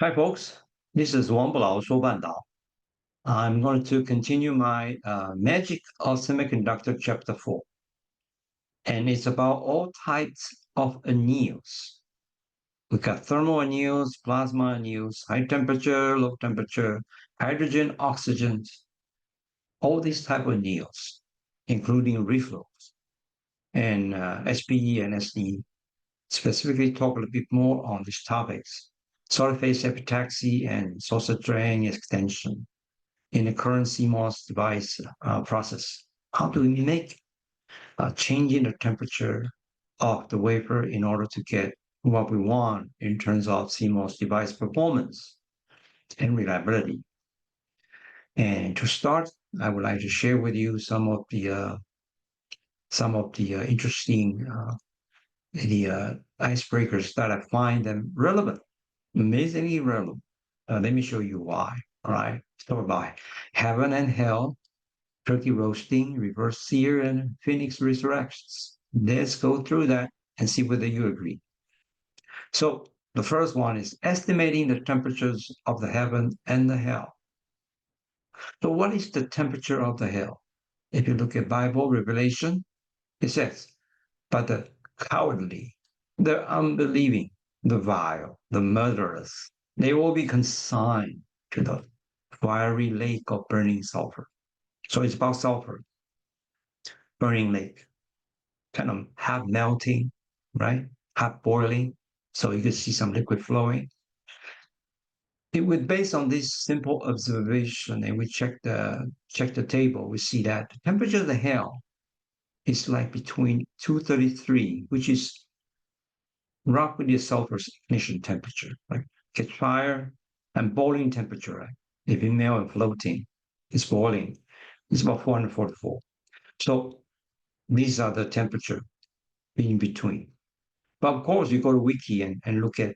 Hi, folks. This is Wanbalao ShoubanDao. I'm going to continue my Magic of Semiconductor Chapter 4. And it's about all types of anneals. We got thermal anneals, plasma anneals, high temperature, low temperature, hydrogen, oxygen, all these type of anneals, including reflows and SPE and SDE. Specifically talk a little bit more on these topics. Solid phase epitaxy and source drain extension in the current CMOS device process. How do we make a change in the temperature of the wafer in order to get what we want in terms of CMOS device performance and reliability? And to start, I would like to share with you some of the interesting icebreakers that I find them relevant, amazingly relevant. Let me show you why. All right, start by heaven and hell, turkey roasting, reverse seer, and phoenix resurrections. Let's go through that and see whether you agree. So the first one is estimating the temperatures of the heaven and the hell. So what is the temperature of the hell? If you look at Bible Revelation, it says, but the cowardly, the unbelieving, the vile, the murderers, they will be consigned to the fiery lake of burning sulfur. So it's about sulfur, burning lake, kind of half melting, right? Half boiling. So you can see some liquid flowing. It would based on this simple observation, and we check the table, we see that the temperature of the hell is like between 233, which is roughly the sulfur's ignition temperature, like catch fire and boiling temperature, right? If you melt and floating, it's boiling. It's about 444. So these are the temperature in between. But of course, you go to Wiki and look at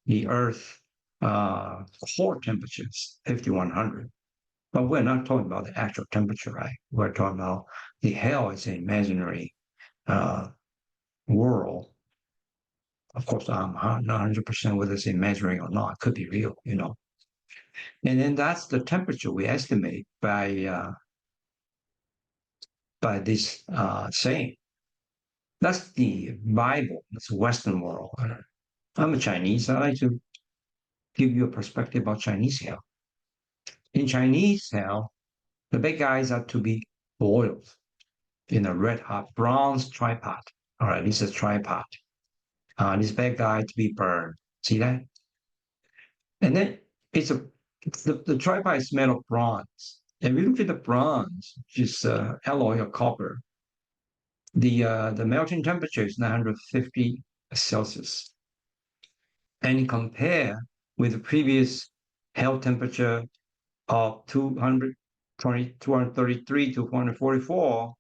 the Earth core temperatures, 5100. But we're not talking about the actual temperature, right? We're talking about the hell is an imaginary world. Of course, I'm not 100% whether it's imaginary or not. It could be real, you know. And then that's the temperature we estimate by this saying. That's the Bible. That's the Western world. I'm a Chinese. I like to give you a perspective about Chinese hell. In Chinese hell, the bad guys are to be boiled in a red hot bronze tripod. All right, this is tripod. This bad guy to be burned. See that? And then the tripod is made of bronze. And we look at the bronze, which is alloy of copper. The melting temperature is 950 Celsius. And compare with the previous hell temperature of 233 to 444,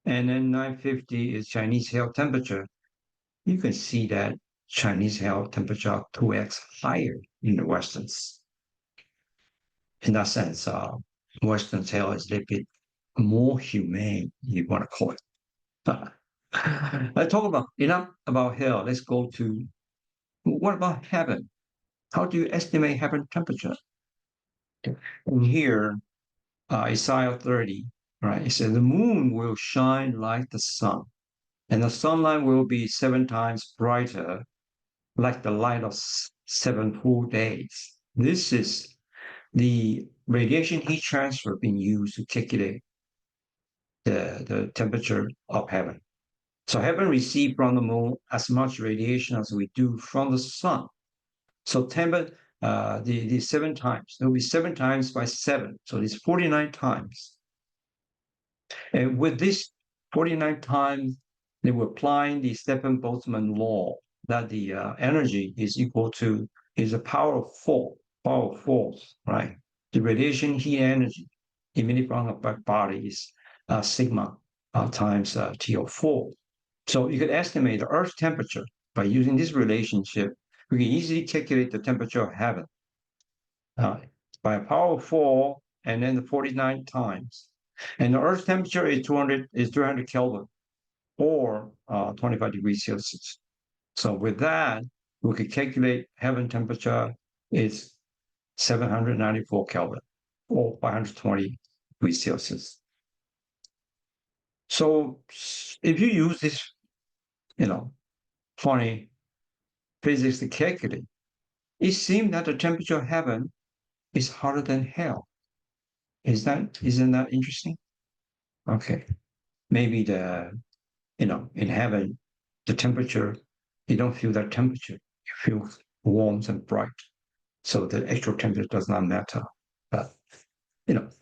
and then 950 is Chinese hell temperature, you can see that Chinese hell temperature 2x higher in the Westerns. In that sense, Western's hell is a little bit more humane, you want to call it. I talk about enough about hell. Let's go to what about heaven? How do you estimate heaven temperature? And here, Isaiah 30, right? It says the moon will shine like the sun, and the sunlight will be 7 times brighter, like the light of 7 full days. This is the radiation heat transfer being used to calculate the temperature of heaven. So heaven received from the moon as much radiation as we do from the sun. So the 7 times, it will be 7 times by 7. So it's 49 times. And with this 49 times, they were applying the Stefan-Boltzmann law that the energy is equal to is a power of force, right? The radiation heat energy emitted from a body is sigma times T04. So you could estimate the Earth's temperature by using this relationship. We can easily calculate the temperature of heaven by a power of 4 and then the 49 times. And the Earth's temperature is 300 Kelvin or 25 degrees Celsius. So with that, we could calculate heaven temperature is 794 Kelvin, or 520 degrees Celsius. So if you use this, funny physics to calculate, it seems that the temperature of heaven is hotter than hell. Isn't that interesting? Okay. Maybe in heaven, the temperature, you don't feel that temperature. You feel warm and bright. So the actual temperature does not matter. But,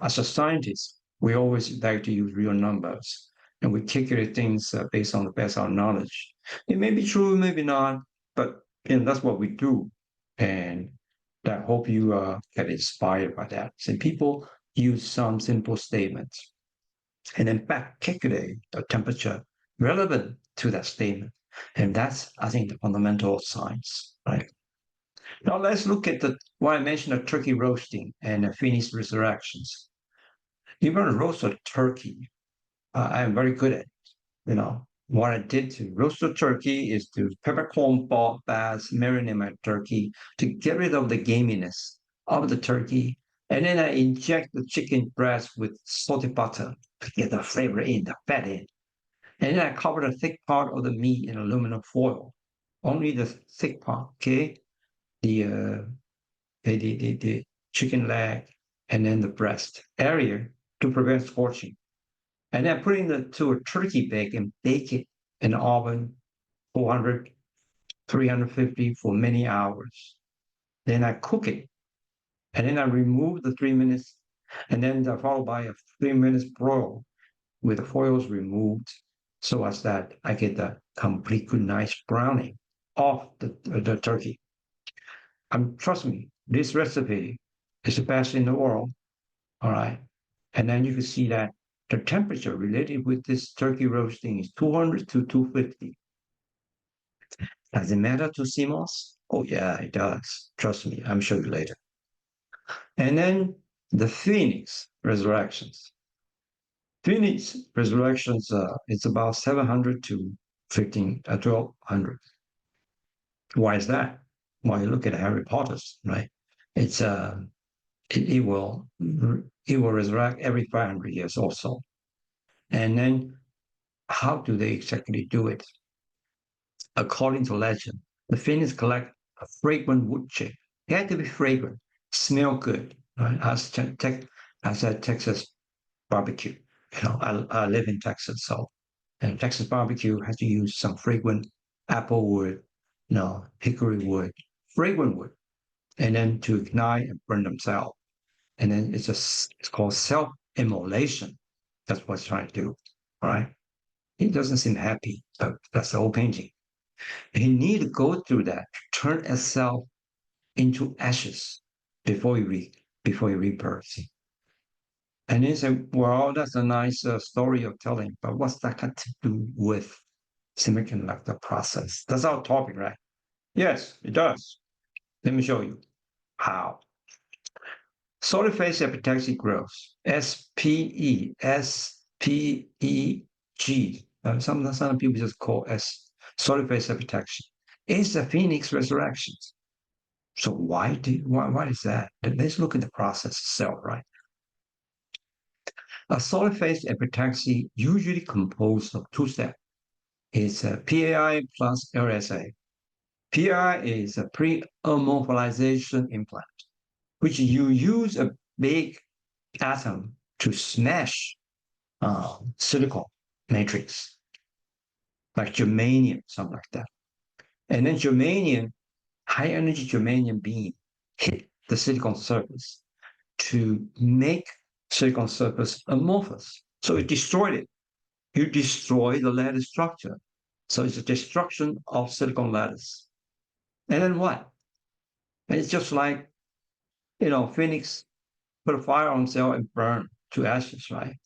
as a scientist, we always like to use real numbers and we calculate things based on the best of our knowledge. It may be true, maybe not, but that's what we do. And I hope you get inspired by that. So people use some simple statements and then back calculate the temperature relevant to that statement. And that's, I think, the fundamental science, right? Now let's look at what I mentioned, the turkey roasting and the Phoenix resurrections. You want to roast a turkey. I am very good at it. What I did to roast a turkey is to peppercorn bass, marinate my turkey to get rid of the gaminess of the turkey. And then I inject the chicken breast with salted butter to get the flavor in, the fat in. And then I cover the thick part of the meat in aluminum foil. Only the thick part, okay? The chicken leg and then the breast area to prevent scorching. And then put it to a turkey bake and bake it in the oven, 400, 350 for many hours. Then I cook it. And then I remove the 3 minutes and then followed by a 3 minutes broil with the foils removed so as that I get the complete good nice browning of the turkey. Trust me, this recipe is the best in the world. All right. And then you can see that the temperature related with this turkey roasting is 200 to 250. Does it matter to CMOS? Oh, yeah, it does. Trust me, I'm sure you later. And then the Phoenix resurrections. Phoenix resurrections, it's about 700 to 1200. Why is that? Well, you look at Harry Potter's, right? It's it will resurrect every 500 years or so. And then how do they exactly do it? According to legend, the Phoenix collect a fragrant wood chip. It had to be fragrant, smell good, right? As a Texas barbecue. I live in Texas, so and Texas barbecue has to use some fragrant apple wood, hickory wood, fragrant wood, and then to ignite and burn themselves. And then it's called self-immolation. That's what it's trying to do. All right. He doesn't seem happy, but that's the whole painting. And he need to go through that to turn itself into ashes before he rebirths. And he said, well, that's a nice story of telling, but what's that got to do with semiconductor process? That's our topic, right? Yes, it does. Let me show you how. Solid phase epitaxy growth, SPE, SPEG. Some people just call solid phase epitaxy. It's the Phoenix resurrection. So why is that? Let's look at the process itself, right? A solid phase epitaxy usually composed of two steps. It's a PAI plus LSA. PAI is a pre-amorphalization implant, which you use a big atom to smash silicon matrix, like germanium, something like that. And then high energy germanium beam hit the silicon surface to make silicon surface amorphous. So it destroyed it. You destroy the lattice structure. So it's a destruction of silicon lattice. And then what? And it's just like, Phoenix put a fire on cell and burn to ashes, right?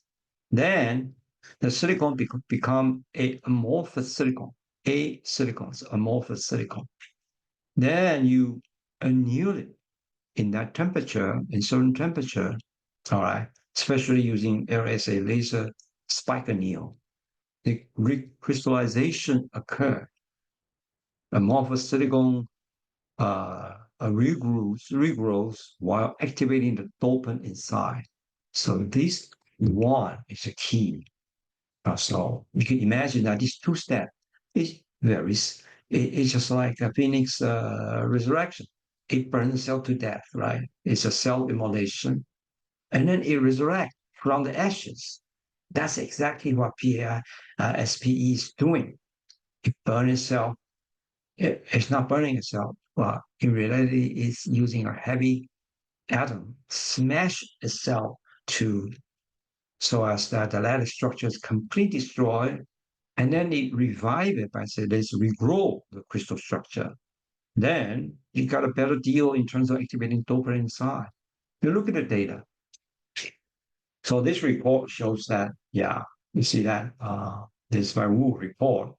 Then the silicon become a amorphous silicon, amorphous silicon. Then you anneal it in that temperature, in certain temperature, all right, especially using LSA laser spike anneal. The recrystallization occur. Amorphous silicon regrowth while activating the dopant inside. So this one is a key. So you can imagine that this two step is it's just like a phoenix resurrection. It burns the cell to death, right? It's a cell immolation, and then it resurrects from the ashes. That's exactly what PAI SPE is doing. It burns itself. It's not burning itself. Well, in reality, it's using a heavy atom smash itself to so as that the lattice structure is completely destroyed, and then it revive it by say let's regrow the crystal structure. Then you got a better deal in terms of activating dopant inside. You look at the data. So this report shows that, yeah, you see that this Wu report,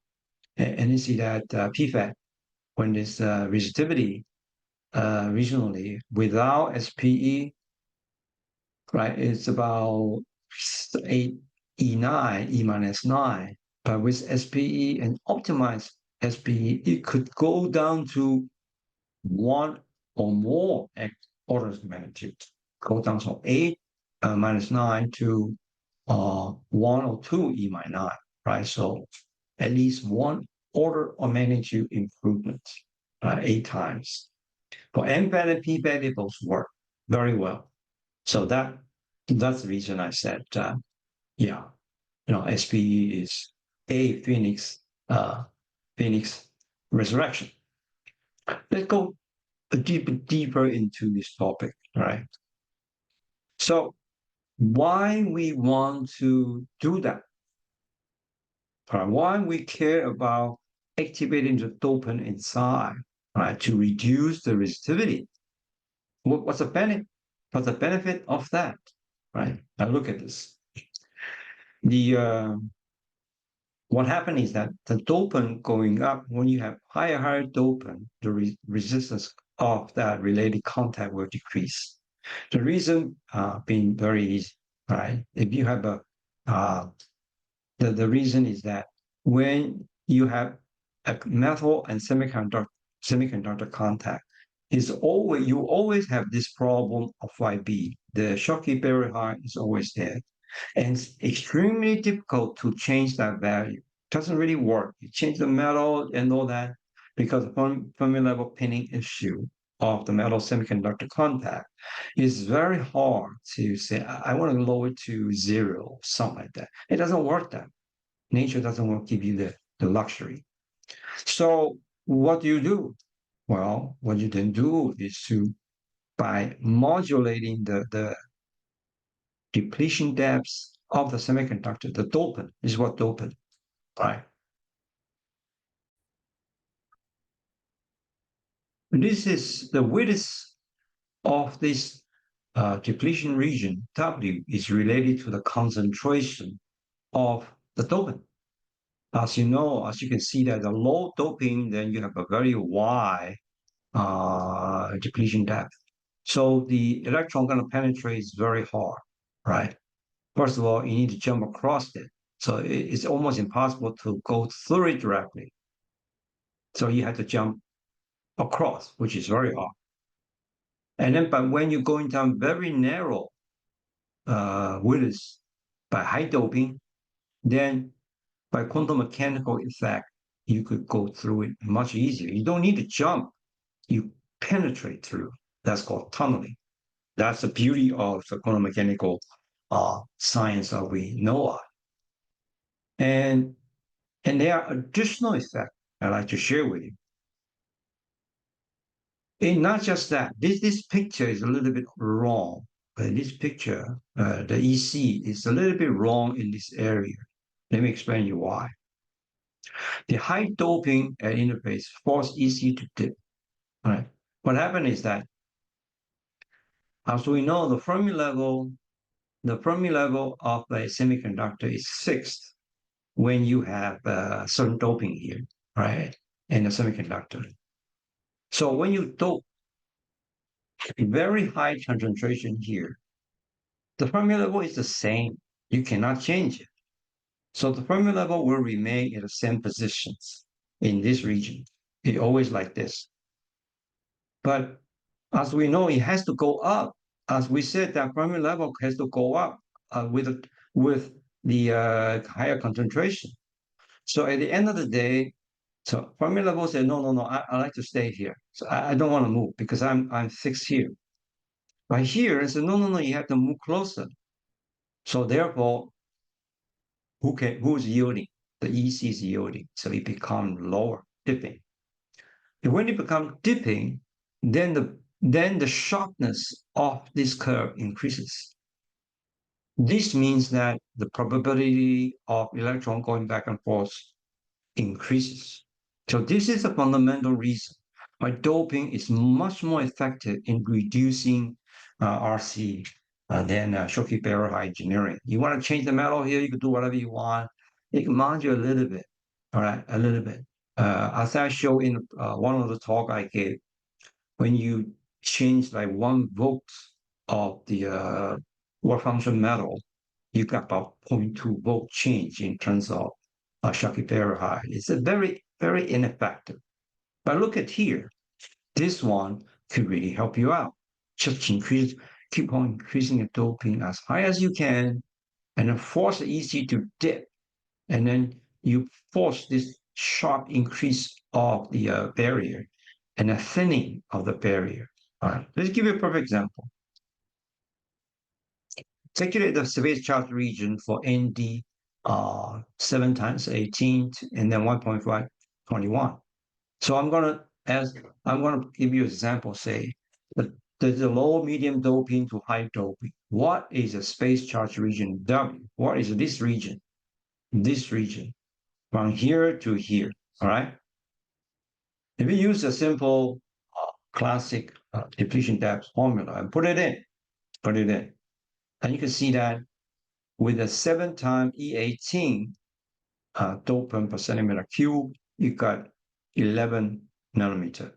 and you see that PFAT, when this resistivity regionally without SPE, right, it's about 8E9, E minus 9. But with SPE and optimized SPE, it could go down to one or more orders of magnitude, go down from 8 minus 9 to 1 or 2 E minus 9, right? So at least one order of magnitude improvement, 8 times. For MFAT and PFAT, they both work very well. So that's the reason I said, yeah, SPE is a Phoenix resurrection. Let's go deeper into this topic, right? So why we want to do that? Right? Why we care about activating the dopant inside, right, to reduce the resistivity? What's the benefit? What's the benefit of that? Right? Now look at this. The what happened is that the dopant going up, when you have higher dopant, the resistance of that related contact will decrease. The reason being very easy, right? If you have the reason is that when you have a metal and semiconductor contact, you always have this problem of YB. The Schottky barrier height is always there. And it's extremely difficult to change that value. It doesn't really work. You change the metal and all that because the Fermi level pinning issue of the metal semiconductor contact is very hard to say, I want to lower it to 0, something like that. It doesn't work that. Nature doesn't want to give you the luxury. So what do you do? Well, what you then do is by modulating the depletion depths of the semiconductor, the dopant is what dopant, right? This is the width of this depletion region, W, is related to the concentration of the dopant. As you know, as you can see that the low doping, then you have a very wide depletion depth. So the electron going to penetrate is very hard, right? First of all, you need to jump across it. So it's almost impossible to go through it directly. So you have to jump across, which is very hard. And then, but when you're going down very narrow widths by high doping, then by quantum mechanical effect, you could go through it much easier. You don't need to jump, you penetrate through. That's called tunneling. That's the beauty of the quantum mechanical science that we know of. And there are additional effects I'd like to share with you. And not just that, this picture is a little bit wrong. This picture, the EC is a little bit wrong in this area. Let me explain you why. The high doping at interface force EC to dip. All right. What happened is that, as we know, the Fermi level of a semiconductor is fixed when you have certain doping here, right, in the semiconductor. So when you dope very high concentration here, the Fermi level is the same. You cannot change it. So the Fermi level will remain in the same positions in this region. It always like this. But As we know, it has to go up. As we said, that Fermi level has to go up with the higher concentration. So at the end of the day, so Fermi level said, no, no, no, I like to stay here. So I don't want to move because I'm fixed here. But here, it said, no, no, no, you have to move closer. So therefore, who's yielding? The EC is yielding. So it becomes lower, dipping. And when it becomes dipping, then the sharpness of this curve increases. This means that the probability of electron going back and forth increases. So this is a fundamental reason why doping is much more effective in reducing RC than Shoki barrel engineering. You want to change the metal here, you can do whatever you want. It can modulate a little bit, all right, a little bit. As I showed in one of the talk I gave, when you change like 1 volt of the work function metal, you got about 0.2 volt change in terms of Shaki Fahrenheit. It's a very, very ineffective. But look at here. This one could really help you out. Just keep on increasing the doping as high as you can, and then force the EC to dip. And then you force this sharp increase of the barrier and a thinning of the barrier. All right, let's give you a perfect example. Calculate the surface charge region for ND 7 times 18 and then 1.521. So I'm gonna give you an example, say there's a low, medium doping to high doping. What is a space charge region W? What is this region? This region from here to here. All right. If you use a simple classic depletion depth formula and put it in, and you can see that with a 7 times E18 dopant per centimeter cube, you got 11 nanometer.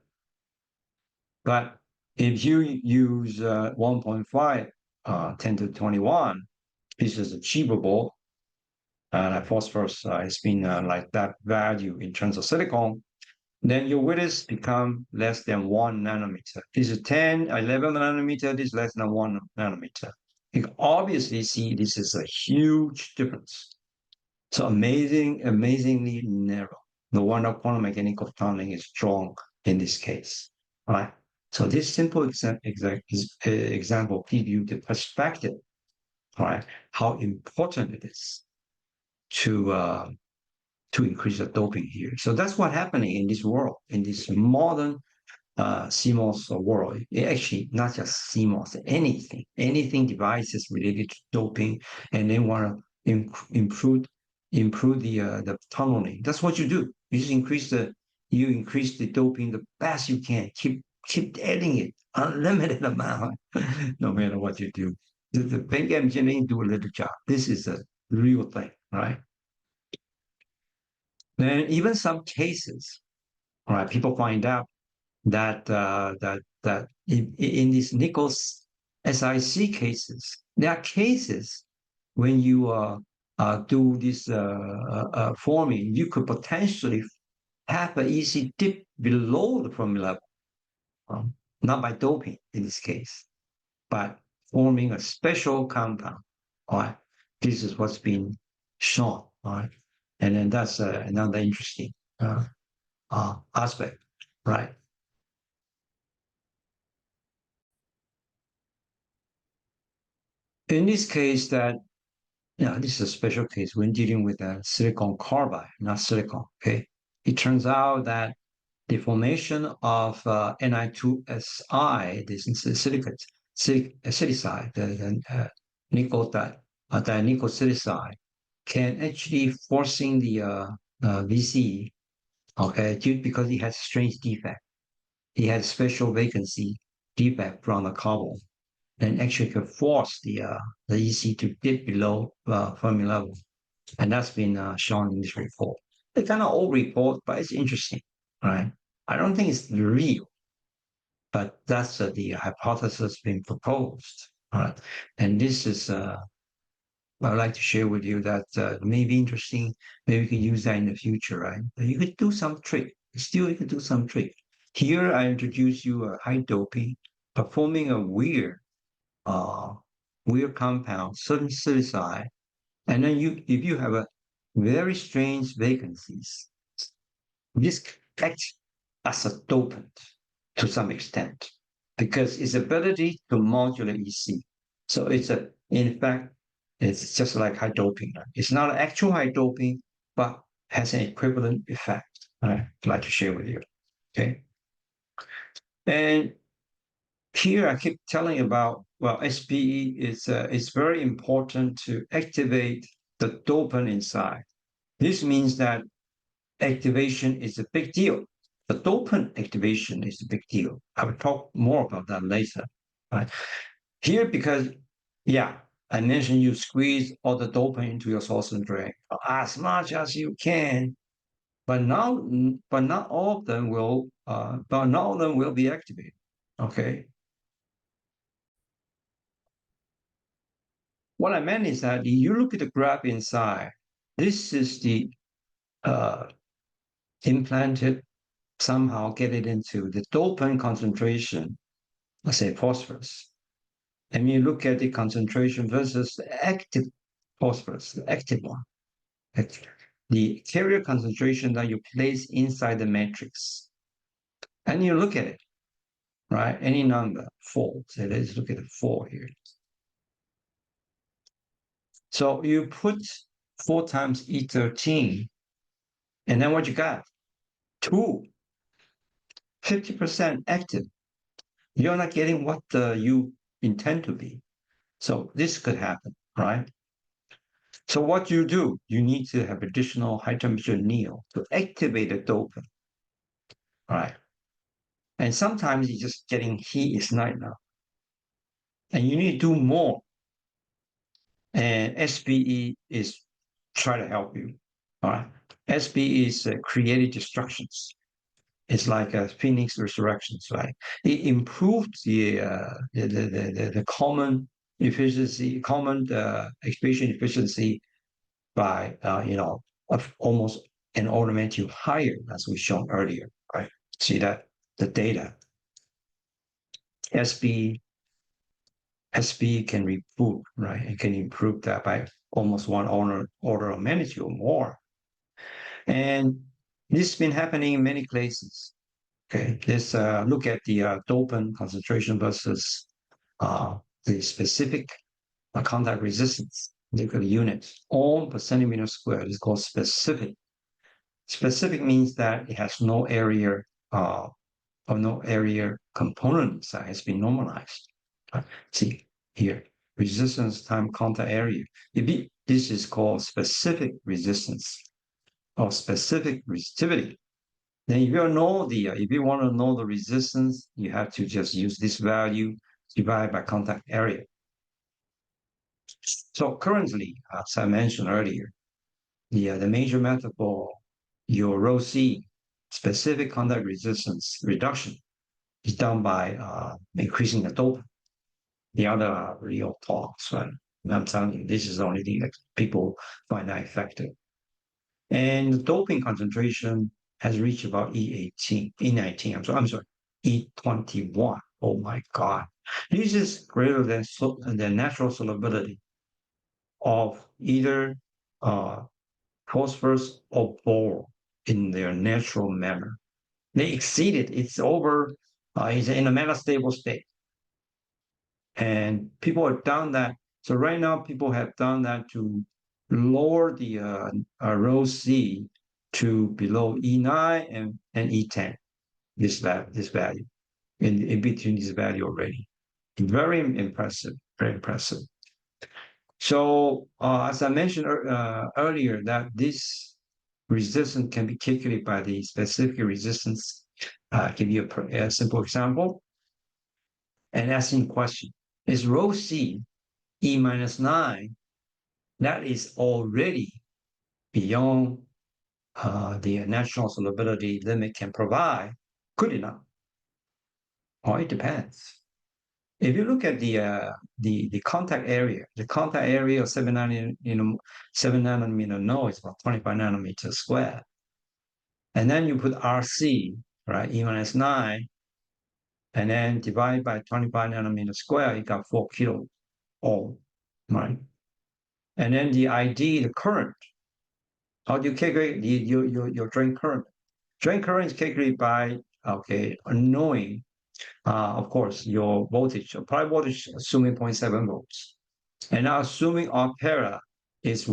But if you use 1.5 10 to 21, this is achievable. And phosphorus has been like that value in terms of silicon, then your widths become less than 1 nanometer. This is 10, 11 nanometer, this is less than 1 nanometer. You can obviously see this is a huge difference. So amazingly narrow. No wonder quantum mechanical tunneling is strong in this case, right? So this simple example gives you the perspective, right? How important it is to increase the doping here. So that's what's happening in this world, in this modern CMOS world. Actually, not just CMOS, anything devices related to doping, and they want to improve the tunneling. That's what you do. You just increase the doping the best you can. Keep adding it, unlimited amount, no matter what you do. The bank engineering do a little job. This is a real thing, right? Then even some cases, all right, people find out that in these nickel SiC cases, there are cases when you do this forming, you could potentially have an EC dip below the Fermi level, not by doping in this case, but forming a special compound. All right, this is what's been shown. All right, and then that's another interesting aspect, right? In this case, this is a special case when dealing with a silicon carbide, not silicon. Okay, it turns out that the formation of Ni2Si, this is silicide, the nickel nickel silicide, can actually forcing the VC, okay, because it has strange defect. It has special vacancy defect from the cobalt and actually could force the EC to dip below Fermi level. And that's been shown in this report. It's kind of old report, but it's interesting, right? I don't think it's real, but that's the hypothesis being proposed, right? And this is, I'd like to share with you that may be interesting. Maybe you can use that in the future, right? You could do some trick. Still, you could do some trick. Here, I introduce you a high doping forming a weird compound, certain silicide, and then if you have a very strange vacancies, this acts as a dopant to some extent because its ability to modulate EC. So in fact, it's just like high doping. It's not an actual high doping, but has an equivalent effect. I'd like to share with you. Okay. And here I keep telling you about, well, SPE is very important to activate the dopant inside. This means that activation is a big deal. The dopant activation is a big deal. I will talk more about that later. Right? Here, because, yeah, I mentioned you squeeze all the dopant into your source and drain as much as you can, but not all of them will be activated. Okay. What I meant is that you look at the graph inside. This is the uh, implanted, somehow get it into the dopant concentration, let's say phosphorus. And you look at the concentration versus the active phosphorus, the active one, the carrier concentration that you place inside the matrix. And you look at it, right? Any number, 4. So let's look at the 4 here. So you put 4 times E13, and then what you got? 2, 50% active. You're not getting what you intend to be. So this could happen, right? So what you do, you need to have additional high temperature anneal to activate the dopant, right? And sometimes you're just getting heat is not enough. And you need to do more. And SPE is try to help you, all right? SPE is creative destructions. It's like a phoenix resurrections, right? It improved the common efficiency, common expression efficiency by of almost an order of magnitude higher, as we shown earlier, right? See that the data SB can improve, right? It can improve that by almost one order of magnitude or more, and this has been happening in many places. Okay, let's look at the dopant concentration versus the specific contact resistance. Look at the units. Ohm per centimeter squared is called specific. Specific means that it has no area or no area component that has been normalized. See here, resistance time contact area. This is called specific resistance or specific resistivity. Then if you want to know the resistance, you have to just use this value divided by contact area. So currently, as I mentioned earlier, the major method for your rho C specific contact resistance reduction is done by increasing the dopant. The other are real talks, right? And I'm telling you, this is the only thing that people find that effective. And the doping concentration has reached about E18, E19, I'm sorry, E21. Oh my God. This is greater than the natural solubility of either phosphorus or boron in their natural manner. They exceed it. It's over, it's in a metastable state. And people have done that. So right now, people have done that to lower the rho C to below E9 and E10, this value, in between this value already. Very impressive, very impressive. So as I mentioned earlier, that this resistance can be calculated by the specific resistance. Give you a simple example and asking question. Is rho C E minus 9, that is already beyond the natural solubility limit can provide, good enough? Or it depends. If you look at the contact area of 7 nanometer node is about 25 nanometers squared. And then you put RC, right, E minus 9, and then divide by 25 nanometer square, you got 4 kilo ohm, right? And then the ID, the current, how do you calculate your drain current? Drain current is calculated by, okay, knowing, of course, your voltage, applied voltage, assuming 0.7 volts. And now assuming our para is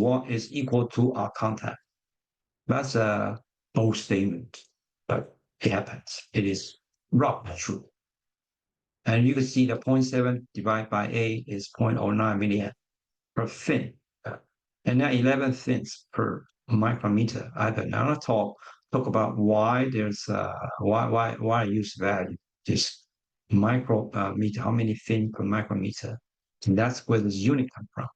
equal to our contact. That's a bold statement, but it happens. It is roughly true. And you can see the 0.7 divided by A is 0.09 milliamp per fin. And then 11 fins per micrometer. I now talk about why there's why I use value this micrometer, how many fin per micrometer, and that's where this unit come from.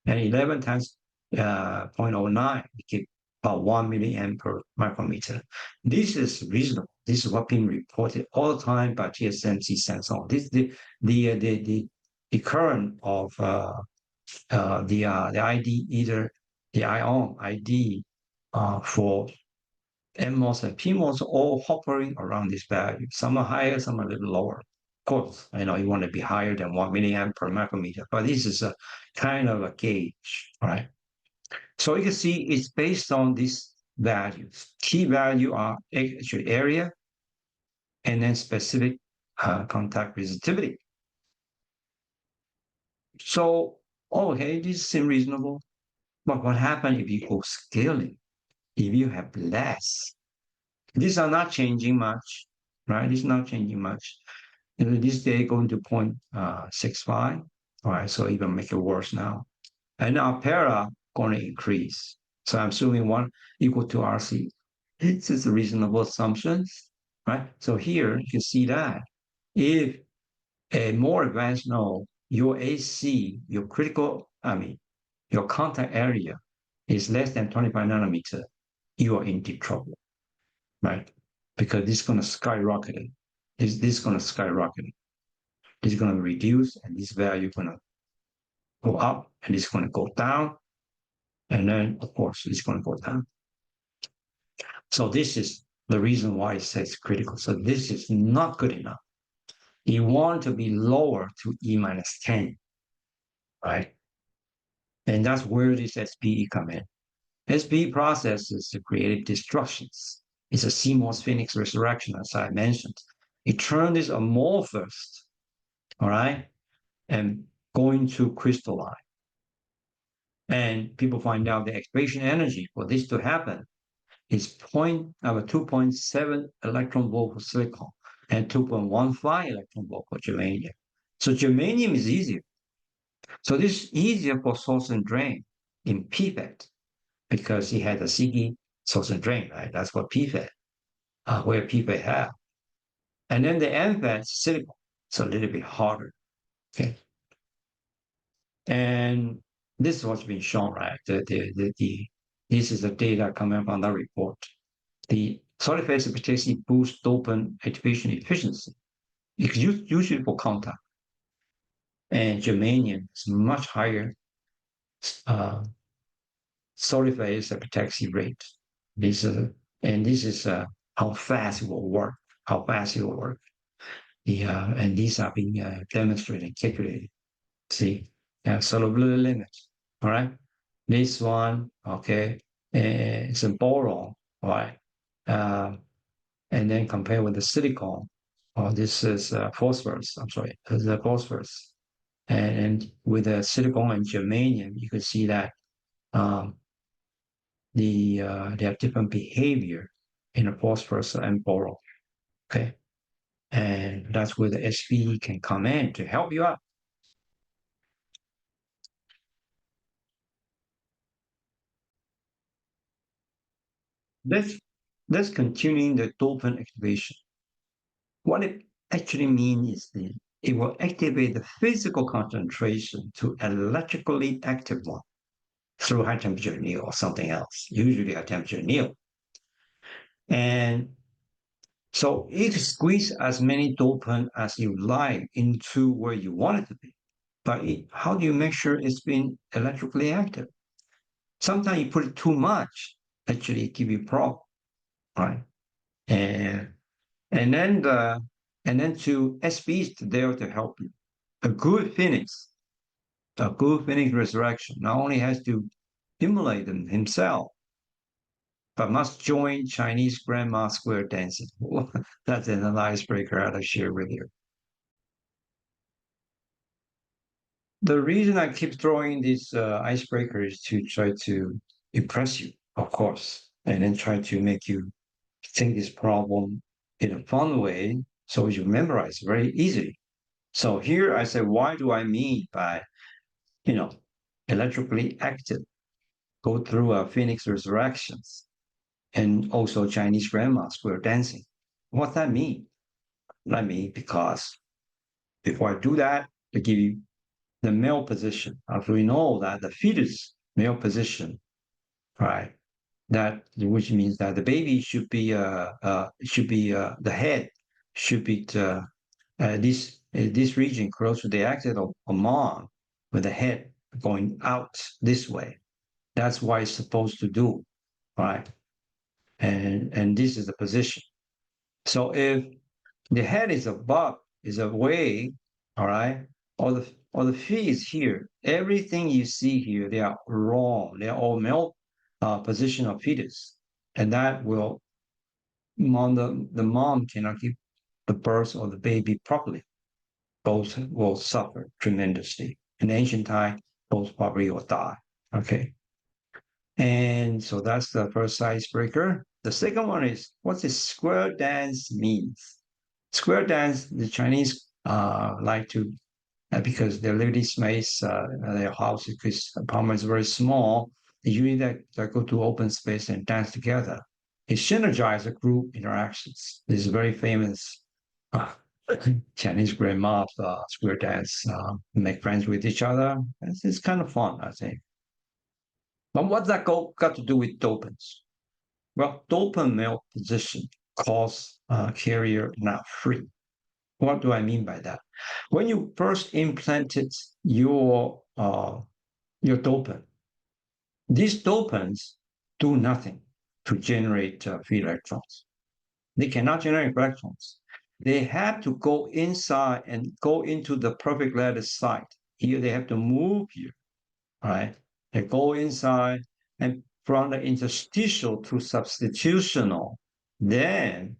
And 11 times 0.09 give about 1 milliamp per micrometer. This is reasonable. This is what being reported all the time by TSMC Samsung. This is the current of the ID, either the ion ID for NMOS and PMOS, all hovering around this value. Some are higher, some are a little lower. Of course, I know you want to be higher than 1 milliamp per micrometer, but this is a kind of a gauge, right? So you can see it's based on these values. Key value are actually area and then specific contact resistivity. So, okay, this seems reasonable. But what happens if you go scaling? If you have less, these are not changing much, right? This is not changing much. And this day going to 0.65, all right, so even make it worse now. And now para going to increase. So I'm assuming 1 equal to RC. This is a reasonable assumptions, right? So here you can see that if a more advanced node, your AC, your critical, your contact area is less than 25 nanometer, you are in deep trouble, right? Because this is going to skyrocket it. This is going to skyrocket it. This is going to reduce, and this value is going to go up, and it's going to go down, and then, of course, it's going to go down. So this is the reason why it says critical. So this is not good enough. You want to be lower to E minus 10, right? And that's where this SPE come in. SPE processes the creative destructions. It's a CMOS Phoenix resurrection, as I mentioned. It turned this amorphous, all right, and going to crystalline. And people find out the expansion energy for this to happen is 2.7 electron volt for silicon and 2.15 electron volt for germanium. So germanium is easier. So this is easier for source and drain in PFET because he had a SiGe source and drain, right? That's what PFET, where PFET have. And then the MFET silicon, it's a little bit harder, okay? And this is what's been shown, right? This is the data coming from the report. The solid phase epitaxy boosts dopant activation efficiency. It's usually for contact. And germanium is much higher solid phase epitaxy rate. This is how fast it will work. How fast it will work. And these are being demonstrated and calculated. See, solubility limits. All right. This one, okay, it's a boron, all right. And then compare with the silicon. Oh, this is phosphorus. I'm sorry, this is phosphorus. And with the silicon and germanium, you can see that they have different behavior in the phosphorus and boron. Okay, and that's where the SPE can come in to help you out. Let's continuing the dopant activation. What it actually means is it will activate the physical concentration to electrically active one through high temperature anneal or something else, usually high temperature anneal. And so you can squeeze as many dopant as you like into where you want it to be. But how do you make sure it's been electrically active? Sometimes you put it too much, actually it give you problem, right? And then And then to SPE is there to help you. A good phoenix, a good phoenix resurrection, not only has to emulate them himself, but must join Chinese grandma square dancing. That's an icebreaker I'll share with you. The reason I keep throwing these icebreakers is to try to impress you, of course, and then try to make you think this problem in a fun way so you memorize very easily. So here I say, why do I mean by, you know, electrically active, go through a phoenix resurrections and also Chinese grandma square dancing? What that mean? Let me, because before I do that, I give you the male position. As we know that the fetus male position, right? That which means that the baby should be the head should be this region close to the axis of mom, with the head going out this way. That's what it's supposed to do, right? And this is the position. So if the head is above, is away, all right, or the feet is here. Everything you see here, they are wrong. They are all male position of fetus, and that will the mom cannot give the birth or the baby properly. Both will suffer tremendously. In ancient time, both probably will die. Okay, and so that's the first icebreaker. The second one is what does square dance means? Square dance, the Chinese like to because their living space, their house because apartment is very small. They usually they go to open space and dance together. It synergizes group interactions. This is very famous uh, Chinese grandma square dance. Make friends with each other. It's kind of fun, I think. But what's that got to do with dopants? Well, dopant male position cause carrier not free. What do I mean by that? When you first implanted your dopant, these dopants do nothing to generate free electrons. They cannot generate electrons. They have to go inside and go into the perfect lattice site. Here they have to move here, right? They go inside and from the interstitial to substitutional, then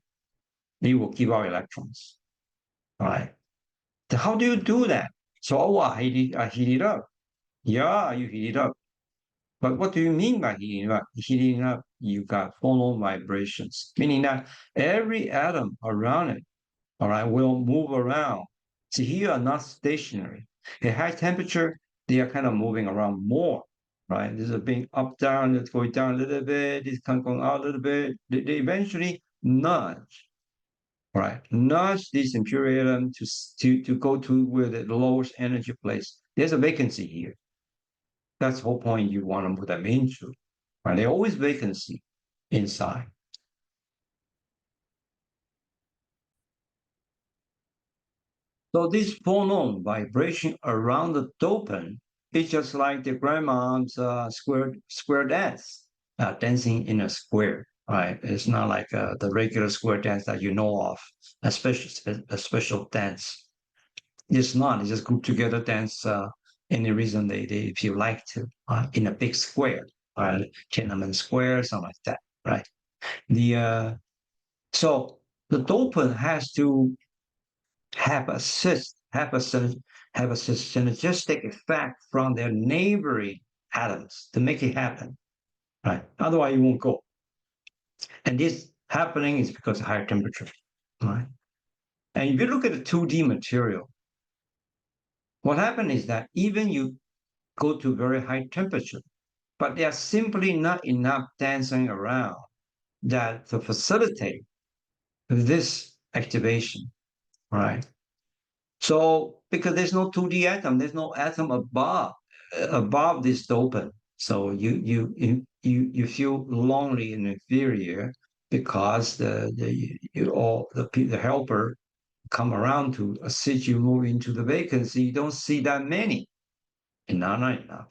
they will give out electrons, right? How do you do that? So, oh, I heat it up. Yeah, you heat it up. But what do you mean by heating it up? Heating up, you got phonon vibrations, meaning that every atom around it, all right, will move around. So here are not stationary. At high temperature, they are kind of moving around more, right? This is being up, down, it's going down a little bit, it's kind of going out a little bit. They eventually nudge, right? Nudge this impure atom to go to where the lowest energy place. There's a vacancy here. That's the whole point you want to put them into. Right? There's always vacancy inside. So this phonon vibration around the dopant is just like the grandma's square dance, dancing in a square. Right? It's not like the regular square dance that you know of, a special dance. It's not. It's just group together dance. Any reason they feel like to in a big square, right? Tiananmen Square, something like that, right? The so the dopant has to have a have a synergistic effect from their neighboring atoms to make it happen, right? Otherwise, it won't go. And this happening is because of higher temperature, right? And if you look at the 2D material, what happened is that even you go to very high temperature, but there are simply not enough dancing around that to facilitate this activation, right? So because there's no 2D atom, there's no atom above this dopant. So you feel lonely and inferior because the helper come around to assist you move into the vacancy. You don't see that many, and not enough.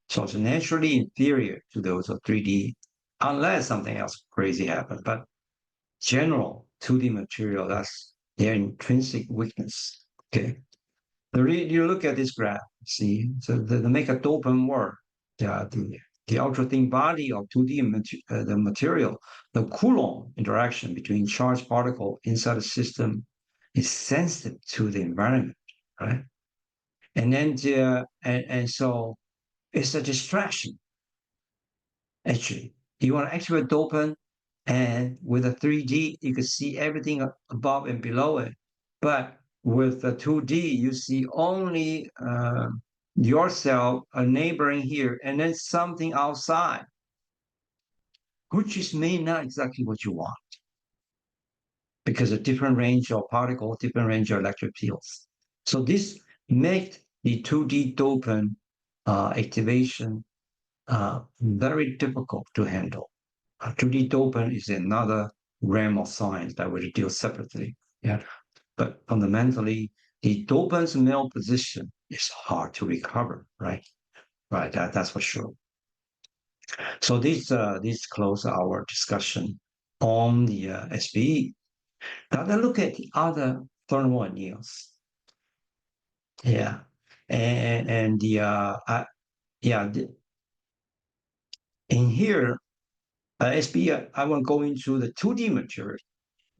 So it's naturally inferior to those of 3D, unless something else crazy happens. But general 2D material, their intrinsic weakness. Okay, you look at this graph. See, so the make a dopant work, the ultra thin body of 2D the material, the Coulomb interaction between charged particle inside the system is sensitive to the environment, right? And then and so it's a distraction. Actually, you want to activate dopant, and with a 3D, you can see everything above and below it. But with the 2D, you see only yourself, a neighboring here, and then something outside, which is may not exactly what you want because a different range of particles, different range of electric fields. So this makes the 2D dopant activation very difficult to handle. 2D dopant is another realm of science that we'll deal separately. Yeah, but fundamentally, the dopant's male position is hard to recover, right? Right, that's for sure. So this close our discussion on the SPE. Now let's look at the other thermal anneals. Yeah, and the yeah in here SPE. I won't go into the 2D material.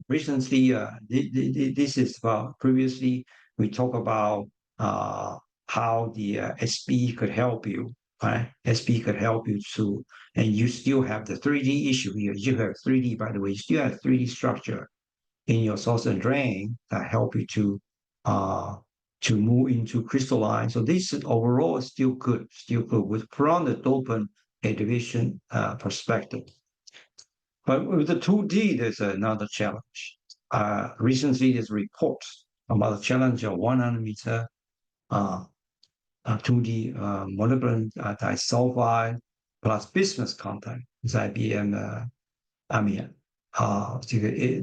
Recently, this is previously we talked about how the SPE could help you, right? SPE could help you to, and you still have the 3D issue here. You have 3D, by the way, you still have 3D structure in your source and drain that help you to move into crystalline. So this overall is still good with from the dopant division perspective. But with the 2D, there's another challenge. Recently, there's reports about the challenge of 1 nanometer 2D molybdenum disulfide plus bismuth contact. It's IBM.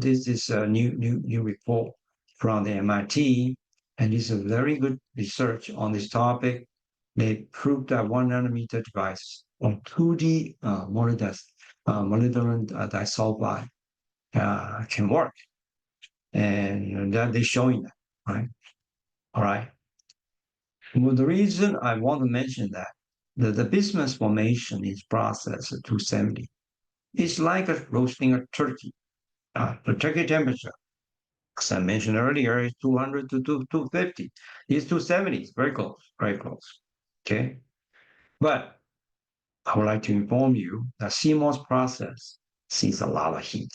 This is a new report from the MIT, and this is a very good research on this topic. They proved that 1 nanometer device on 2D molybdenum disulfide can work, and that they're showing that, right? All right. Well, the reason I want to mention that the bismuth formation is processed at 270. It's like roasting a turkey. The turkey temperature, as I mentioned earlier, is 200 to 250. It's 270. It's very close, very close. Okay. But I would like to inform you that CMOS process sees a lot of heat.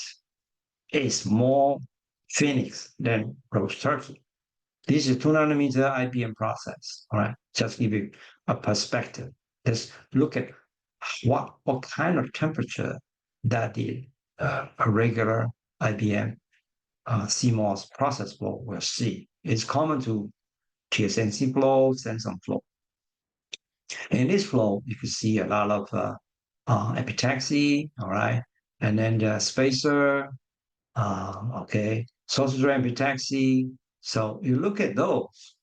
It's more phoenix than roast turkey. This is 2 nanometer IBM process. All right. Just give you a perspective. Let's look at what kind of temperature that the a regular IBM CMOS process flow will see. It's common to TSMC flow, Samsung flow. In this flow, you can see a lot of epitaxy, all right, and then the spacer, okay, source drain epitaxy. So you look at those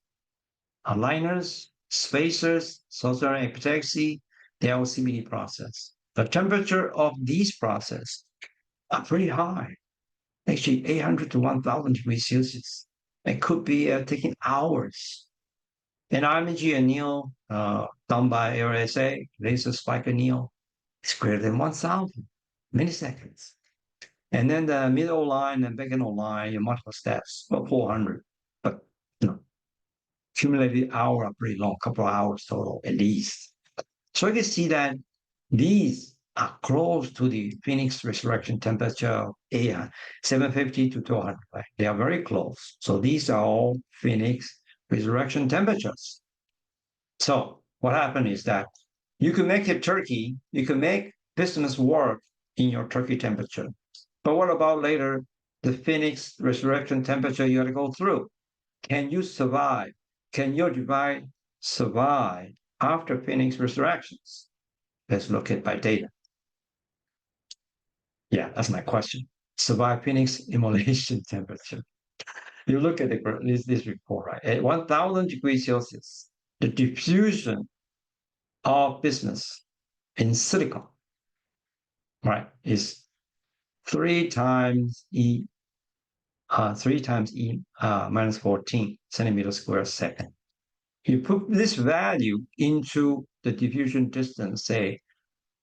aligners, spacers, source drain epitaxy, they are CBD process. The temperature of these process are pretty high, actually 800 to 1,000 degrees Celsius. It could be taking hours. An RMG anneal done by LSA, laser spike anneal, is greater than 1,000 milliseconds. And then the middle line and back end line, your multiple steps, about 400. But you know, cumulative hour are pretty long, couple of hours total at least. So you can see that these are close to the Phoenix resurrection temperature of 750 to 200. Right? They are very close. So these are all Phoenix resurrection temperatures. So what happened is that you can make it turkey, you can make business work in your turkey temperature. But what about later the Phoenix resurrection temperature you got to go through? Can you survive? Can your device survive after Phoenix resurrections? Let's look at by data. Yeah, that's my question. Survive Phoenix immolation temperature. You look at this report, right? At 1,000 degrees Celsius, the diffusion of business in silicon, right, is 3 times E 3 times E minus 14 centimeter square second. You put this value into the diffusion distance, say,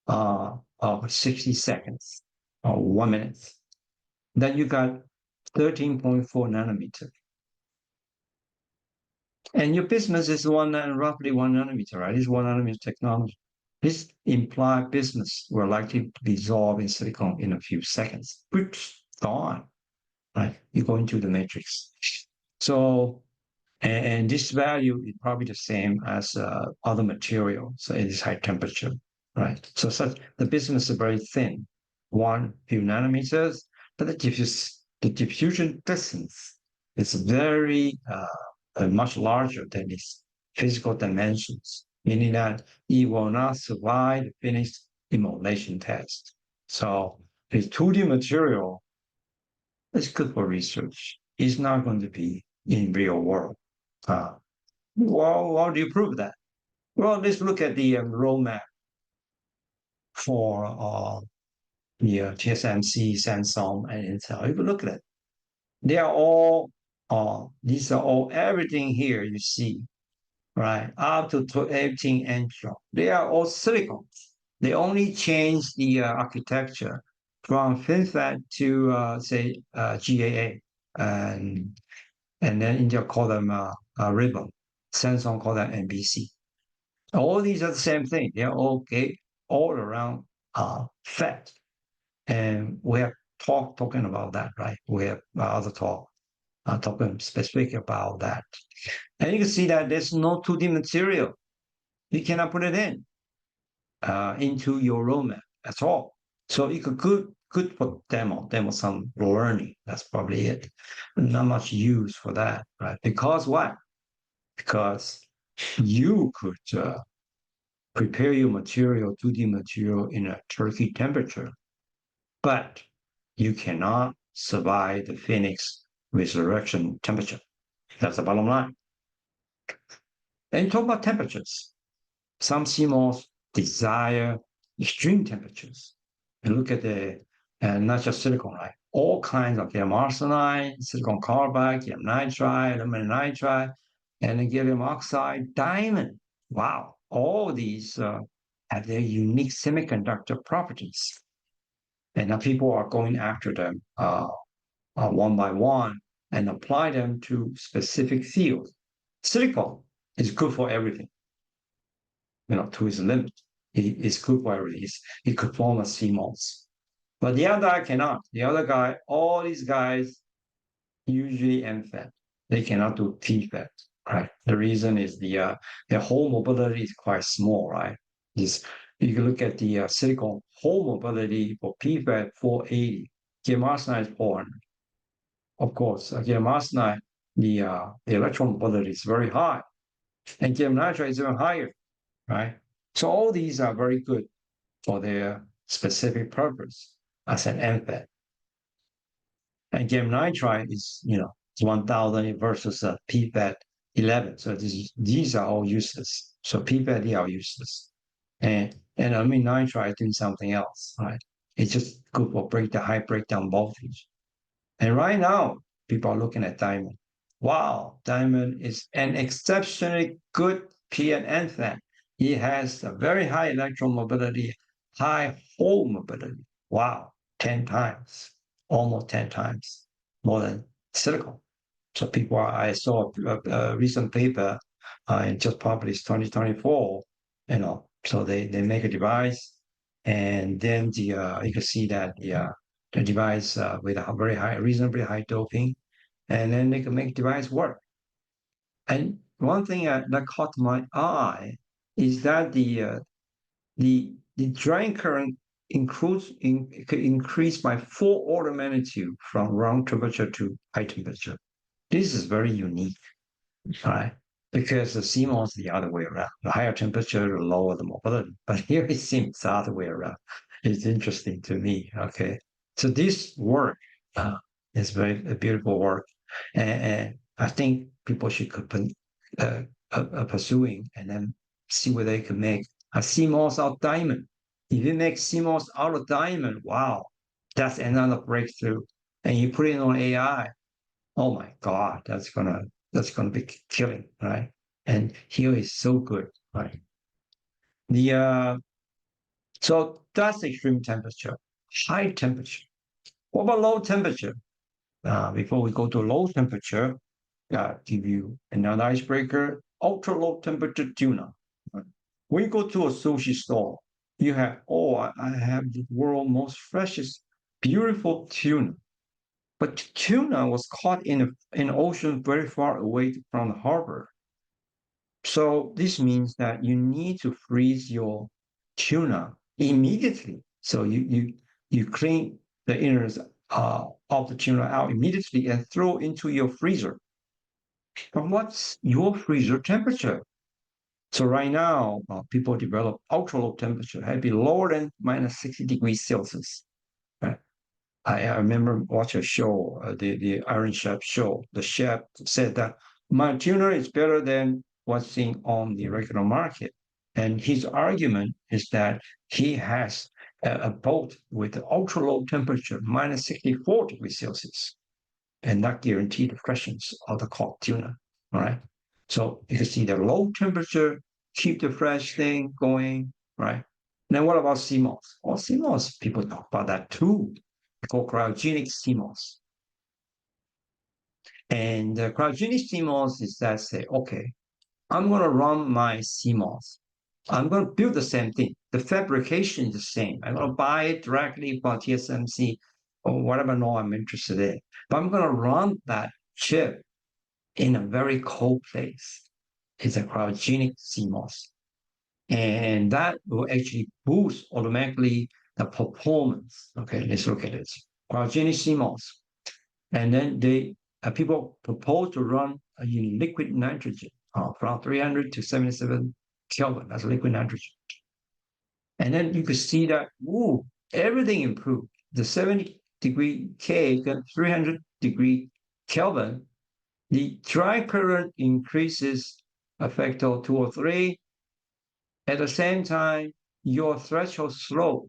of 60 seconds or 1 minute, then you got 13.4 nanometer. And your business is roughly 1 nanometer, right? It's 1 nanometer technology. This implied business will likely to dissolve in silicon in a few seconds. Oops, gone, right? You go into the matrix. So, and this value is probably the same as other material. So it is high temperature, right? So the business is very thin, one few nanometers, but the diffusion distance is very much larger than its physical dimensions, meaning that it will not survive the finished emulation test. So the 2D material is good for research. It's not going to be in real world. Well, how do you prove that? Well, let's look at the roadmap for the TSMC, Samsung, and Intel. If you look at it, they are all, these are all, everything here you see, right? Up to 18 angstrom. They are all silicon. They only change the architecture from FinFET to, say, GAA. And then India call them ribbon. Samsung call them MBC. All these are the same thing. They're all all around FET. And we have talking about that, right? We have other talk talking specific about that. And you can see that there's no 2D material. You cannot put it in into your roadmap at all. So you could good for demo some learning. That's probably it. Not much use for that, right? Because what? Because you could prepare your material, 2D material in a turkey temperature, but you cannot survive the phoenix resurrection temperature. That's the bottom line. And talk about temperatures. Some CMOS desire extreme temperatures. And look at the, and not just silicon, right? All kinds of gallium arsenide, silicon carbide, gallium nitride, aluminum nitride, and then gallium oxide, diamond. Wow, all these have their unique semiconductor properties. And now people are going after them one by one and apply them to specific fields. Silicon is good for everything, to its limit. It's good for everything. It could form a CMOS. But the other guy cannot. The other guy, all these guys usually MFET. They cannot do TFET, right? The reason is their whole mobility is quite small, right? You can look at the silicon whole mobility for PFET 480. Gallium arsenide is 400. Of course, gallium arsenide, the electron mobility is very high. And gallium nitride is even higher, right? So all these are very good for their specific purpose as an MFET. And gallium nitride is, 1,000 versus a PFET 11. So these are all useless. So PFET, they are useless. And aluminum nitride doing something else, right? It's just good for high breakdown voltage. And right now, people are looking at diamond. Wow, diamond is an exceptionally good PN FET. It has a very high electron mobility, high hole mobility. Wow, 10 times, almost 10 times more than silicon. So I saw a recent paper in just published 2024, so they make a device and then you can see that the device with a very high, reasonably high doping, and then they can make device work. And one thing that caught my eye is that the drying current could increase by 4 order magnitude from room temperature to high temperature. This is very unique, right? Because the CMOS is the other way around. The higher temperature, the lower the mobility. But here it seems the other way around. It's interesting to me. Okay, so this work is very beautiful work, and I think people should pursuing and then see whether they can make a CMOS out of diamond. If you make CMOS out of diamond, wow, that's another breakthrough. And you put it on AI, oh my God, that's gonna be killing, right? And here is so good, right? The so that's extreme temperature, high temperature. What about low temperature? Before we go to low temperature, give you another icebreaker, ultra low temperature tuna. Right? When you go to a sushi store, you have, oh, I have the world's most freshest, beautiful tuna. But tuna was caught in an ocean very far away from the harbor. So this means that you need to freeze your tuna immediately. So you clean the innards of the tuna out immediately and throw into your freezer. But what's your freezer temperature? So right now, people develop ultra low temperature, had to be lower than minus 60 degrees Celsius. Right? I remember watching a show, the Iron Chef show. The chef said that my tuna is better than what's seen on the regular market. And his argument is that he has a boat with ultra low temperature, minus 64 degrees Celsius, and not guarantee the freshness of the caught tuna. All right. So you can see the low temperature, keep the fresh thing going, right? Then what about CMOS? Well, CMOS, people talk about that too. It's called cryogenic CMOS. And the cryogenic CMOS is that say, okay, I'm going to run my CMOS. I'm going to build the same thing. The fabrication is the same. I'm going to buy it directly from TSMC or whatever node I'm interested in. But I'm going to run that chip in a very cold place. It's a cryogenic CMOS. And that will actually boost automatically the performance. Okay, let's look at it. Cryogenic CMOS. And then people propose to run in liquid nitrogen from 300 to 77 Kelvin. That's liquid nitrogen. And then you could see that, ooh, everything improved. The 70 degree K got 300 degree Kelvin. The dry current increases a factor of 2 or 3. At the same time, your threshold slope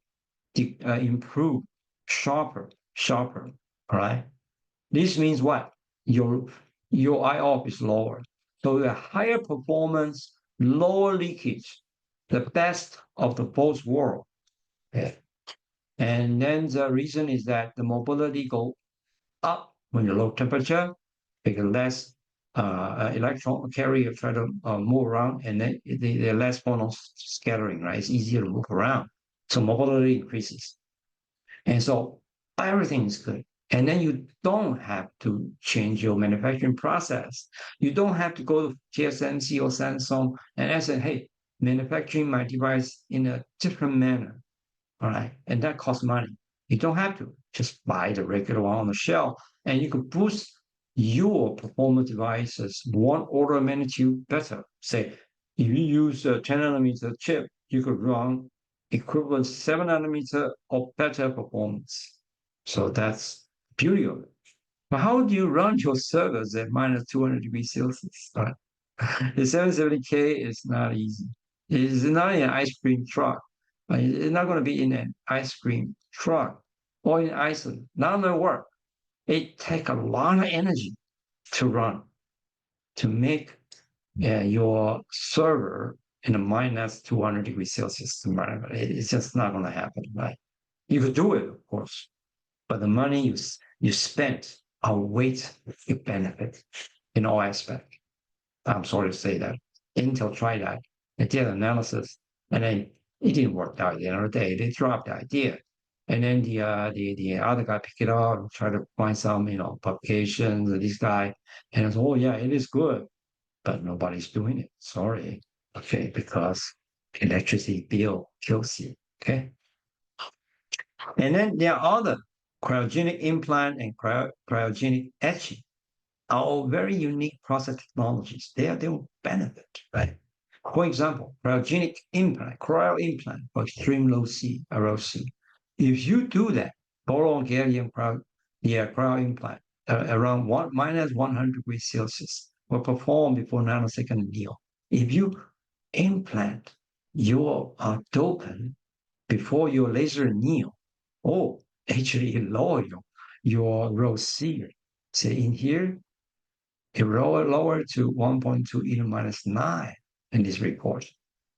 improve sharper, all right? This means what? Your IOP is lower. So the higher performance, lower leakage, the best of the both world. Yeah. And then the reason is that the mobility go up when you're low temperature, because less electron carrier try to move around, and then they're less phonon scattering, right? It's easier to move around. So mobility increases. And so everything is good. And then you don't have to change your manufacturing process. You don't have to go to TSMC or Samsung and say, hey, manufacturing my device in a different manner. All right. And that costs money. You don't have to just buy the regular one on the shelf, and you could boost your performance devices one order of magnitude better. Say, if you use a 10 nanometer chip, you could run equivalent 7 nanometer or better performance. So that's the beauty of it. But how do you run your servers at minus 200 degrees Celsius? Right? The 770K is not easy. It's not in an ice cream truck. It's not going to be in an ice cream truck or in Iceland. None of them work. It takes a lot of energy to run, to make your server in a minus 200 degrees Celsius environment. It's just not going to happen, right? You could do it, of course, but the money you spent outweighs your benefit in all aspects. I'm sorry to say that. Intel tried that. They did analysis, and then it didn't work out at the end of the day. They dropped the idea. And then the other guy picked it up and tried to find some, publications of this guy. And I said, oh yeah, it is good, but nobody's doing it. Sorry. Okay, because electricity bill kills you. Okay. And then there are other cryogenic implant and cryogenic etching are all very unique process technologies. They will benefit, right? For example, cryogenic implant, cryo implant for extreme low C, ROC. If you do that, boron gallium cryo implant around minus 100 degrees Celsius will perform before nanosecond anneal. If you implant your dopant before your laser anneal, oh, actually it lower your ROC See in here, it lower to 1.2 e to minus 9 in this report.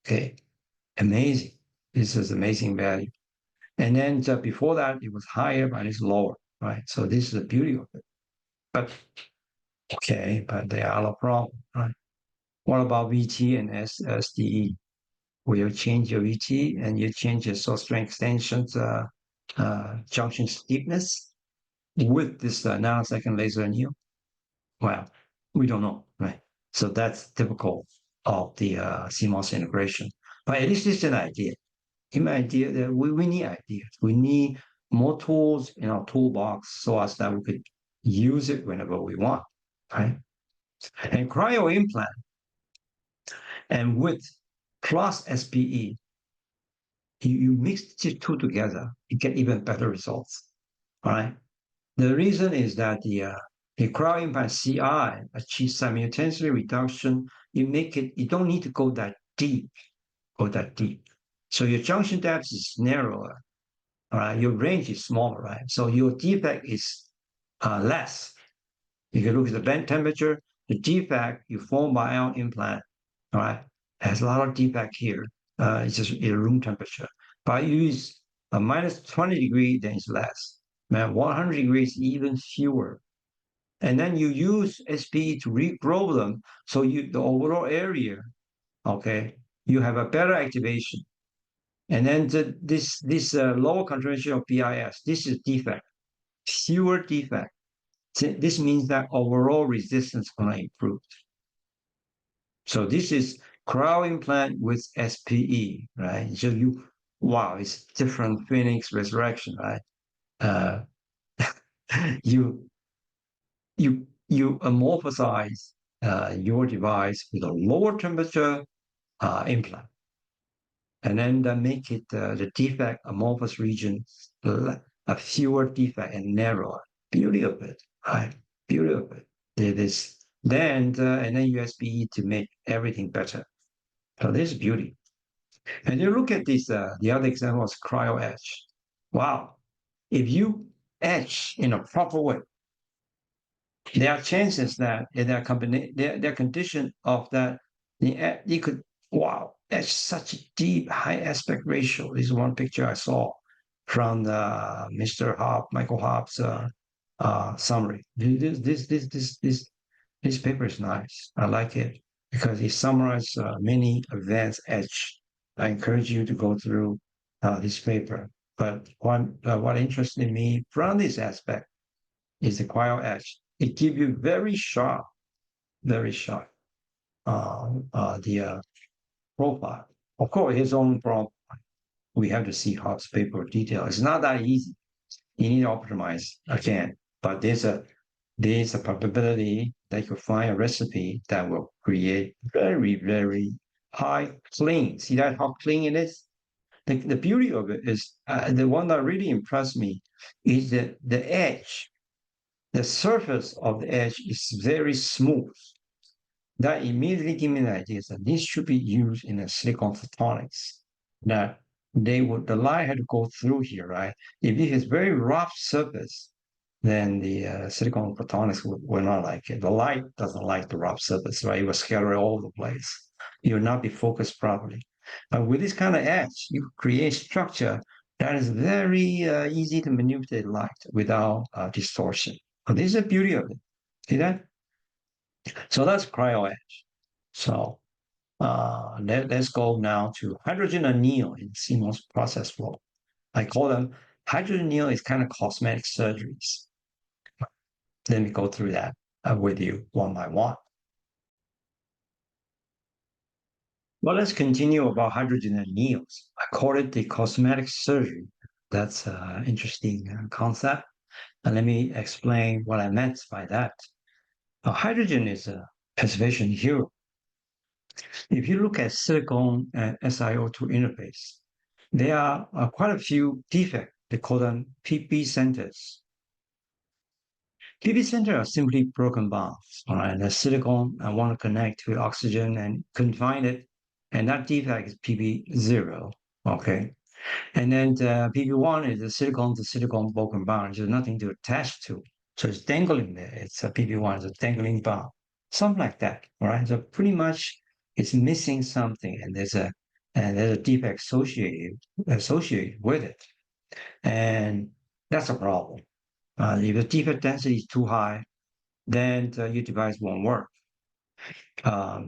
Okay, amazing. This is amazing value. And then before that, it was higher, but it's lower, right? So this is the beauty of it. But okay, but there are a problem, right? What about VT and SDE? Will you change your VT and you change your source strength extensions junction stiffness with this nanosecond laser anneal? Well, we don't know, right? So that's typical of the CMOS integration. But at least it's an idea. Give me an idea that we need ideas. We need more tools in our toolbox so as that we could use it whenever we want, right? And cryo implant and with plus SPE, you mix the two together, you get even better results, all right? The reason is that the cryo implant CI achieves simultaneously reduction. You don't need to go that deep, So your junction depth is narrower, all right? Your range is smaller, right? So your defect is less. If you look at the bend temperature, the defect you form by ion implant, all right, has a lot of defect here. It's just at room temperature. But you use a minus 20 degree, then it's less. Man, 100 degrees, even fewer. And then you use SPE to regrow them. So the overall area, okay, you have a better activation. And then this lower concentration of BIS, this is defect, fewer defect. This means that overall resistance is going to improve. So this is cryo implant with SPE, right? So wow, it's different Phoenix resurrection, right? Uh, you you amorphize your device with a lower temperature implant, and then make it the defect amorphous region a fewer defect and narrower. Beauty of it, right? Beauty of it. It is then and then USB to make everything better. So this is beauty. And you look at this. The other example is cryo etch. Wow, if you etch in a proper way, there are chances that in their condition of that, you could, wow, that's such a deep, high aspect ratio. This is one picture I saw from the Mr. Michael Hobbs summary. This paper is nice. I like it because it summarizes many advanced etch. I encourage you to go through this paper. But what interested me from this aspect is the cryo etch. It gives you very sharp the profile. Of course, his own problem. We have to see how it's paper detail. It's not that easy. You need to optimize again, but there's a probability that you find a recipe that will create very high clean. See that how clean it is? The beauty of it is the one that really impressed me is that the surface of the edge is very smooth. That immediately gives me an idea that this should be used in a silicon photonics. That the light had to go through here, right? If it has very rough surface, then the silicon photonics will not like it. The light doesn't like the rough surface, right? It will scatter all over the place. You will not be focused properly. But with this kind of edge, you create structure that is very easy to manipulate light without distortion. So this is the beauty of it. See that? So that's cryo etch. So let's go now to hydrogen anneal in CMOS process flow. I call them hydrogen anneal is kind of cosmetic surgeries. Let me go through that with you one by one. Well, let's continue about hydrogen anneals. I call it the cosmetic surgery. That's an interesting concept. And let me explain what I meant by that. Hydrogen is a preservation hero. If you look at silicon and SiO2 interface, there are quite a few defects. They call them PP centers. PP centers are simply broken bonds. All right, the silicon I want to connect to oxygen and couldn't find it, and that defect is PP0. Okay, and then PP1 is the silicon to silicon broken bond. There's nothing to attach to. So it's dangling there. It's a PP1, it's a dangling bomb, something like that. All right. So pretty much it's missing something, and there's a defect associated with it, and that's a problem. If the defect density is too high, then your device won't work.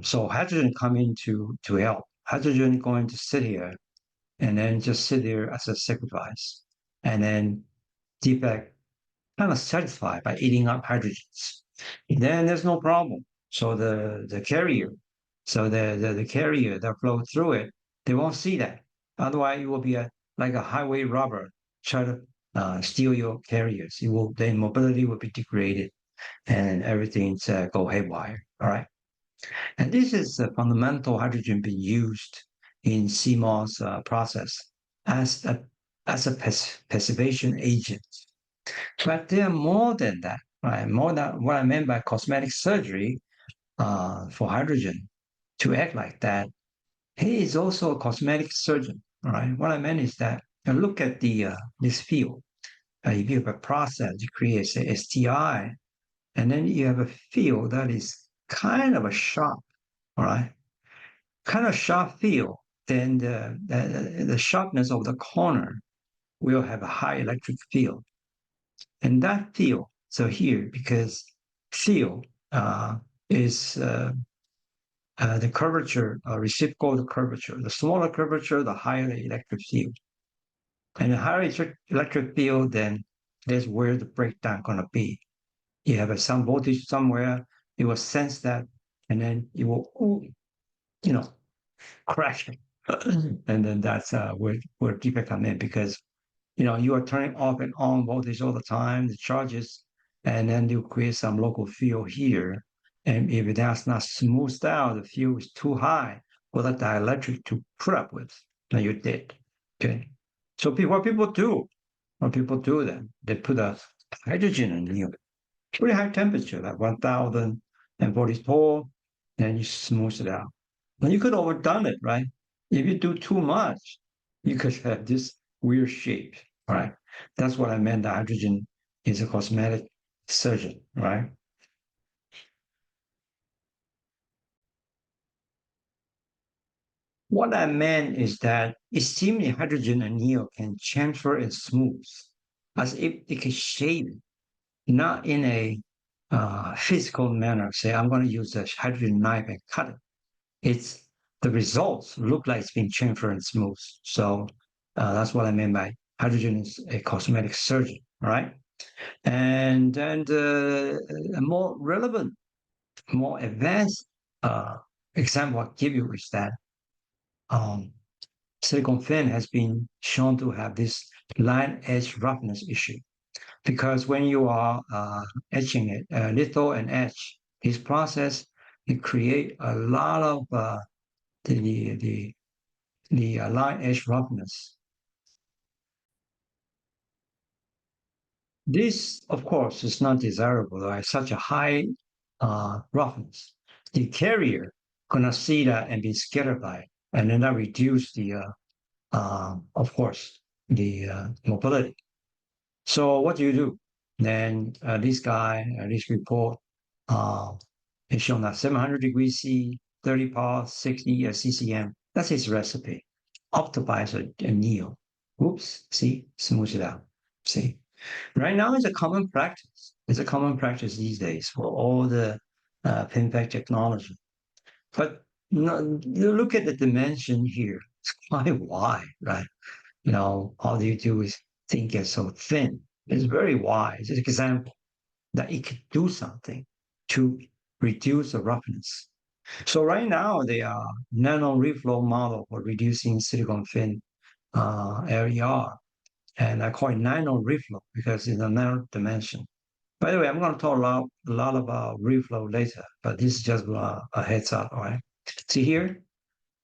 So hydrogen come in to help. Hydrogen going to sit here and then just sit there as a sacrifice, and then defect kind of satisfied by eating up hydrogens. Then there's no problem. So the carrier, the carrier that flow through it, they won't see that. Otherwise, it will be like a highway robber try to steal your carriers. It will then mobility will be degraded and everything's go haywire. All right. And this is a fundamental hydrogen being used in CMOS process as a passivation agent. But there are more than that, right? More than what I meant by cosmetic surgery for hydrogen to act like that. He is also a cosmetic surgeon, right? What I meant is that look at the this field. If you have a process, you create a STI, and then you have a field that is kind of a sharp, all right? Kind of sharp field, then the sharpness of the corner will have a high electric field. And that field, so here, because field is the curvature, reciprocal the curvature. The smaller curvature, the higher the electric field. And the higher electric field, then that's where the breakdown going to be. You have some voltage somewhere, it will sense that, and then it will, crash. And then that's where defect come in because you are turning off and on voltage all the time, the charges, and then you create some local field here. And if that's not smoothed out, the field is too high for the dielectric to put up with, then you're dead. Okay. So what people do then, they put a hydrogen in the pretty high temperature, like 1044, then you smooth it out. Now you could overdone it, right? If you do too much, you could have this weird shape, right? That's what I meant. The hydrogen is a cosmetic surgeon, right? What I meant is that it seems the hydrogen anneal can transfer and smooth as if it can shape it, not in a physical manner. Say, I'm going to use a hydrogen knife and cut it. It's the results look like it's being transferred and smooth. So that's what I mean by hydrogen is a cosmetic surgeon, right? And then a more relevant, more advanced example I'll give you is that um, silicon fin has been shown to have this line edge roughness issue because when you are etching it, litho and etch, this process it create a lot of the the line edge roughness. This, of course, is not desirable, right? Such a high roughness. The carrier gonna see that and be scared by it, and then that reduce the, of course, the mobility. So what do you do? Then this report, uh, is shown that 700 degrees C, 30 power, 60 CCM. That's his recipe. Optimize a anneal. Oops, see, smooth it out. See, right now it's a common practice. It's a common practice these days for all the pinback technology. But you look at the dimension here. It's quite wide, right? All you do is think it's so thin. It's very wide. It's an example that it could do something to reduce the roughness. So right now, they are nano reflow model for reducing silicon fin LER. And I call it nano reflow because it's a nano dimension. By the way, I'm going to talk a lot about reflow later, but this is just a heads up, all right? See here,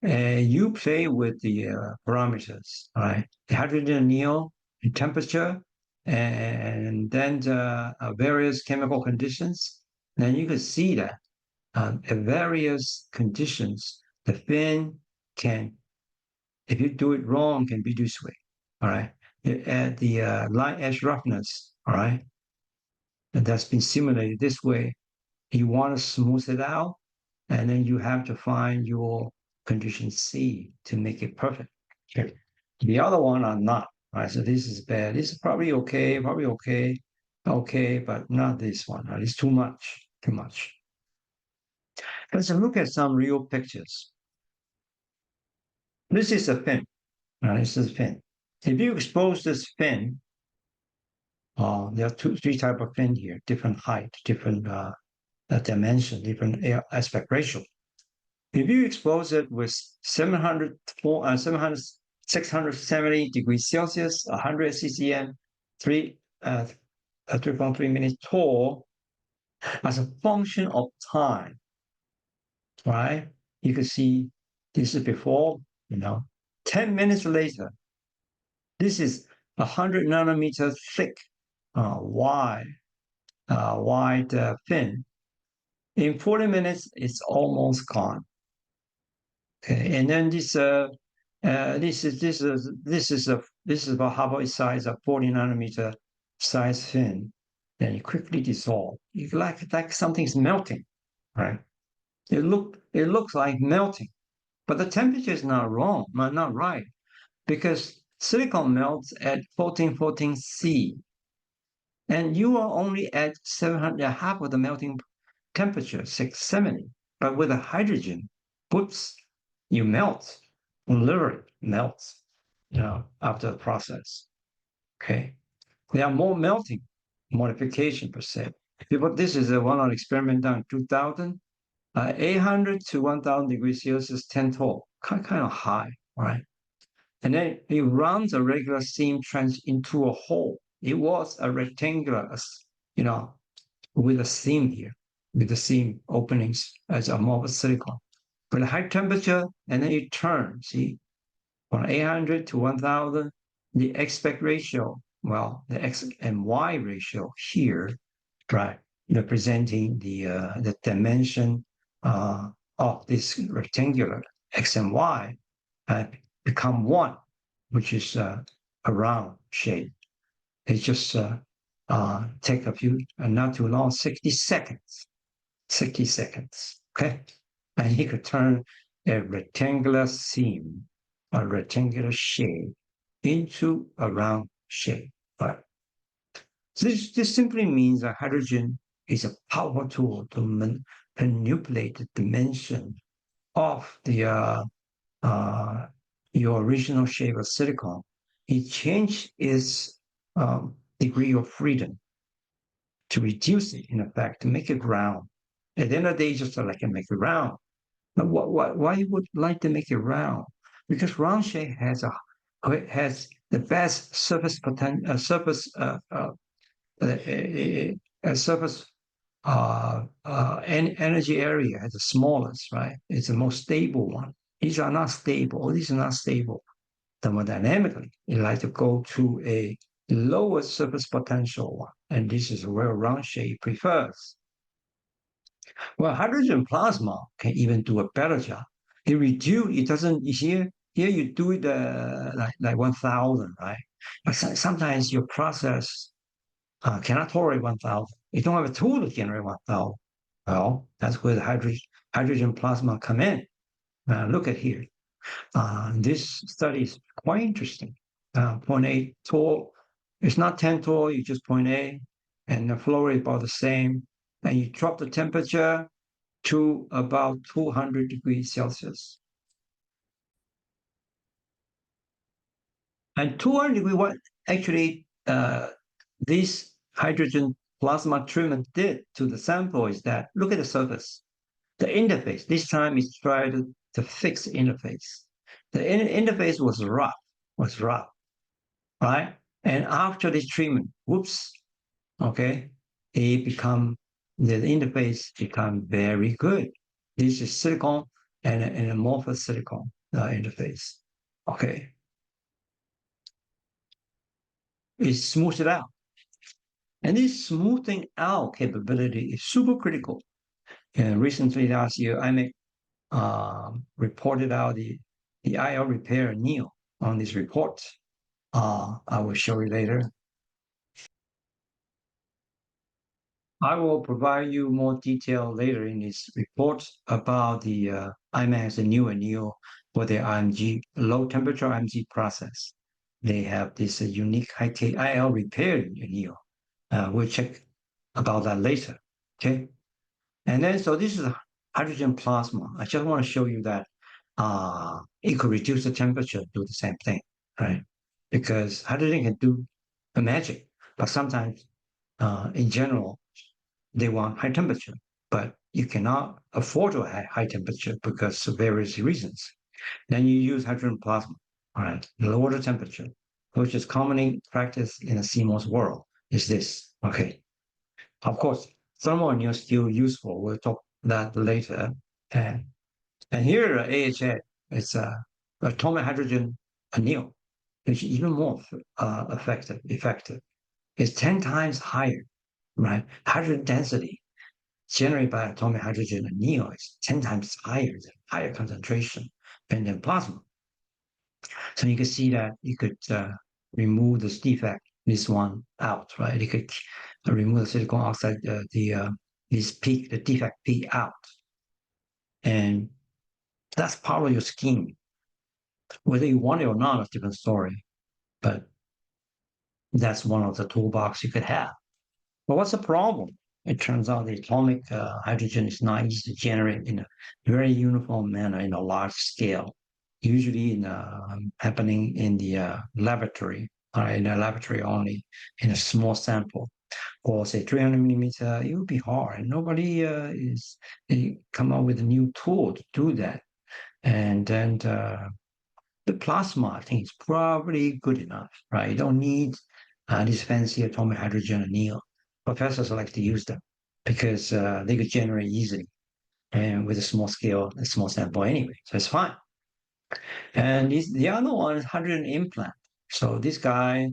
you play with the parameters, all right? The hydrogen anneal, the temperature, and then the various chemical conditions. Then you can see that at various conditions, the fin can, if you do it wrong, can be this way, all right? At the line edge roughness, all right? and that's been simulated this way. You want to smooth it out, and then you have to find your condition C to make it perfect. Okay. The other one are not, right? So this is bad. This is probably okay, okay, but not this one. Right? It's too much, too much. Let's look at some real pictures. This is a fin. This is a fin. If you expose this fin, there are three type of fin here, different height, different dimension, different aspect ratio. If you expose it with 670 degrees Celsius, 100 ccm, 3.3 minutes tall, as a function of time, right? You can see this is before, 10 minutes later, this is 100 nanometers thick, wide fin. In 40 minutes, it's almost gone. Okay, and then this is about half its size, a 40 nanometer size fin. Then it quickly dissolve. You like something's melting, right? It looks like melting, but the temperature is not wrong, not right, because silicon melts at 1414 C, and you are only at 700, half of the melting temperature, 670. But with a hydrogen, whoops, you melt, literally melts, after the process. Okay, there are more melting modification per se. This is a one-on experiment done in 2000, 800 to 1000 degrees Celsius, 10 tall, kind of high, right? And then it runs a regular seam trench into a hole. It was a rectangular, with a seam here, with the seam openings as amorphous silicon. But high temperature, and then it turns, see, from 800 to 1000, the aspect ratio, well, the X and Y ratio here, right, representing the dimension of this rectangular X and Y, become one, which is a round shape. It just take a few, not too long, 60 seconds. 60 seconds, okay? And he could turn a rectangular seam, a rectangular shape, into a round shape. Right? So this simply means that hydrogen is a powerful tool to manipulate the dimension of your original shape of silicon. It changed its degree of freedom to reduce it, in effect, to make it round. At the end of the day, just so I can make it round. But why you would like to make it round? Because round shape has the best surface potential, surface energy area has the smallest, right? It's the most stable one. These are not stable. These are not stable. Thermodynamically, you like to go to a lower surface potential one, and this is where round shape prefers. Well, hydrogen plasma can even do a better job. It doesn't, here you do it like 1000, right? But sometimes your process cannot tolerate 1000. You don't have a tool to generate 1000. Well, that's where the hydrogen plasma come in. Look at here. This study is quite interesting. 0.8 tall. It's not 10 tall, you just 0.8, and the flow rate about the same. And you drop the temperature to about 200 degrees Celsius. And 200 degrees, what actually this hydrogen plasma treatment did to the sample is that, look at the surface. The interface, this time it's trying to fix the interface. The interface was rough, right? And after this treatment, whoops, okay, the interface become very good. This is silicon and an amorphous silicon interface. Okay. It smooths it out. And this smoothing out capability is super critical. And recently, last year, I reported out the IL repair anneal on this report. I will show you later. I will provide you more detail later in this report about the IMAX and new anneal for the IMG low temperature IMG process. They have this unique high K IL repaired anneal. We'll check about that later. Okay. And then, so this is a hydrogen plasma. I just want to show you that it could reduce the temperature, do the same thing, right? Because hydrogen can do the magic, but sometimes, in general, they want high temperature, but you cannot afford to have high temperature because of various reasons. Then you use hydrogen plasma, all right, lower the temperature, which is commonly practiced in the CMOS world. Is this okay? Of course, thermal anneal is still useful. We'll talk that later. And and here AHA is atomic hydrogen anneal, which is even more effective. It's 10 times higher, right? Hydrogen density generated by atomic hydrogen anneal is 10 times higher, higher concentration than plasma. So you can see that you could remove this defect, this one out, right? You could remove the silicon oxide, this peak, the defect peak out. And that's part of your scheme. Whether you want it or not, it's a different story. But that's one of the toolbox you could have. But what's the problem? It turns out the atomic hydrogen is not easy to generate in a very uniform manner in a large scale, usually happening in the laboratory, in a laboratory only, in a small sample. Or say 300 millimeter, it would be hard. Nobody is come up with a new tool to do that. And then the plasma, I think, is probably good enough, right? You don't need this fancy atomic hydrogen anneal. Professors like to use them because they could generate easily and with a small scale, a small sample anyway. So it's fine. And the other one is hydrogen implant. So this guy,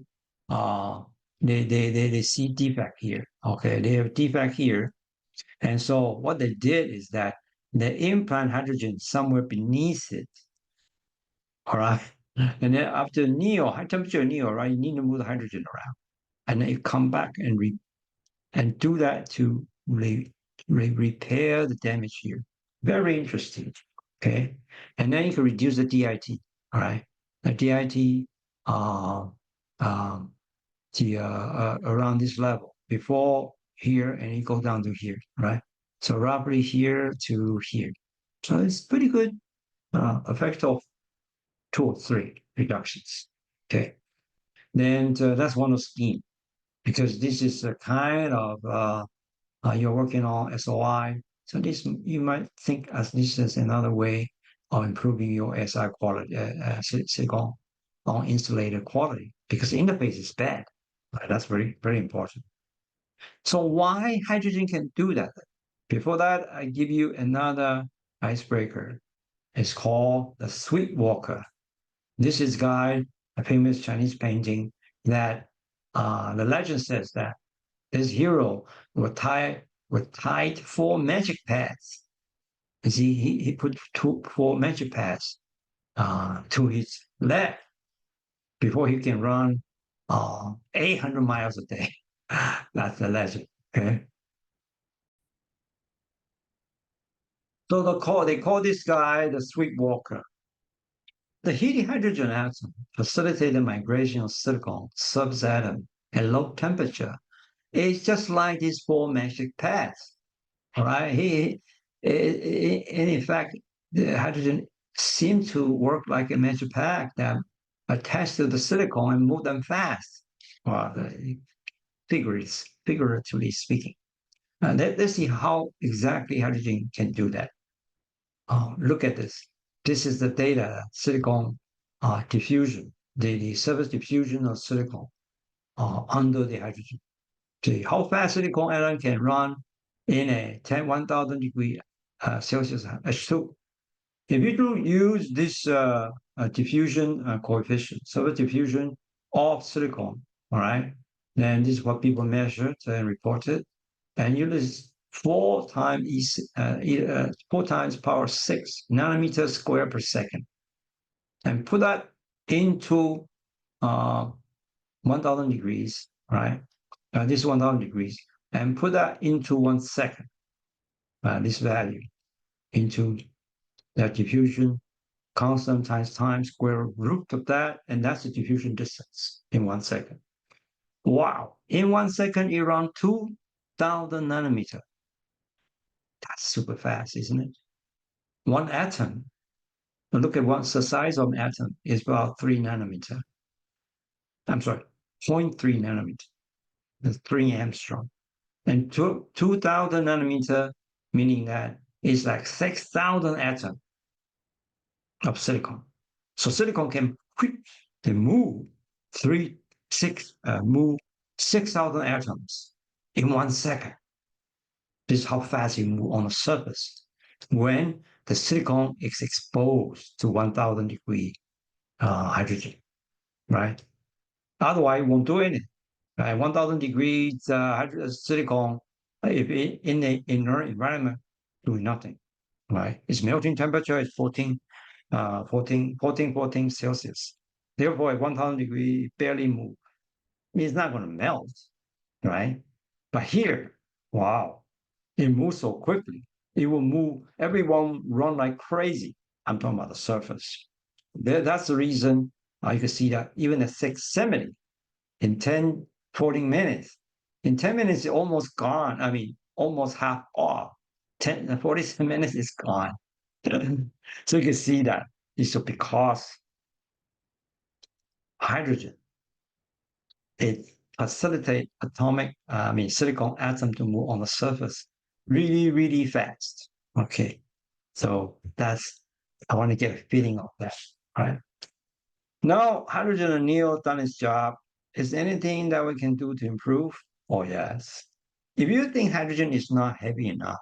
uh, they see defect here. Okay, they have defect here. And so what they did is that they implant hydrogen somewhere beneath it. All right. And then after neo, high temperature neo, right, you need to move the hydrogen around. And then you come back and do that to repair the damage here. Very interesting. Okay. And then you can reduce the DIT. All right. The DIT uh, um, around this level before here and it goes down to here, right? So roughly here to here. So it's pretty good effect of 2 or 3 reductions. Okay. Then that's one of the scheme because this is a kind of you're working on SOI. So this you might think as this is another way of improving your SI quality, silicon on insulator quality because the interface is bad. Right? That's very, very important. So why hydrogen can do that? Before that, I give you another icebreaker. It's called the Sweet Walker. This is guy, a famous Chinese painting that the legend says that this hero would tie 4 magic pads. You see, he put 4 magic pads to his leg before he can run 800 miles a day. That's the legend. Okay. So they call this guy the sweet walker. The heating hydrogen atom facilitated the migration of silicon subatom at low temperature. It's just like these 4 magic pads. All right. And in fact, the hydrogen seemed to work like a magic pad that attached to the silicon and move them fast. Well, figuratively speaking. Let's see how exactly hydrogen can do that. Look at this. This is the data, silicon diffusion, the surface diffusion of silicon under the hydrogen. See how fast silicon atom can run in a 1,000 degree Celsius H2. If you do use this diffusion coefficient, surface diffusion of silicon, all right, then this is what people measured and reported. And you lose 4 times power 6 nanometers square per second, and put that into uh, 1,000 degrees, right? This is 1,000 degrees, and put that into 1 second, this value into that diffusion constant times time square root of that, and that's the diffusion distance in 1 second. Wow, in 1 second, around 2,000 nanometer. That's super fast, isn't it? One atom, look at what's the size of an atom is about 3 nanometer. I'm sorry, 0.3 nanometer. That's 3 Armstrong. And 2,000 nanometer, meaning that it's like 6,000 atoms of silicon. So silicon can quickly move move 6,000 atoms in 1 second. This is how fast it moves on the surface when the silicon is exposed to 1,000 degree hydrogen, right? Otherwise, it won't do anything. Right? 1,000 degrees silicon, if in the inert environment, doing nothing, right? Its melting temperature is 14 Celsius. Therefore, at 1,000 degree, barely move. It's not going to melt, right? But here, wow, it moves so quickly. It will move, everyone run like crazy. I'm talking about the surface. That's the reason you can see that even at 670 in 10, 14 minutes, in 10 minutes, it's almost gone. I mean, almost half off. 10, 47 minutes is gone. So you can see that it's because hydrogen, it facilitates silicon atom to move on the surface really, really fast. Okay. So I want to get a feeling of that, right? Now, hydrogen anneal done its job. Is there anything that we can do to improve? Oh, yes. If you think hydrogen is not heavy enough,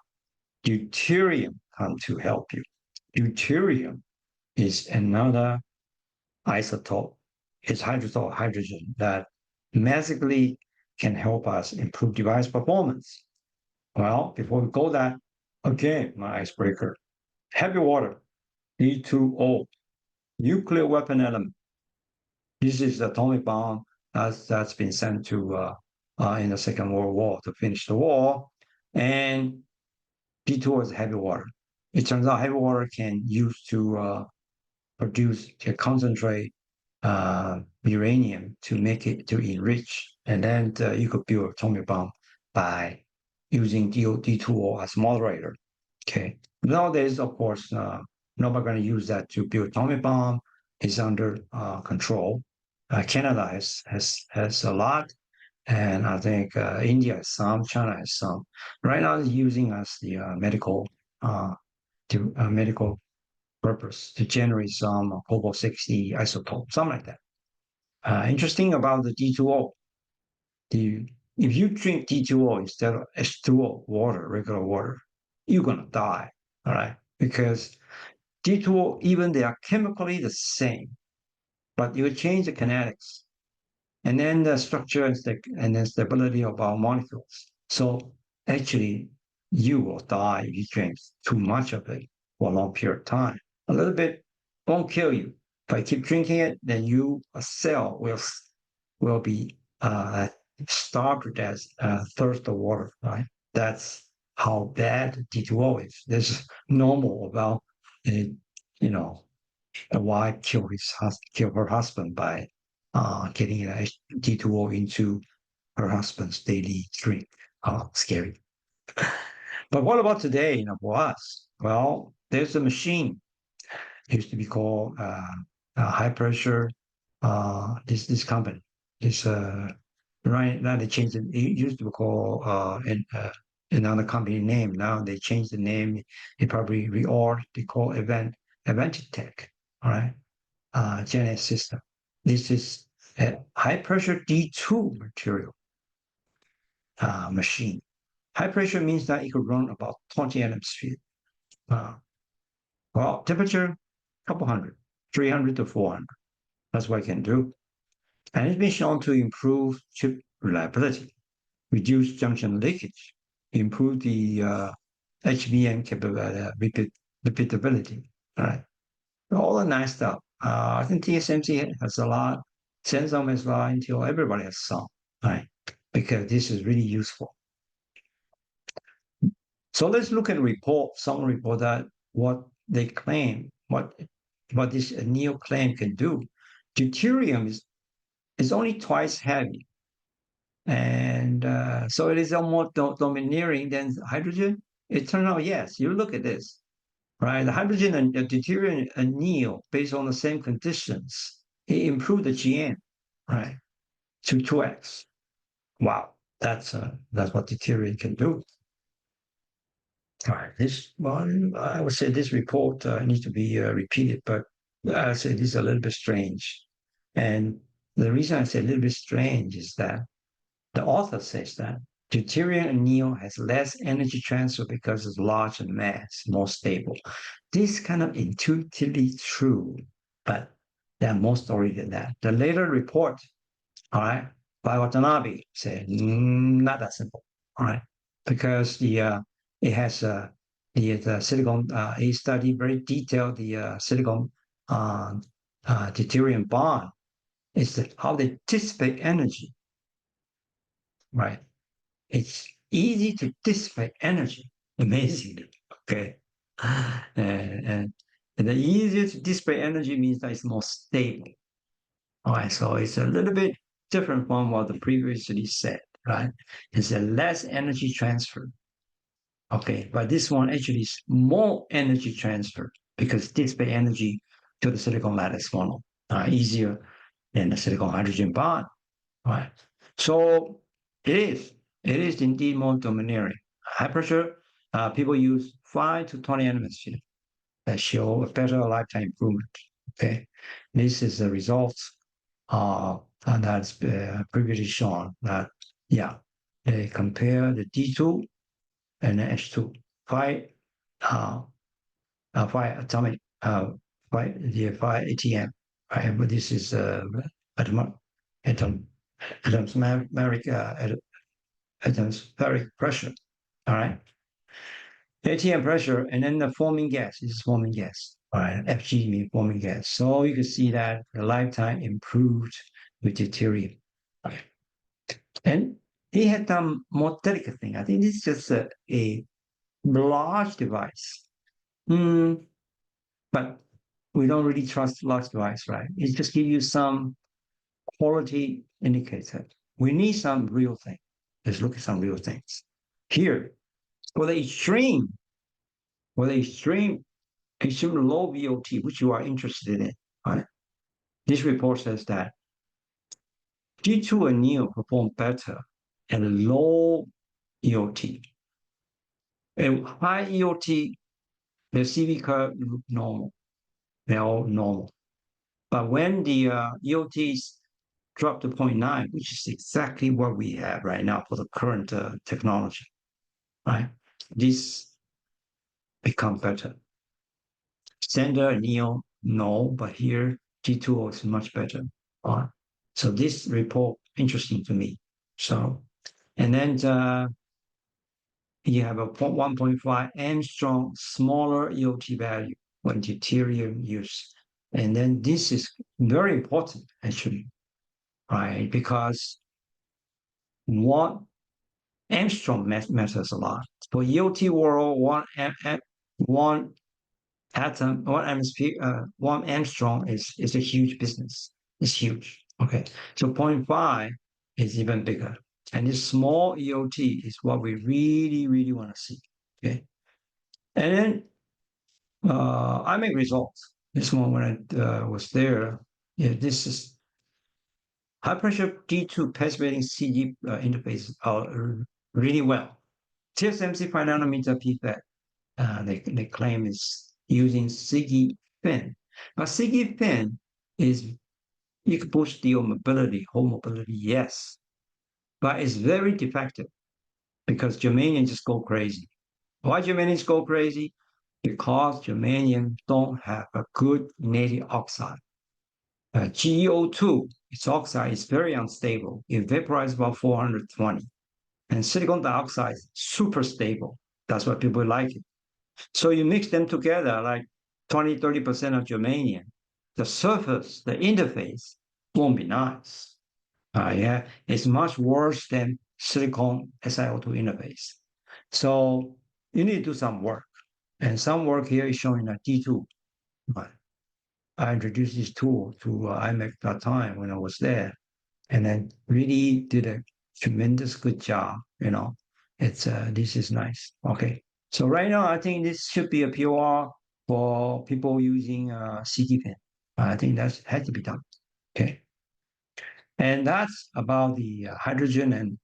deuterium come to help you. Deuterium is another isotope. It's hydrogen that magically can help us improve device performance. Well, before we go that, again, my icebreaker, heavy water, D2O, nuclear weapon element. This is the atomic bomb that's been sent to in the Second World War to finish the war, and D2O is heavy water. It turns out heavy water can use to concentrate uranium to make it to enrich, and then you could build atomic bomb by using D2O as moderator. Okay. Nowadays, of course, nobody going to use that to build atomic bomb. It's under control. Canada has a lot, and I think India has some, China has some. Right now, it's using as the medical purpose to generate some cobalt 60 isotope, something like that. Interesting about the D2O. If you drink D2O instead of H2O, water, regular water, you're gonna die. All right, because D2O, even they are chemically the same, but you change the kinetics and then the structure and then stability of our molecules. So actually, you will die if you drink too much of it for a long period of time. A little bit won't kill you. If I keep drinking it, then a cell will be starved as thirst of water. Right? That's how bad D2O is. There's normal about a wife kill her husband by getting D2O into her husband's daily drink. Scary. But what about today, for us? Well, there's a machine. It used to be called high pressure. This company. This right now they changed it. It used to be called another company name. Now they changed the name. They probably reorg. They call Advantitech. All right. Gen system. This is a high pressure D2 material machine. High pressure means that it could run about 20 atmosphere. Well, temperature, couple hundred, 300 to 400. That's what it can do. And it's been shown to improve chip reliability, reduce junction leakage, improve the HBM repeatability. All right. All the nice stuff. I think TSMC has a lot, Samsung has a lot, until everybody has some, right? Because this is really useful. So let's look at some report that what they claim, what this anneal claim can do. Deuterium is only twice heavy, and so it is almost domineering than hydrogen. It turned out yes. You look at this, right? The hydrogen and the deuterium anneal, based on the same conditions, it improved the GN, right, to 2x. Wow, that's what deuterium can do. All right, this one, I would say this report needs to be repeated, but I say this is a little bit strange. And the reason I say a little bit strange is that the author says that deuterium anneal has less energy transfer because it's large in mass, more stable. This is kind of intuitively true, but there are more stories than that. The later report, all right, by Watanabe said not that simple, all right, because it has the silicon. He studied very detailed the silicon deuterium bond. Is that how they dissipate energy, right? It's easy to dissipate energy, amazingly. Okay, and the easier to dissipate energy means that it's more stable. All right, so it's a little bit different from what the previously said, right? It's a less energy transfer. Okay, but this one actually is more energy transfer because dissipate energy to the silicon lattice funnel easier than the silicon hydrogen bond, right? So it is indeed more domineering. High pressure, people use 5 to 20 nanometers that show a better lifetime improvement. Okay, this is the results and that's previously shown that, yeah, they compare the D2 and the H2, five, uh, five atomic, five ATM, right? But this is atom, atom, atmospheric, atmospheric pressure, all right? ATM pressure, and then the forming gas is forming gas. All right, FG means forming gas. So you can see that the lifetime improved with deuterium. Okay. And he had done more delicate thing. I think this is just a large device. But we don't really trust large device, right? It just gives you some quality indicator. We need some real thing. Let's look at some real things. Here, for the extreme, for the extreme low VOT, which you are interested in, right? This report says that G2 and NEO perform better at low EOT. At high EOT, the CV curve look normal. They're all normal. But when the EOTs drop to 0.9, which is exactly what we have right now for the current technology, right? This become better. Standard NEO, no, but here G2O is much better. So this report interesting to me. So, and then you have a 1.5 angstrom smaller EOT value when deuterium use. And then this is very important actually, right? Because one angstrom matters a lot. For EOT world, one atom, one angstrom is a huge business. It's huge. Okay, so 0.5 is even bigger. And this small EOT is what we really, really want to see. Okay, and then I make results. This one when I was there, yeah, this is high pressure D2 participating SiGe interface really well. TSMC 5 nanometer PFET, they claim is using SiGe fin. But SiGe fin is, you can push the mobility, whole mobility, yes, but it's very defective because germanium just go crazy. Why germanium go crazy? Because germanium don't have a good native oxide. GeO2, its oxide is very unstable. It vaporizes about 420. And silicon dioxide is super stable. That's why people like it. So you mix them together, like 20, 30% of germanium. The surface, the interface won't be nice. Yeah, it's much worse than silicon SiO2 interface. So you need to do some work. And some work here is showing a D2. But I introduced this tool to IMEC that time when I was there, and then really did a tremendous good job. It's this is nice. Okay, so right now I think this should be a POR for people using SiGe pen. I think that had to be done. Okay, and that's about the hydrogen and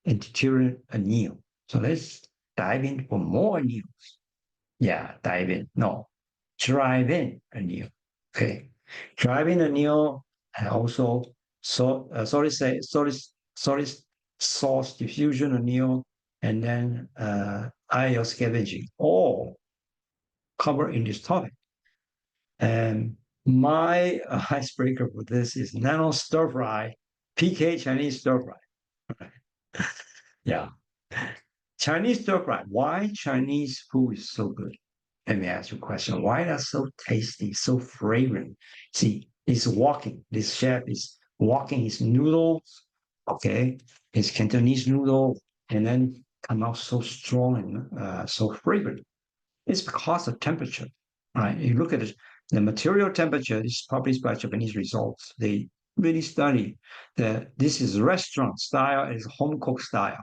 deuterium anneal. So let's dive in for more anneals. Yeah, dive in. No, drive in anneal. Okay, drive in anneal and also solid source diffusion anneal and then IO scavenging all covered in this topic. And my icebreaker for this is nano stir fry, PK Chinese stir fry. Yeah. Chinese stir fry. Why Chinese food is so good? Let me ask you a question. Why that's so tasty, so fragrant? See, he's walking. This chef is walking his noodles, okay, his Cantonese noodle, and then come out so strong and so fragrant. It's because of temperature, right? You look at it, the material temperature is published by Japanese results. They really study that this is restaurant style, it's home cooked style.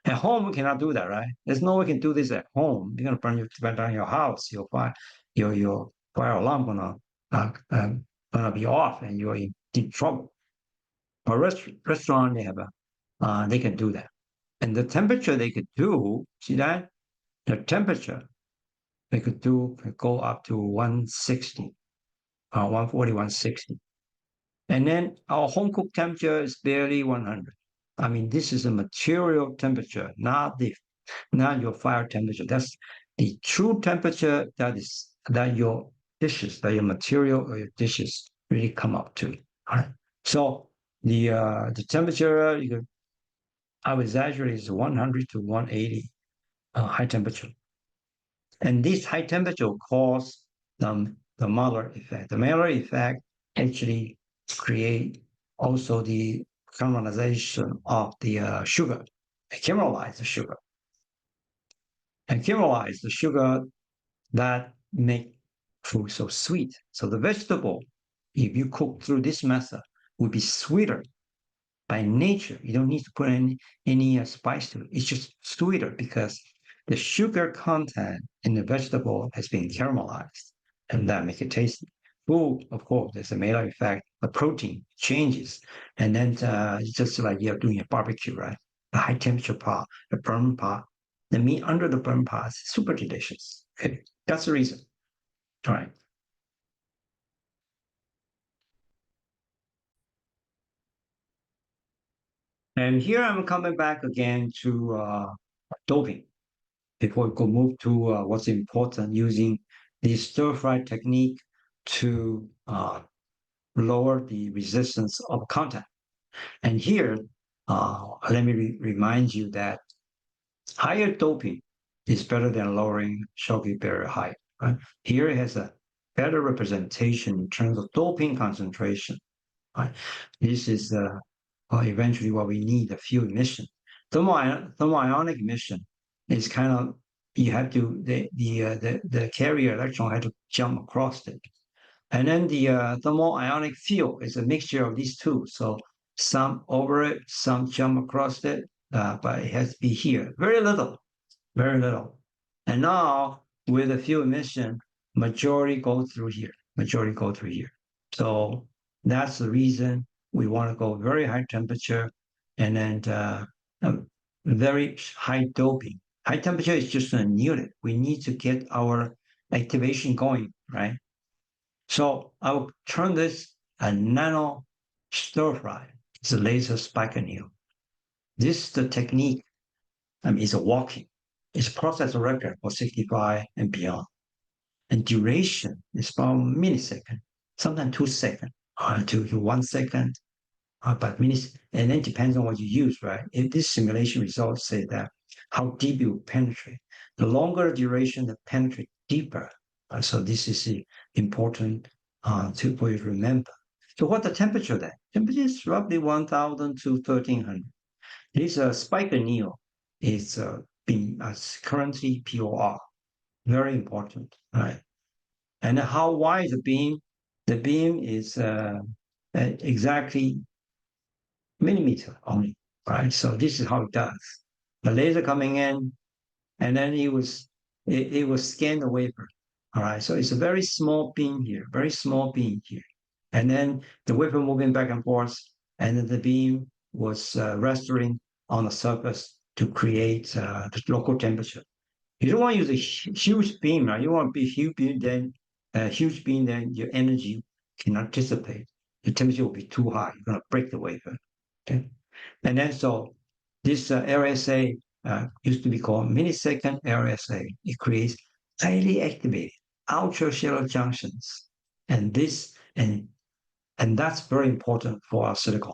At home, we cannot do that, right? There's no way we can do this at home. You're gonna burn down your house. Your fire alarm gonna be off, and you're in deep trouble. A restaurant, they can do that, and the temperature they could do. See that the temperature they could go up to 160, 140, 160, and then our home cooked temperature is barely 100. I mean, this is a material temperature, not your fire temperature. That's the true temperature that your dishes, that your material or your dishes really come up to. All right. So the temperature I would exaggerate is 100 to 180 high temperature, and this high temperature cause the Maillard effect. The Maillard effect actually create also the caramelization of the sugar, caramelize the sugar and caramelize the sugar that make food so sweet. So the vegetable, if you cook through this method, will be sweeter by nature. You don't need to put any spice to it. It's just sweeter because the sugar content in the vegetable has been caramelized, and that makes it tasty. Food, of course, there's a Maillard effect. The protein changes, and then it's just like you're doing a barbecue, right? The high temperature part, the burn part, the meat under the burn part is super delicious. Okay, that's the reason. All right. And here I'm coming back again to doping before we go move to what's important using the stir fry technique to lower the resistance of contact. And here, let me remind you that higher doping is better than lowering Schottky barrier height. Right? Here it has a better representation in terms of doping concentration. Right? This is eventually what we need, a few emission. Thermoionic emission is kind of you have to the carrier electron had to jump across it, and then the thermoionic field is a mixture of these two. So some over it, some jump across it, but it has to be here. Very little, very little. And now with a field emission, majority go through here. Majority go through here. So that's the reason we want to go very high temperature and then very high doping. High temperature is just an unit. We need to get our activation going, right? So I will turn this a nano stir fry. It's a laser spike anneal. This is the technique. I mean, it's a walking. It's a process record for 65 and beyond. And duration is about a millisecond, sometimes 2 seconds to 1 second, but minutes, and then depends on what you use, right? If this simulation results say that how deep you penetrate, the longer duration, the penetrate deeper. So this is important for you to remember. So what the temperature then? Temperature is roughly 1,000 to 1,300. This spike anneal is beam, currently POR. Very important, right? And how wide is the beam? The beam is exactly millimeter only, right? So this is how it does. The laser coming in, and then it will scan the wafer. All right, so it's a very small beam here, very small beam here, and then the wafer moving back and forth, and then the beam was resting on the surface to create the local temperature. You don't want to use a huge beam, right? You want to be huge beam, then huge beam, then your energy cannot dissipate. The temperature will be too high. You're going to break the wafer. Okay, and then so this RSA used to be called millisecond RSA. It creates highly activated ultra shallow junctions, and this and that's very important for our silicon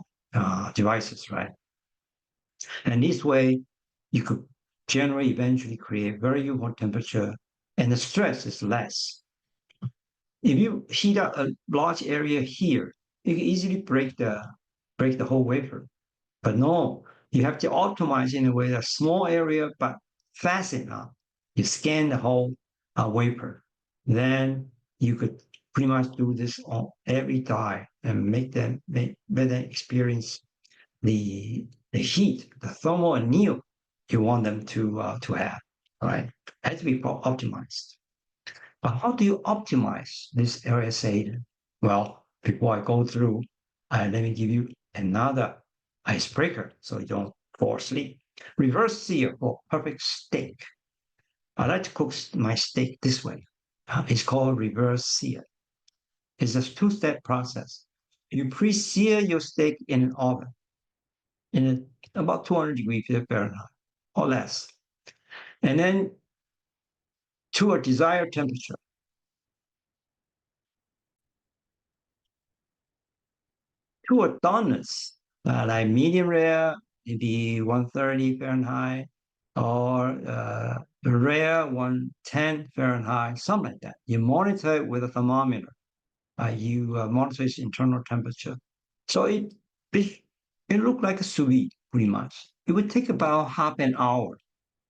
devices, right? And this way, you could generally eventually create very uniform temperature, and the stress is less. If you heat up a large area here, you can easily break the whole wafer. But no, you have to optimize in a way that small area but fast enough. You scan the whole wafer. Then you could pretty much do this on every die and make them experience the heat, the thermal anneal you want them to have. Right? It has to be optimized. But how do you optimize this RSA? Well, before I go through, let me give you another icebreaker so you don't fall asleep. Reverse sear for perfect steak. I like to cook my steak this way. It's called reverse sear. It's a two-step process. You pre-sear your steak in an oven in about 200 degrees Fahrenheit or less. And then to a desired temperature. To a doneness, like medium rare, maybe 130 Fahrenheit, or rare 110 Fahrenheit, something like that. You monitor it with a thermometer. You monitor its internal temperature. So it looked like a sous vide, pretty much. It would take about half an hour,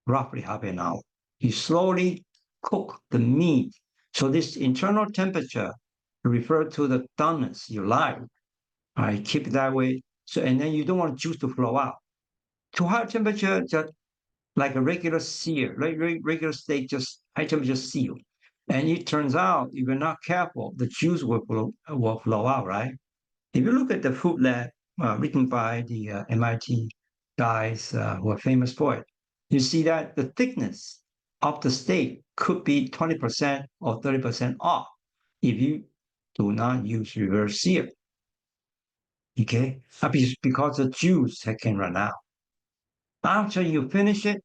roughly half an hour. You slowly cook the meat. So this internal temperature refer to the doneness you like. I keep it that way. So, and then you don't want juice to flow out. Too high temperature, just like a regular sear, regular steak, just high temperature seal. And it turns out, if you're not careful, the juice will flow out, right? If you look at the food lab written by the MIT guys who are famous for it, you see that the thickness of the steak could be 20% or 30% off if you do not use reverse sear. Okay, because the juice can run out. After you finish it,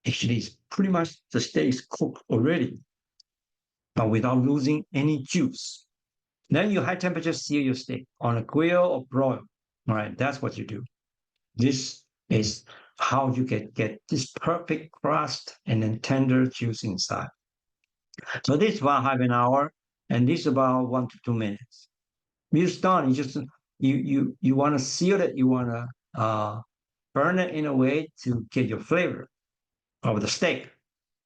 actually it's pretty much the steak is cooked already, but without losing any juice. Then you high temperature sear your steak on a grill or broil. All right, that's what you do. This is how you get this perfect crust and then tender juice inside. So this is about half an hour, and this is about 1 to 2 minutes. When it's done, you want to seal it, you want to burn it in a way to get your flavor of the steak.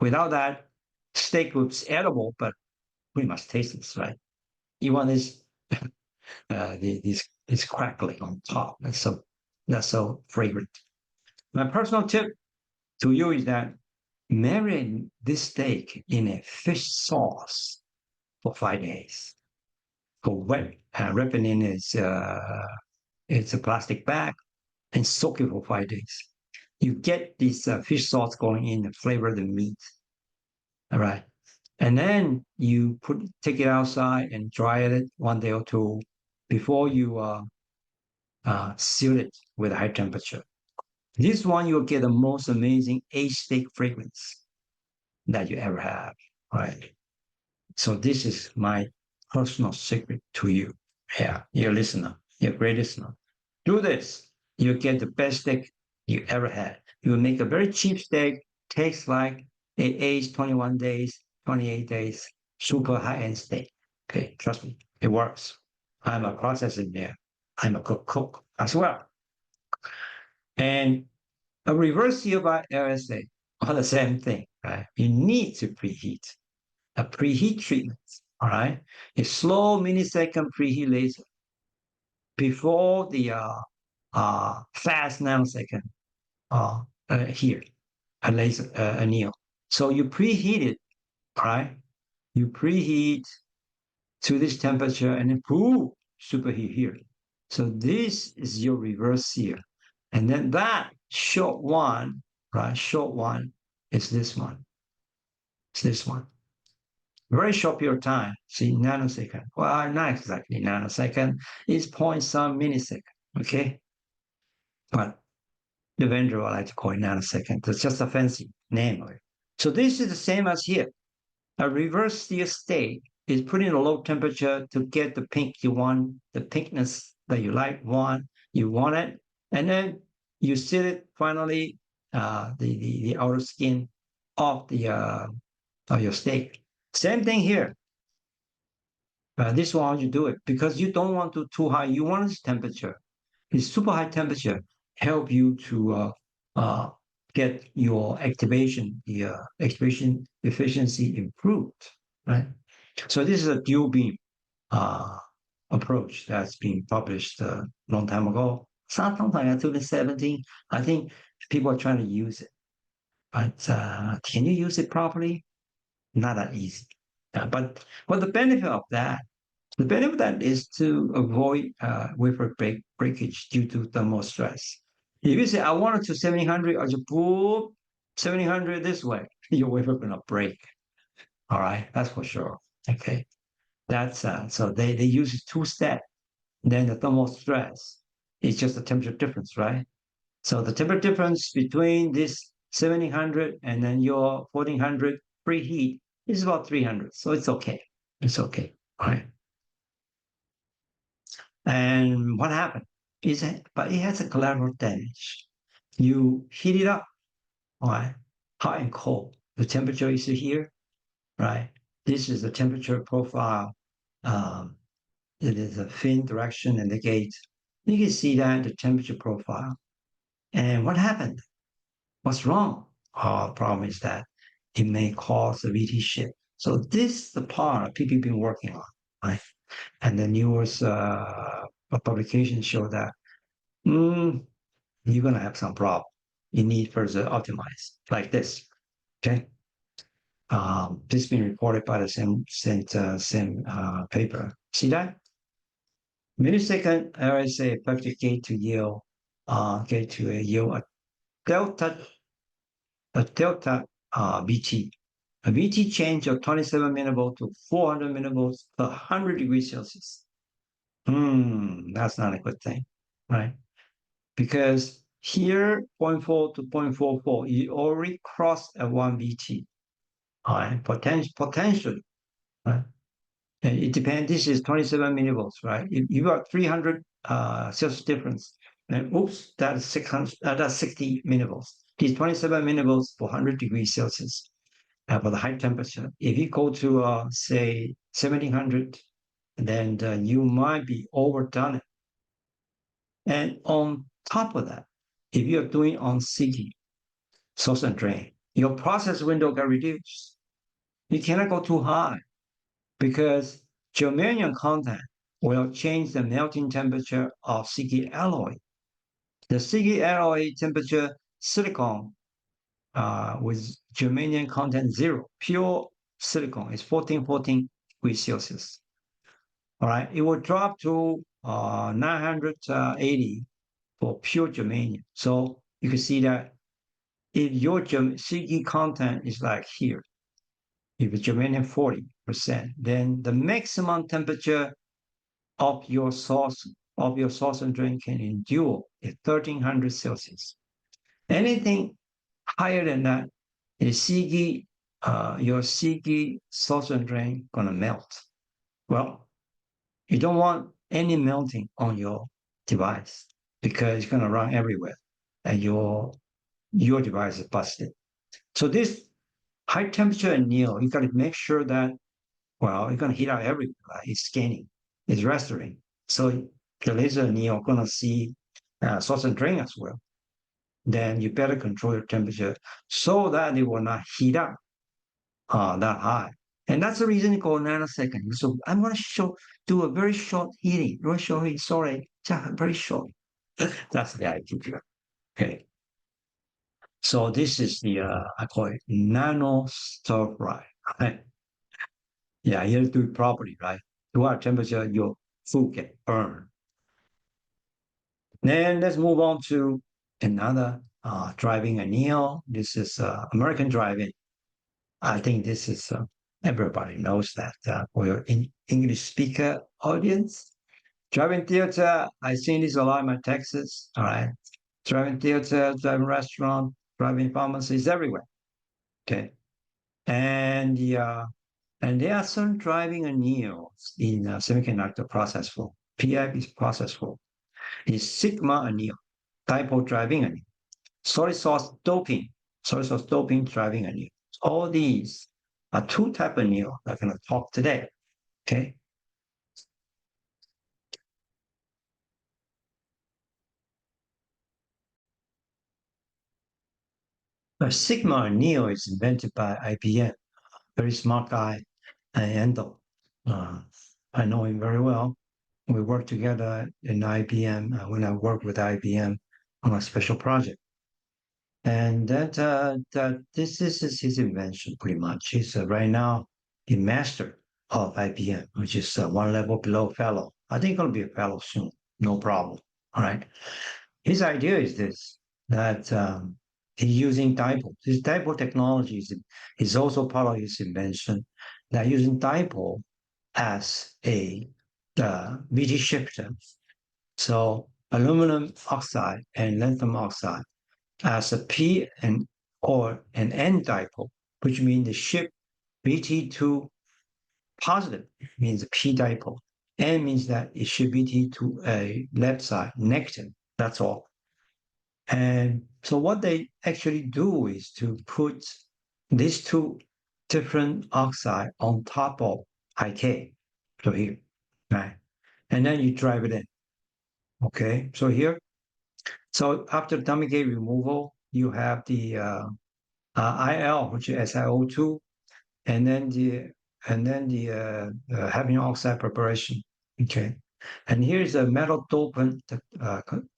Without that, steak looks edible, but pretty much tasteless, right? You want this crackling on top. That's so fragrant. My personal tip to you is that marinate this steak in a fish sauce for 5 days. Go wet, wrap it in it's a plastic bag and soak it for 5 days. You get this fish sauce going in and flavor the meat. All right. And then you take it outside and dry it 1 day or two before you seal it with a high temperature. This one you'll get the most amazing aged steak fragrance that you ever have. Right. So this is my personal secret to you. Yeah, your listener, your great listener. Do this. You get the best steak you ever had. You will make a very cheap steak, tastes like it aged 21 days, 28 days, super high-end steak. Okay, trust me, it works. I'm a process engineer. I'm a cook as well. And a reverse seal by RSA. are the same thing, right? You need to preheat. A preheat treatment, all right? A slow millisecond preheat laser before the fast nanosecond here, a laser anneal. So you preheat it, all right? You preheat to this temperature and then boom, superheat here. So this is your reverse sear. And then that short one, right? Short one is this one. It's this one. Very short period of time. See, nanosecond. Well, not exactly nanosecond. It's point some millisecond. Okay. But the vendor would like to call it nanosecond. It's just a fancy name of it. So this is the same as here. A reverse sear state is put in a low temperature to get the pink you want, the pinkness that you you want it, and then you seal it finally, the outer skin of of your steak. Same thing here. This one, how you do it, because you don't want to too high. You want this temperature. This super high temperature help you to get your the activation efficiency improved, right? So this is a dual beam uh, approach that's been published a long time ago. Sometime in 2017, I think people are trying to use it, but can you use it properly? Not that easy. But what the benefit of that? The benefit of that is to avoid wafer breakage due to thermal stress. If you say, I want it to 1700, I just pull 1700 this way, your wafer going to break. All right, that's for sure. Okay, that's so they use two step. Then the thermal stress is just the temperature difference, right? So the temperature difference between this 1700 and then your 1400 preheat is about 300. So it's okay. It's okay. All right. And what happened is that, but it has a collateral damage. You heat it up, right? Hot and cold. The temperature is here, right? This is the temperature profile. Um, it is a fin direction and the gate. You can see that the temperature profile. And what happened? What's wrong? Oh, the problem is that it may cause a VT shift. So this is the part people have been working on, right? And the newest publication show that you're going to have some problem. You need further optimize like this. Okay. This has been reported by the same paper. See that? Millisecond RSA effective gate to yield, gate to a yield delta, a delta VT. A VT change of 27 millivolts to 400 millivolts per 100 degrees Celsius. That's not a good thing, right? Because here, 0.4 to 0.44, you already crossed a 1 VT. All right, potentially, right? And it depends. This is 27 millivolts, right? If you got 300 Celsius difference, then oops, that's 600. That's 60 millivolts. These 27 millivolts for 100 degrees Celsius for the high temperature. If you go to say 1700, then you might be overdone it. And on top of that, if you're doing on SiGe, source and drain, your process window got reduced. You cannot go too high because germanium content will change the melting temperature of SiGe alloy. The SiGe alloy temperature silicon with germanium content 0, pure silicon is 1414 degrees Celsius. All right, it will drop to 980 for pure germanium. So you can see that if your SiGe content is like here, if it's germanium 40%, then the maximum temperature of your source and drain can endure is 1300 Celsius. Anything higher than that is SiGe, your SiGe source and drain gonna melt. Well, you don't want any melting on your device because it's gonna run everywhere, and your device is busted. So this high temperature anneal, you got to make sure that, well, it's going to heat out everywhere. Right? It's scanning, it's restoring. So the laser anneal going to see source and drain as well. then you better control your temperature so that it will not heat up that high. And that's the reason it's called nanosecond. So I'm going to do a very short heating, very short heating, sorry, very short. That's the idea. Okay. So this is the, I call it nano stir fry. Right? Yeah, you have to do it properly, right? To high temperature, your food get burned. Then let's move on to another driving anneal. This is American driving. I think this is everybody knows that for your English speaker audience. Driving theater, I seen this a lot in my Texas. All right, driving theater, driving restaurant, driving pharmacies everywhere. Okay, and there are some driving anneals in semiconductor process flow. PIP is process flow. Is sigma anneal, dipole driving anneal, solid source doping driving anneal. All these are two type of anneal I'm going to talk today. Okay. A sigma anneal is invented by IBM. Very smart guy, Endo. I know him very well. We worked together in IBM when I worked with IBM on a special project. And that this is his invention pretty much. He's right now the master of IBM, which is one level below fellow. I think going to be a fellow soon, no problem. All right. His idea is this that he's using dipole. This dipole technology is also part of his invention. That using dipole as a VT shifter. So aluminum oxide and lithium oxide as a P and or an N dipole, which means the shift BT2 positive means a P dipole. N means that it should BT to a left side negative. That's all. And so what they actually do is to put these two different oxide on top of IK. So here, right? And then you drive it in. Okay. So here, so after dummy gate removal, you have the IL, which is SiO2, and then the hafnium oxide preparation. Okay, and here's a metal dopant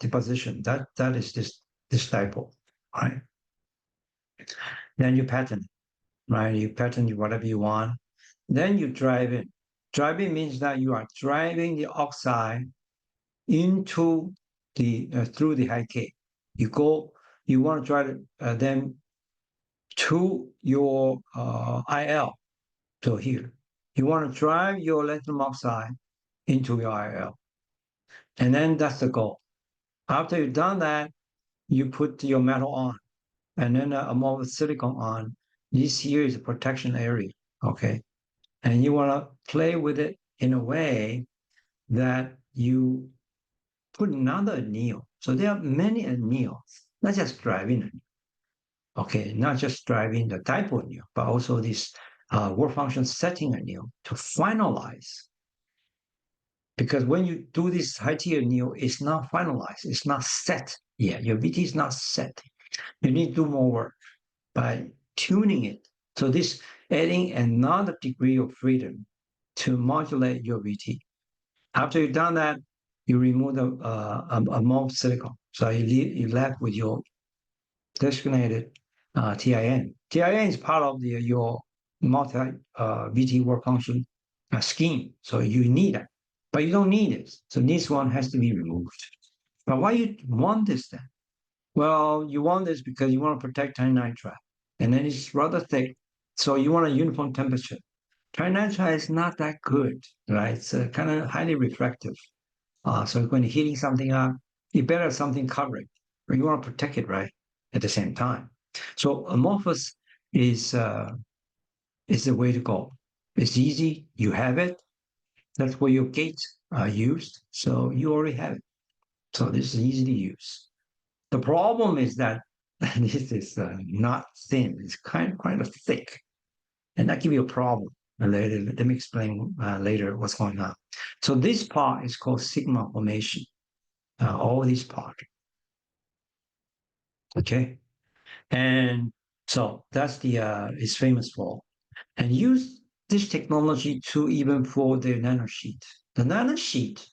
deposition. That is this dipole, right? Then you pattern, right? You pattern whatever you want. Then you drive in. Driving means that you are driving the oxide into the through the high K. You want to drive them to your IL. So here, you want to drive your lithium oxide into your IL. And then that's the goal. After you've done that, you put your metal on and then a more silicon on. This here is a protection area, okay? And you want to play with it in a way that you put another anneal. So there are many anneals, not just driving anneal. Okay, not just driving the dipole anneal, but also this work function setting anneal to finalize. Because when you do this high T anneal, it's not finalized, it's not set yet. Your VT is not set. You need to do more work by tuning it. So this adding another degree of freedom to modulate your VT. After you've done that, you remove a more silicon. So you left with your designated TIN. TIN is part of your multi VT work function scheme. So you need it, but you don't need it. So this one has to be removed. But why you want this then? Well, you want this because you want to protect titanium nitride, and then it's rather thick. So you want a uniform temperature. Titanium nitride is not that good, right? It's kind of highly refractive. So when you're heating something up, you better have something covering, or you want to protect it, right? At the same time. So amorphous is the way to go. It's easy. You have it. That's where your gates are used. So you already have it. So this is easy to use. The problem is that this is not thin. It's kind of thick. And that give you a problem later. Let me explain later what's going on. So this part is called sigma formation. All these parts. Okay. And so that's the it's famous for. And use this technology to even for the nanosheet. The nanosheet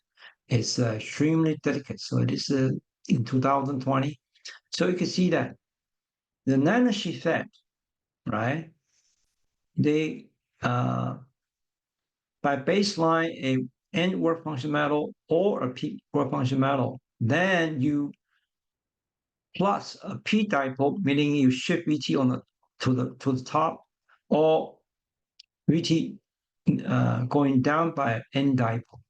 is extremely delicate. So it is in 2020. So you can see that the nanosheet fab, right? They by baseline a n work function metal or a p work function metal, then you plus a p dipole, meaning you shift VT on the to the top, or VT going down by n dipole.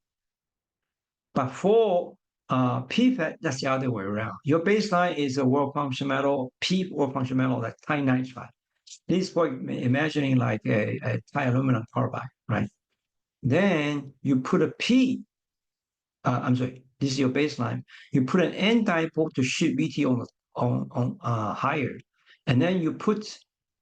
But for PFAT, that's the other way around. Your baseline is a work function metal, P work function metal, like nitride. This is for imagining like a aluminum carbide, right? Then you put a P, I'm sorry, this is your baseline. You put an N dipole to shift VT on higher, and then you put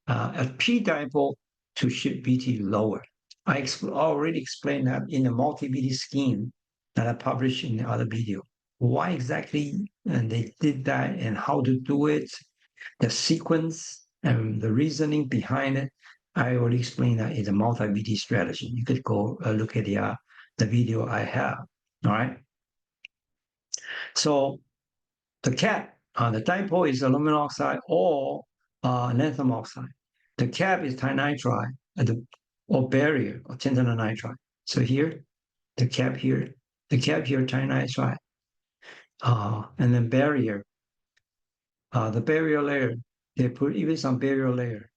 a P dipole to shift VT lower. I already explained that in the multi-VT scheme that I published in the other video. Why exactly and they did that and how to do it, the sequence and the reasoning behind it. I already explained that in the multi-VT strategy. You could go look at the video I have. All right. So the cap, the dipole is aluminum oxide or lanthanum oxide. The cap is tinitride or barrier or tantalum nitride. So here, the cap here, tinitride, and then barrier, the barrier layer. They put even some barrier layer.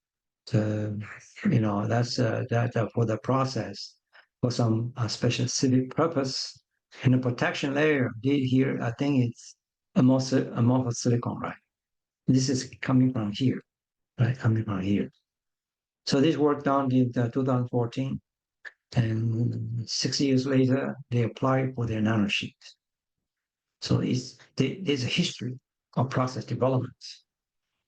To, that's that for the process for some specific purpose. And the protection layer did here, I think it's amorphous silicon, right? This is coming from here, right? Coming from here. So this work done in 2014, and 6 years later, they applied for their nanosheet. So there's a history of process development.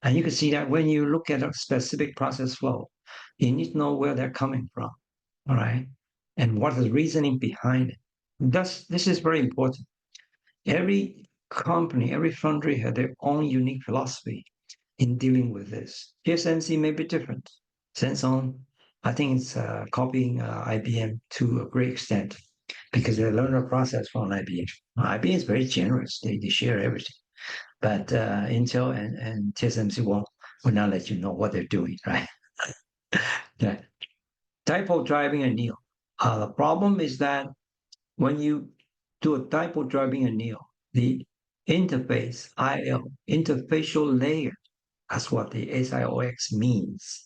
And you can see that when you look at a specific process flow, you need to know where they're coming from, all right? And what is the reasoning behind it. This is very important. Every company, every foundry had their own unique philosophy in dealing with this. TSMC may be different. Samsung, I think it's copying IBM to a great extent because they learned the process from IBM. IBM is very generous. They share everything. But Intel and TSMC will not let you know what they're doing, right? Yeah. Dipole driving anneal. The problem is that when you do a dipole driving anneal, the interface, IL, interfacial layer, that's what the SIOX means.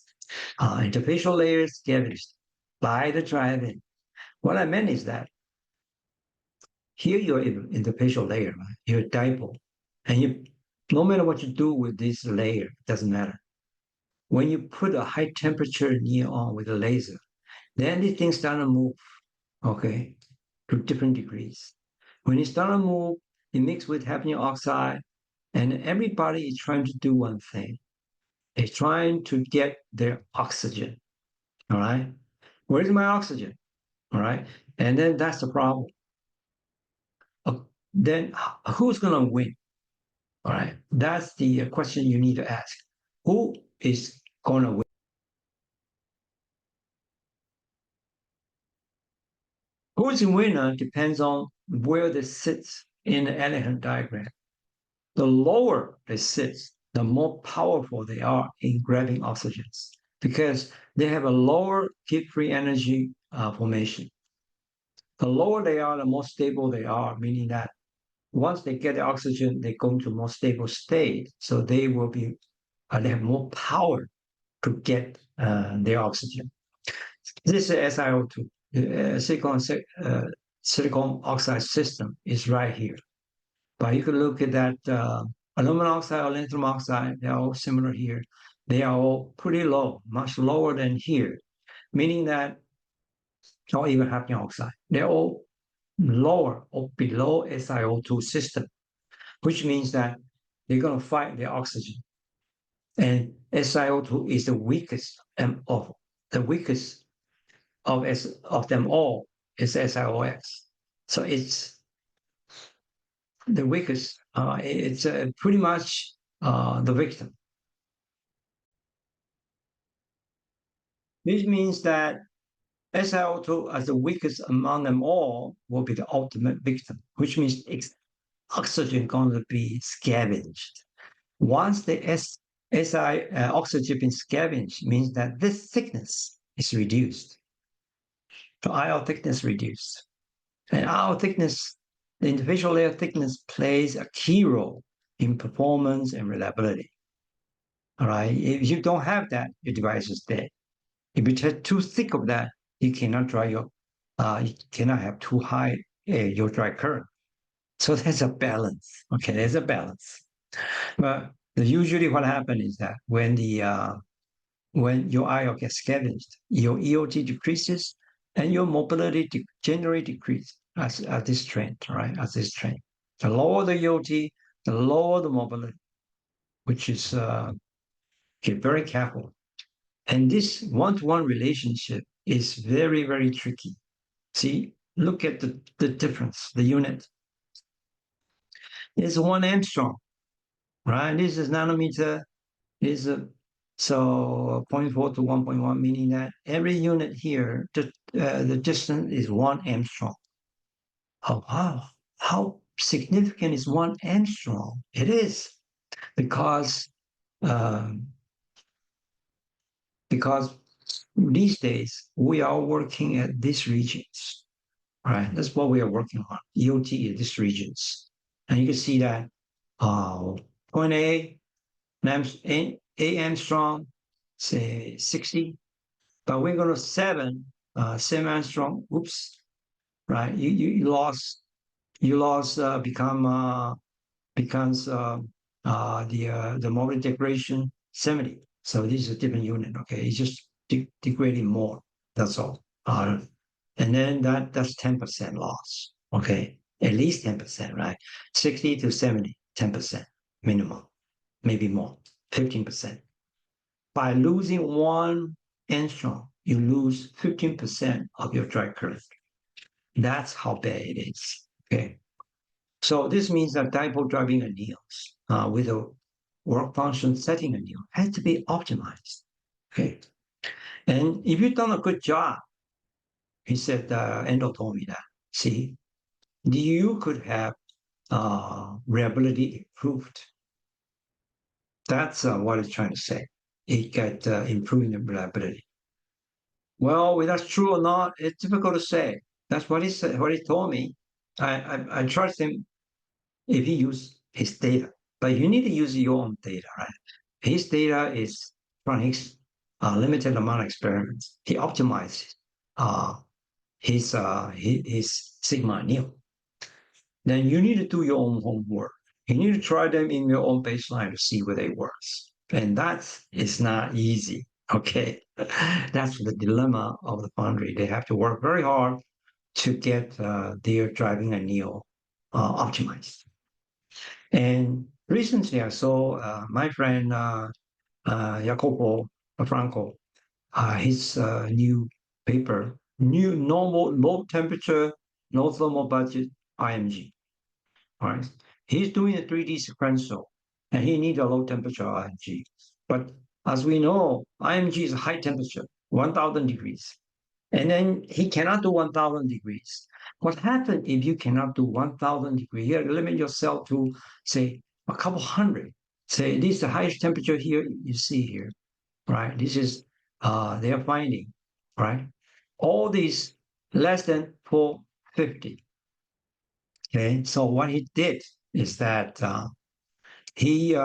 Interfacial layers get by the driving. What I meant is that here you're interfacial layer, right? You're dipole, and you no matter what you do with this layer, it doesn't matter. When you put a high temperature neon with a laser, then the things start to move, okay, to different degrees. When it start to move, it mix with hafnium oxide, and everybody is trying to do one thing. It's trying to get their oxygen, all right? Where's my oxygen, all right? And then that's the problem. Then who's going to win, all right? That's the question you need to ask. Who is going to win? Who is the winner depends on where they sit in the elegant diagram. The lower they sit, the more powerful they are in grabbing oxygens because they have a lower heat-free energy formation. The lower they are, the more stable they are, meaning that once they get the oxygen, they go into a more stable state. So they will be, they have more power to get their oxygen. This is SiO2. Silicon oxide system is right here. But you can look at that aluminum oxide or lanthanum oxide, they're all similar here. They are all pretty low, much lower than here, meaning that, or even hafnium oxide, they're all lower or below SiO2 system, which means that they're going to fight the oxygen. And SiO2 is the weakest of the weakest of them all is SiOX. So it's the weakest. It's pretty much the victim. This means that SiO2 as the weakest among them all will be the ultimate victim, which means oxygen going to be scavenged. Once the oxygen been scavenged, means that this thickness is reduced. So IO thickness reduced. And IO thickness, the individual layer thickness plays a key role in performance and reliability. All right. If you don't have that, your device is dead. If you take too thick of that, you cannot you cannot have too high your dry current. So there's a balance. Okay, there's a balance. But usually what happens is that when your IO gets scavenged, your EOT decreases and your mobility generally decreases as this trend, right? As this trend. The lower the EOT, the lower the mobility, which is get very careful. And this one-to-one relationship is very, very tricky. See, look at the difference, the unit. It's 1 angstrom, right? This is nanometer, is a so 0.4 to 1.1, meaning that every unit here, the distance is 1 angstrom. Oh, wow. How significant is 1 angstrom? It is because um, because these days we are working at these regions, right? That's what we are working on. EOT is these regions, and you can see that point A, A angstrom, say 60, but we're going to 7 angstrom. Oops, right? You lost becomes the motor degradation 70. So this is a different unit. Okay, it's just degrading more. That's all. And then that's 10% loss. Okay, at least 10%, right? 60 to 70, 10% minimum, maybe more, 15%. By losing 1 angstrom, you lose 15% of your dry current. That's how bad it is. Okay. So this means that dipole driving anneals with a work function setting anneal has to be optimized. Okay. And if you've done a good job, he said, Endo told me that, see, you could have reliability improved. That's what it's trying to say. It got improving the reliability. Well, whether that's true or not, it's difficult to say. That's what he said, what he told me. I trust him if he used his data, but you need to use your own data, right? His data is from his limited amount of experiments. He optimized uh, his sigma anneal. Then you need to do your own homework. You need to try them in your own baseline to see whether it works. And that is not easy. Okay. That's the dilemma of the foundry. They have to work very hard to get their driving anneal optimized. And recently I saw my friend Jacopo Franco, his new paper, new normal low temperature, no thermal budget IMG. All right. He's doing a 3D sequential and he needs a low temperature IMG. But as we know, IMG is high temperature, 1000 degrees. And then he cannot do 1000 degrees. What happens if you cannot do 1000 degrees? You limit yourself to, say, a couple hundred. Say, this is the highest temperature here you see here, right? This is their finding, right? All these less than 450. Okay, so what he did is that he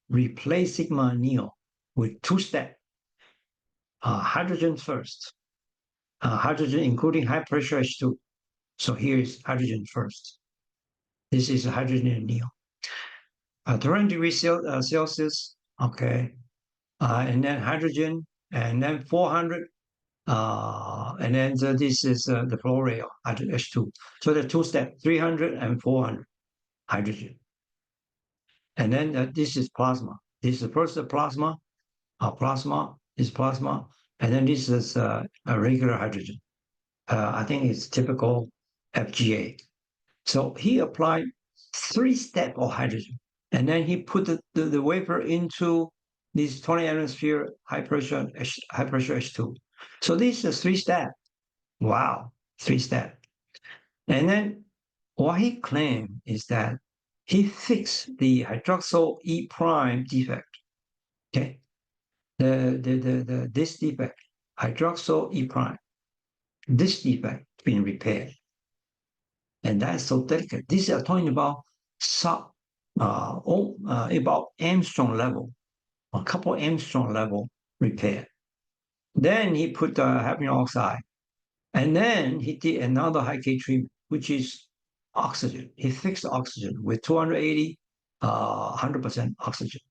replaced sigma anneal with two-step hydrogen first, hydrogen including high pressure H2. So here is hydrogen first. This is a hydrogen anneal. 200 degrees Celsius, okay, and then hydrogen, and then 400, and then this is the flow rate at H2. So the two step, 300 and 400 hydrogen. And then this is plasma. This is first the plasma, plasma is plasma, and then this is a regular hydrogen. I think it's typical FGA. So he applied 3 steps of hydrogen. And then he put the wafer into this 20 atmosphere high pressure H2. So this is 3 step. Wow, 3 step. And then what he claimed is that he fixed the hydroxyl E prime defect. Okay, this defect, hydroxyl E prime, this defect being repaired, and that's so delicate. This is talking about about Armstrong level, a couple Armstrong level repair. Then he put the hafnium oxide, and then he did another high K treatment, which is oxygen. He fixed oxygen with 280, 100% oxygen.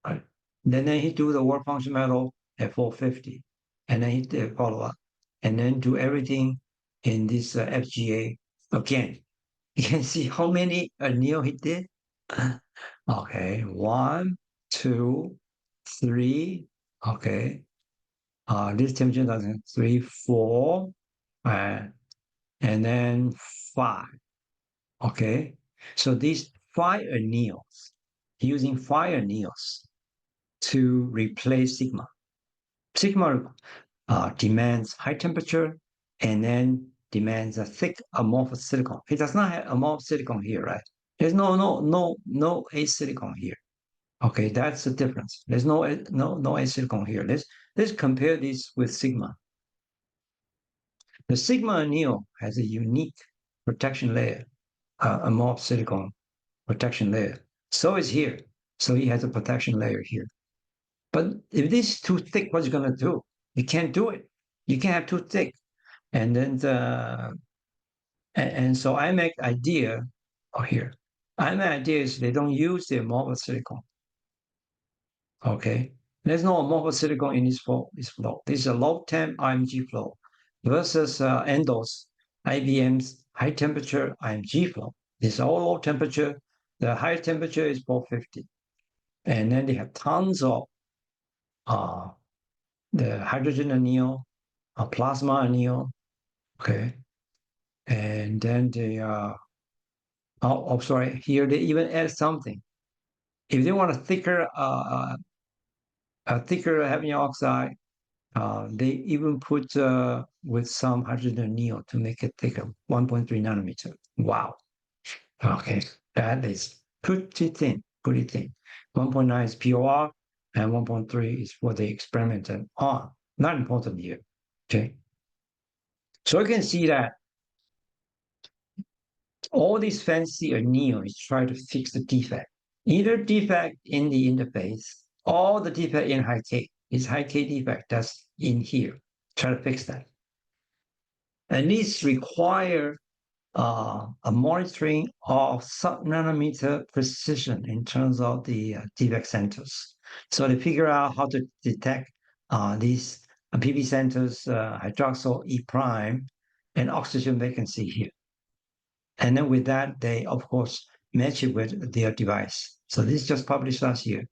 Right? Then he do the work function metal at 450, and then he did follow up, and then do everything in this FGA again. You can see how many anneal he did. Okay, 1, 2, 3. Okay, this temperature doesn't 3, 4, and then 5. Okay, so these 5 anneals, using 5 anneals to replace sigma. Sigma demands high temperature and then demands a thick amorphous silicon. It does not have amorphous silicon here, right? There's no asilicon here. Okay, that's the difference. There's no asilicon here. Let's compare this with sigma. The sigma anneal has a unique protection layer, amorphous silicon protection layer. So is here. So it has a protection layer here. But if this is too thick, what's it going to do? You can't do it. You can't have too thick. And then so I make idea here. I make idea is they don't use the amorphous silicon. Okay. There's no amorphous silicon in this flow. This is a low temp IMG flow versus Endos, IBM's high temperature IMG flow. It's all low temperature. The high temperature is 450. And then they have tons of the hydrogen anneal, plasma anneal, okay, and then they sorry, here they even add something. If they want a thicker hafnium oxide, they even put with some hydrogen anneal to make it thicker, 1.3 nanometer. Wow. Okay, that is pretty thin, pretty thin. 1.9 is POR, and 1.3 is what they experimented on. Not important here. Okay. So you can see that all these fancy anneal is trying to fix the defect. Either defect in the interface or the defect in high K. It's high K defect that's in here. Try to fix that. And these require a monitoring of sub-nanometer precision in terms of the defect centers. So they figure out how to detect these PV centers, hydroxyl E prime, and oxygen vacancy here. And then with that, they, of course, match it with their device. So this is just published last year.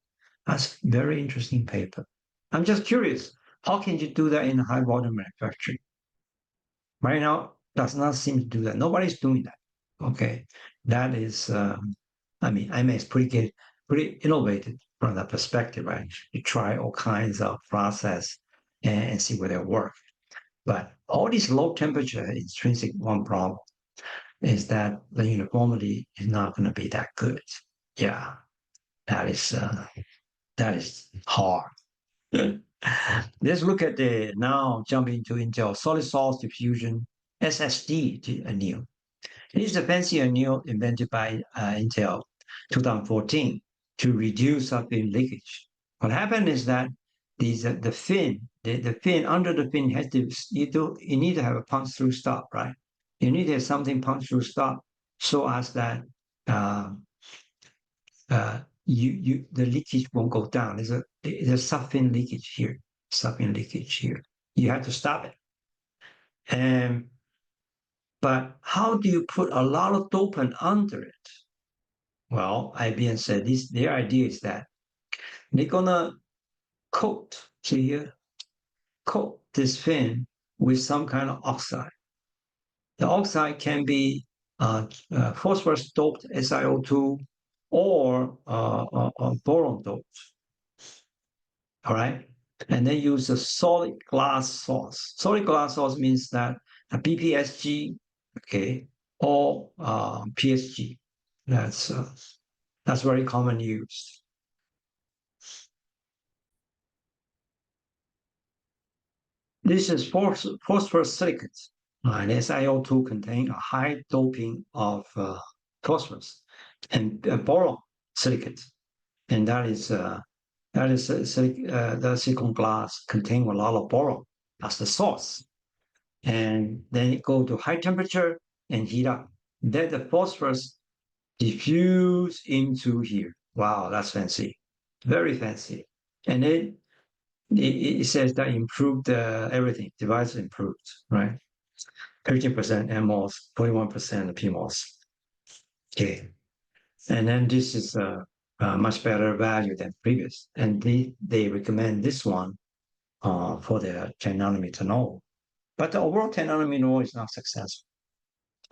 That's very interesting paper. I'm just curious, how can you do that in high volume manufacturing? Right now, does not seem to do that. Nobody's doing that. Okay, that is, I mean, IMA is pretty innovative from that perspective, right? You try all kinds of process and see where they work. But all these low temperature intrinsic one problem is that the uniformity is not going to be that good. Yeah, that is hard. Let's look at the now jumping to Intel solid source diffusion SSD anneal. It is a fancy anneal invented by Intel 2014 to reduce subfin leakage. What happened is that the fin under the fin has to you need to have a punch through stop, right? You need to have something punch through stop so as that the leakage won't go down. There's a subfin leakage here, subfin leakage here. You have to stop it. And but how do you put a lot of dopant under it? Well, IBM said their idea is that they're gonna coat, see here, coat this fin with some kind of oxide. The oxide can be phosphorus doped SiO2 or boron doped. All right. And they use a solid glass source. Solid glass source means that a BPSG, okay, or PSG. That's very common used. This is phosphorus silicate. And SiO2 contain a high doping of phosphorus and boron silicate, and the silicon glass contain a lot of boron as the source, and then it go to high temperature and heat up. Then the phosphorus diffuse into here. Wow, that's fancy, very fancy. And it says that improved everything. Device improved, right? 13% NMOS, 41% PMOS. Okay, and then this is a much better value than previous, and they recommend this one for the 10 nanometer node. But the overall 10 nanometer node is not successful.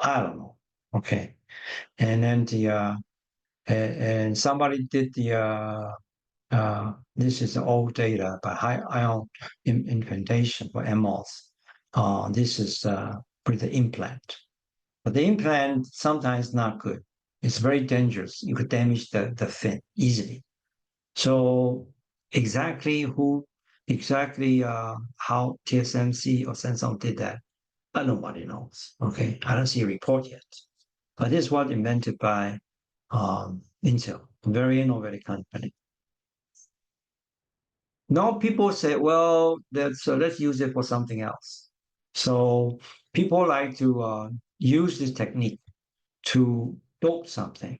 I don't know. Okay, and then and somebody did this is old data by high ion implantation for MOS. This is with the implant. But the implant sometimes not good. It's very dangerous. You could damage the fin easily. So exactly how TSMC or Samsung did that, nobody knows. Okay, I don't see a report yet. But this was invented by Intel, a very innovative company. Now people say, well, let's use it for something else. So people like to use this technique to dope something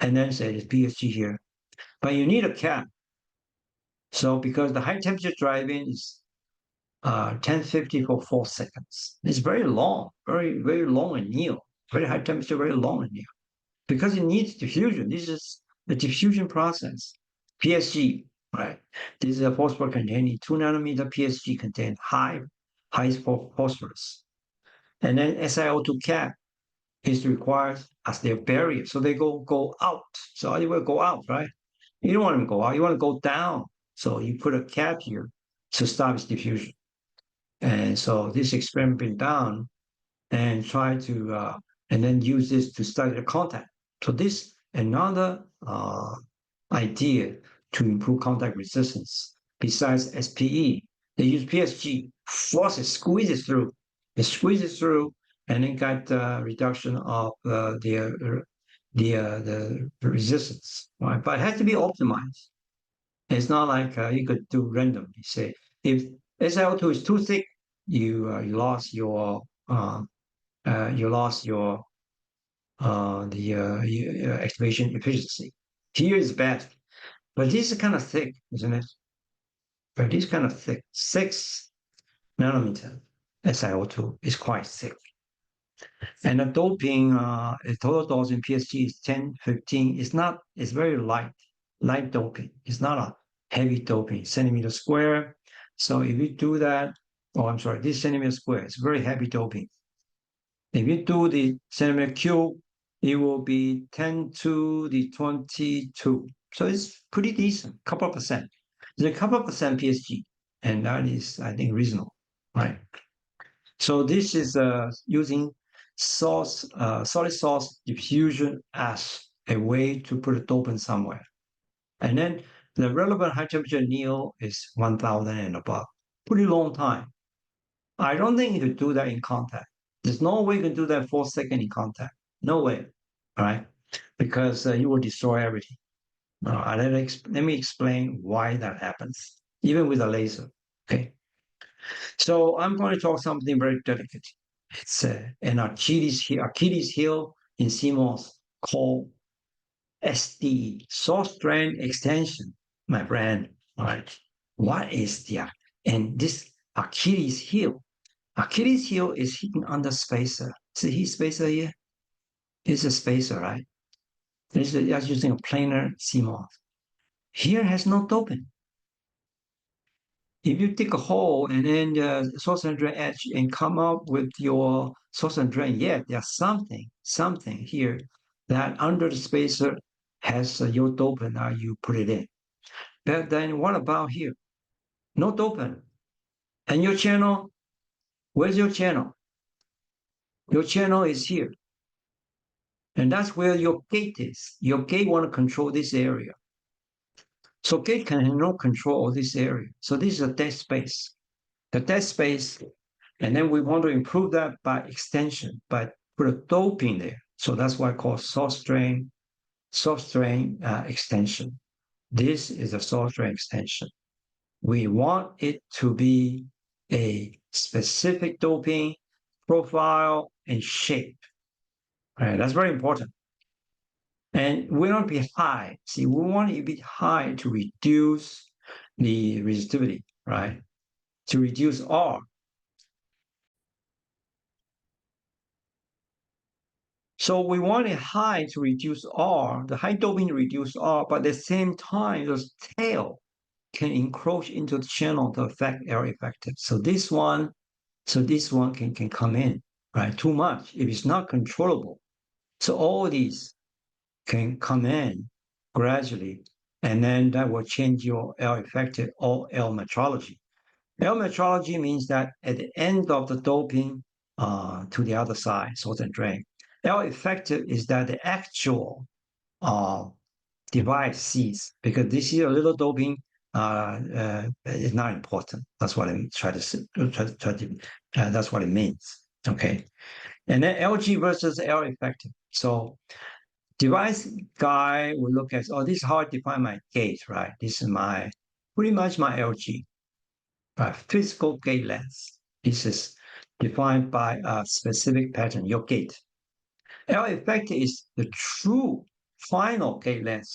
and then say it's PSG here. But you need a cap. So because the high temperature driving is 1050 for 4 seconds. It's very long, very long anneal, very high temperature, very long anneal. Because it needs diffusion. This is the diffusion process. PSG, right? This is a phosphor containing 2 nanometer PSG contain high phosphorus. And then SiO2 cap is required as their barrier. So they go out. So you will go out, right? You don't want them to go out. You want to go down. So you put a cap here to stop its diffusion. And so this experiment been done and try to and then use this to study the contact. So this another idea to improve contact resistance. Besides SPE, they use PSG, force it, squeeze it through. It squeezes through, and then got reduction of the resistance. Right? But it has to be optimized. It's not like you could do randomly. Say if SiO2 is too thick, you lost your you lost your activation efficiency. Here is best, but this is kind of thick, isn't it? But this kind of thick, 6 nanometer SiO2 is quite thick. And the doping, the total dose in PSG is 10, 15. It's very light doping. It's not a heavy doping, centimeter square. So if you do that, oh, I'm sorry, this centimeter square is very heavy doping. If you do the centimeter cube, it will be 10 to the 22. So it's pretty decent, couple of percent. There's a couple of percent PSG, and that is, I think, reasonable, right? So this is using solid source diffusion as a way to put a dopant somewhere. And then the relevant high temperature anneal is 1000 and above. Pretty long time. I don't think you could do that in contact. There's no way you can do that 4 seconds in contact. No way, all right? Because you will destroy everything. Let me explain why that happens, even with a laser, okay? So I'm going to talk something very delicate. It's an Achilles heel in CMOS called SDE, source drain extension, my friend. All right. What is the, and this Achilles heel? Achilles heel is hidden under spacer. See his spacer here? It's a spacer, right? This is just using a planar CMOS. Here has no dopant. If you dig a hole and then source and drain edge and come up with your source and drain, yeah, there's something here that under the spacer has your dopant, you put it in. But then what about here? No dopant. And your channel, where's your channel? Your channel is here. And that's where your gate is. Your gate want to control this area. So gate cannot control this area. So this is a dead space. The dead space, and then we want to improve that by extension, by put a doping there. So that's why I call source drain extension. This is a source drain extension. We want it to be a specific doping profile and shape. Right, that's very important. And we want to be high. See, we want it to be high to reduce the resistivity, right? To reduce R. So we want it high to reduce R, the high doping to reduce R, but at the same time, the tail can encroach into the channel to affect L effective. So this one can come in, right? Too much if it's not controllable. So all these can come in gradually, and then that will change your L effective or L metrology. L metrology means that at the end of the doping to the other side, source and drain. L effective is that the actual device sees, because this is a little doping is not important. That's what I try to that's what it means. Okay, and then LG versus L effective. So device guy will look at, oh, this is how I define my gate, right? This is pretty much my LG, right? Physical gate length. This is defined by a specific pattern, your gate. L effective is the true final gate length,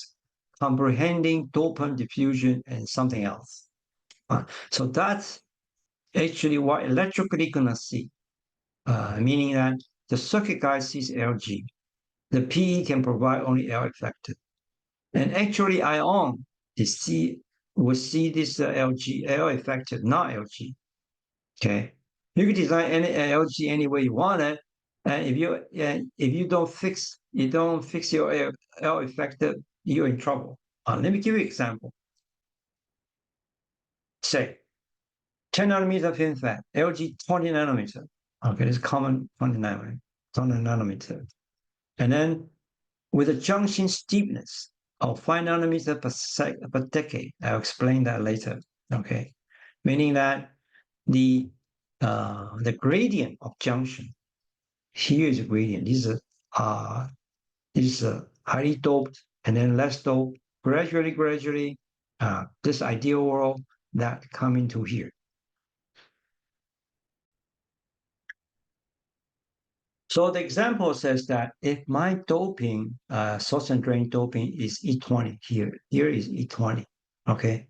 comprehending dopant diffusion and something else. So that's actually what electrically gonna see, meaning that the circuit guy sees LG. The PE can provide only L effective. And actually ion will see this LG, L effective, not LG. Okay. You can design any LG any way you want it. And if you don't fix your L effective, you're in trouble. Let me give you an example. Say 10 nanometer FinFET, LG 20 nanometer. Okay, it's common 20 nanometer. And then with a junction steepness of 5 nanometer per decade. I'll explain that later. Okay, meaning that the gradient of junction here is a gradient. This is a highly doped and then less doped. Gradually, this ideal world that come into here. So the example says that if my doping, source and drain doping is E20 here is E20, okay?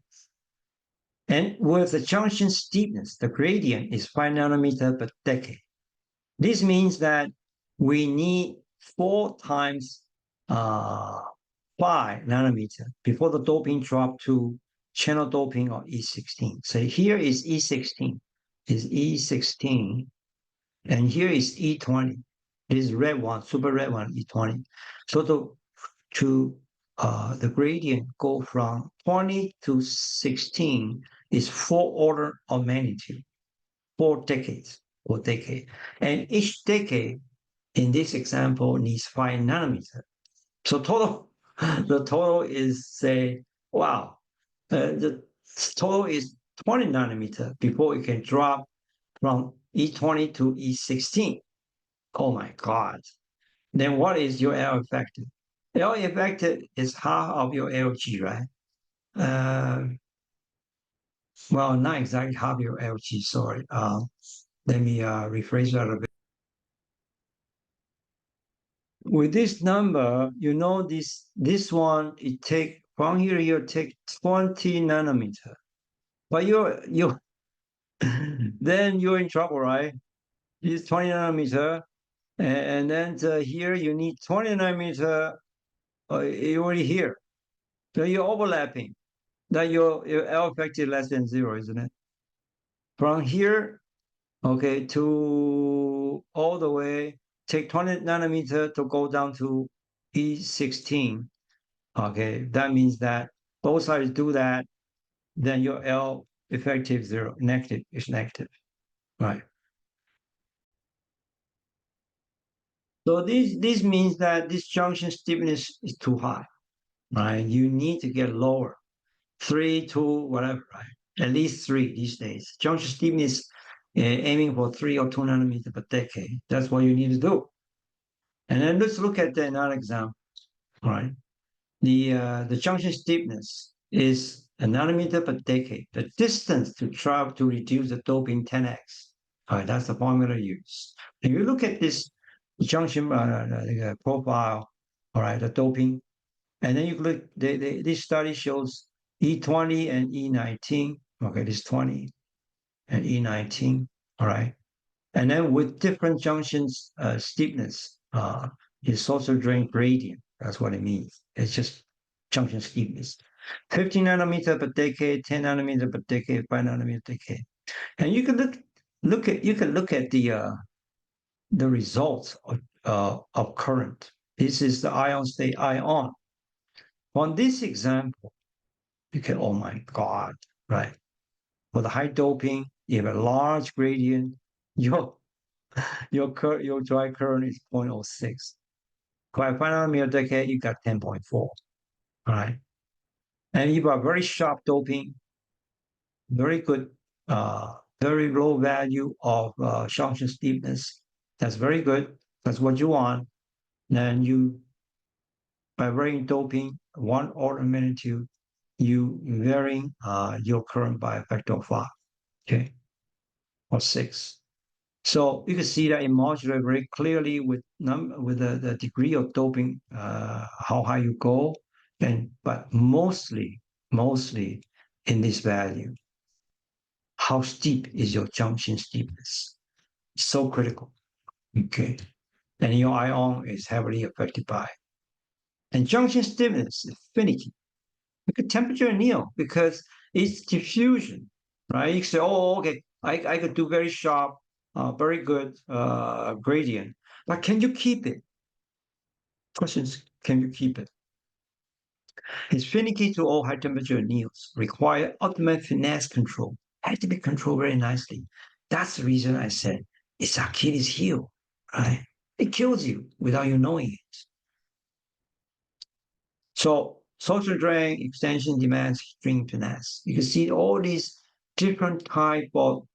And with the junction steepness, the gradient is 5 nanometer per decade. This means that we need 4 times 5 nanometer before the doping drop to channel doping or E16. So here is E16, and here is E20. This red one, super red one, E20. So the gradient go from 20 to 16 is 4 order of magnitude, 4 decades, and each decade in this example needs 5 nanometer. So the total is say, wow, the total is 20 nanometer before it can drop from E20 to E16. Oh my God. Then what is your L effective? L effective is half of your LG, right? Well, not exactly half your LG, sorry. Let me rephrase that a bit. With this number, you know this one, it take from here, you take 20 nanometer. But you then you're in trouble, right? It's 20 nanometer, and then here you need 20 nanometer. You're already here, so you're overlapping. That your L effective less than 0, isn't it? From here, okay, to all the way, take 20 nanometer to go down to E16. Okay, that means that both sides do that, then your L effective zero, negative is negative, right? So this means that this junction stiffness is too high, right? You need to get lower, 3, 2, whatever, right? At least 3 these days. Junction stiffness, aiming for 3 or 2 nanometers per decade. That's what you need to do. And then let's look at another example, right? The junction stiffness is a nanometer per decade. The distance to travel to reduce the doping 10x. All right, that's the formula used. If you look at this junction profile, all right, the doping, and then you look, this study shows E20 and E19. Okay, this 20 and E19. All right, and then with different junctions steepness, it's also drain gradient. That's what it means. It's just junction steepness. 15 nanometer per decade, 10 nanometer per decade, 5 nanometer per decade. And you can look at the results of current. This is the ion state ion. On this example, you can, oh my God, right? For the high doping, you have a large gradient. Your your dry current is 0.06. By 5 nanometer decade, you got 10.4. All right. And if you have very sharp doping, very good, very low value of junction steepness. That's very good. That's what you want. Then you, by varying doping, 1 order of magnitude, you varying your current by a factor of 5, okay, or 6. So you can see that in modular very clearly with the degree of doping, how high you go, but mostly in this value, how steep is your junction steepness? So critical. Okay. And your ion is heavily affected by it. And junction stiffness is finicky. Look at temperature anneal because it's diffusion, right? You say, oh, okay, I could do very sharp, very good gradient, but can you keep it? Questions, can you keep it? It's finicky to all high temperature anneals, require ultimate finesse control, had to be controlled very nicely. That's the reason I said it's Achilles' heel, right? It kills you without you knowing it. So social drain, extension demands string finesse. You can see all these different type of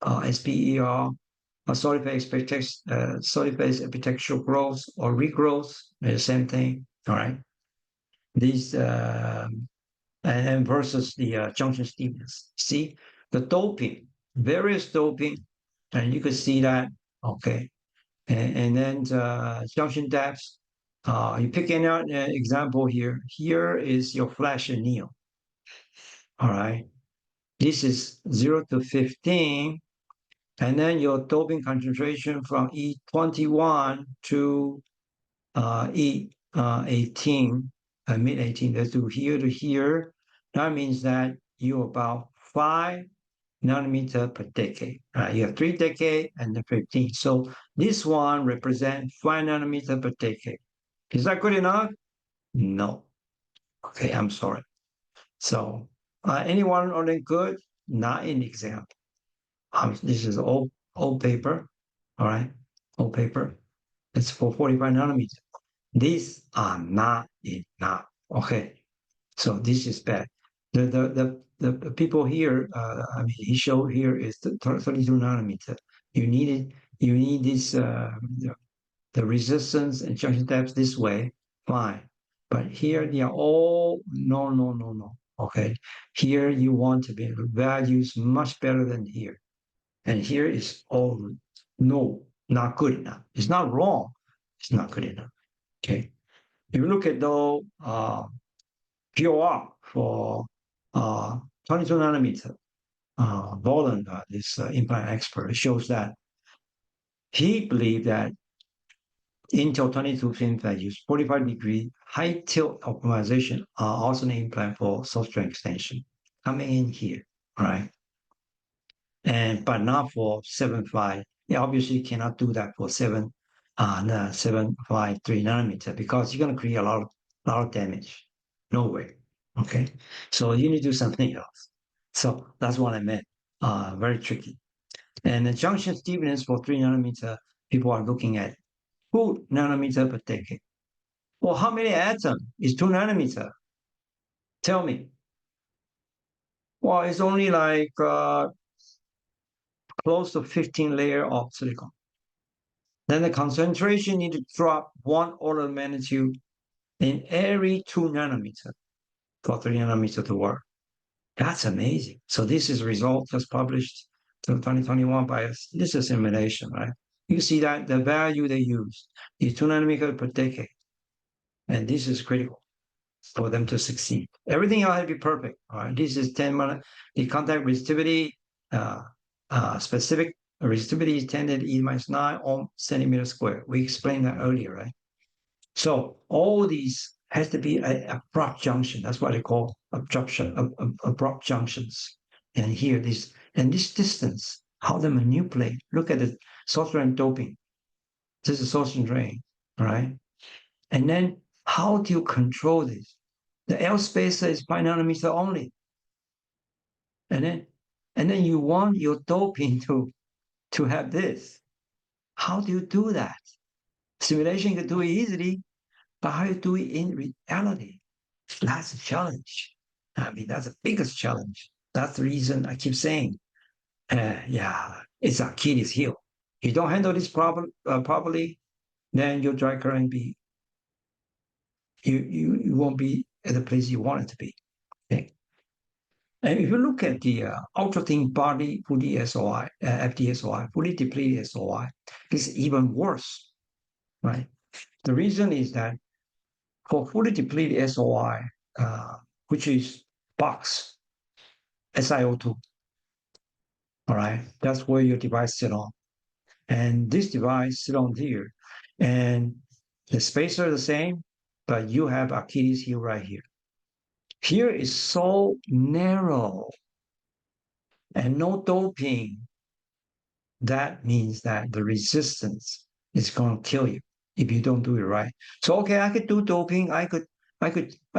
SPE solid phase epitaxial growth or regrowth, the same thing. All right. These and versus the junction steepness. See the doping, various doping, and you can see that. Okay, and then junction depths. You picking out an example here. Here is your flash anneal. All right, this is 0 to 15, and then your doping concentration from E21 to E18, mid 18, that's to here. That means that you're about 5 nanometer per decade. Right? You have 3 decade and then 15. So this one represents 5 nanometer per decade. Is that good enough? No. Okay, I'm sorry. So anyone on it good? Not in example. This is old paper. All right, old paper. It's for 45 nanometer. These are not enough. Okay, so this is bad. The people here, I mean, he showed here is 32 nanometer. You need it. You need this the resistance and junction depth this way. Fine, but here they are all no. Okay, here you want to be values much better than here, and here is all no, not good enough. It's not wrong. It's not good enough. Okay. If you look at though POR for 22 nanometer, Boland, this implant expert, shows that he believed that Intel 22 FinFET use 45-degree high tilt optimization are also an implant for substrate extension coming in here, right? And but not for 7.5. You obviously cannot do that for 7.53 nanometer because you're going to create a lot of a lot of damage. No way. Okay. So you need to do something else. So that's what I meant. Very tricky. And the junction stiffness for 3 nanometer, people are looking at 2 nanometer per decade. Well, how many atoms is 2 nanometer? Tell me. Well, it's only like close to 15 layer of silicon. Then the concentration need to drop 1 order of magnitude in every 2 nanometer for 3 nanometer to work. That's amazing. So this is a result just published in 2021 by us. This is simulation, right? You see that the value they use is 2 nanometer per decade. And this is critical for them to succeed. Everything else has to be perfect. All right. This is 10 the contact resistivity, specific resistivity is 10 to the E-9 ohm centimeter square. We explained that earlier, right? So all these has to be an abrupt junction. That's what they call abrupt junctions. And here, this distance, how they manipulate. Look at the source and doping. This is source and drain, all right? And then how do you control this? The L spacer is 5 nanometer only. And then you want your doping to have this. How do you do that? Simulation can do it easily, but how you do it in reality? That's a challenge. I mean, that's the biggest challenge. That's the reason I keep saying, yeah, it's Achilles heel. You don't handle this problem properly, then your dry current be you won't be at the place you want it to be. Okay. And if you look at the ultra thin body fully SOI, FDSOI, fully depleted SOI, it's even worse, right? The reason is that for fully depleted SOI, which is box SiO2, all right, that's where your device sit on, and this device sit on here, and the spacer is the same, but you have Achilles heel right here. Here is so narrow and no doping. That means that the resistance is going to kill you if you don't do it right. So okay, I could do doping. I could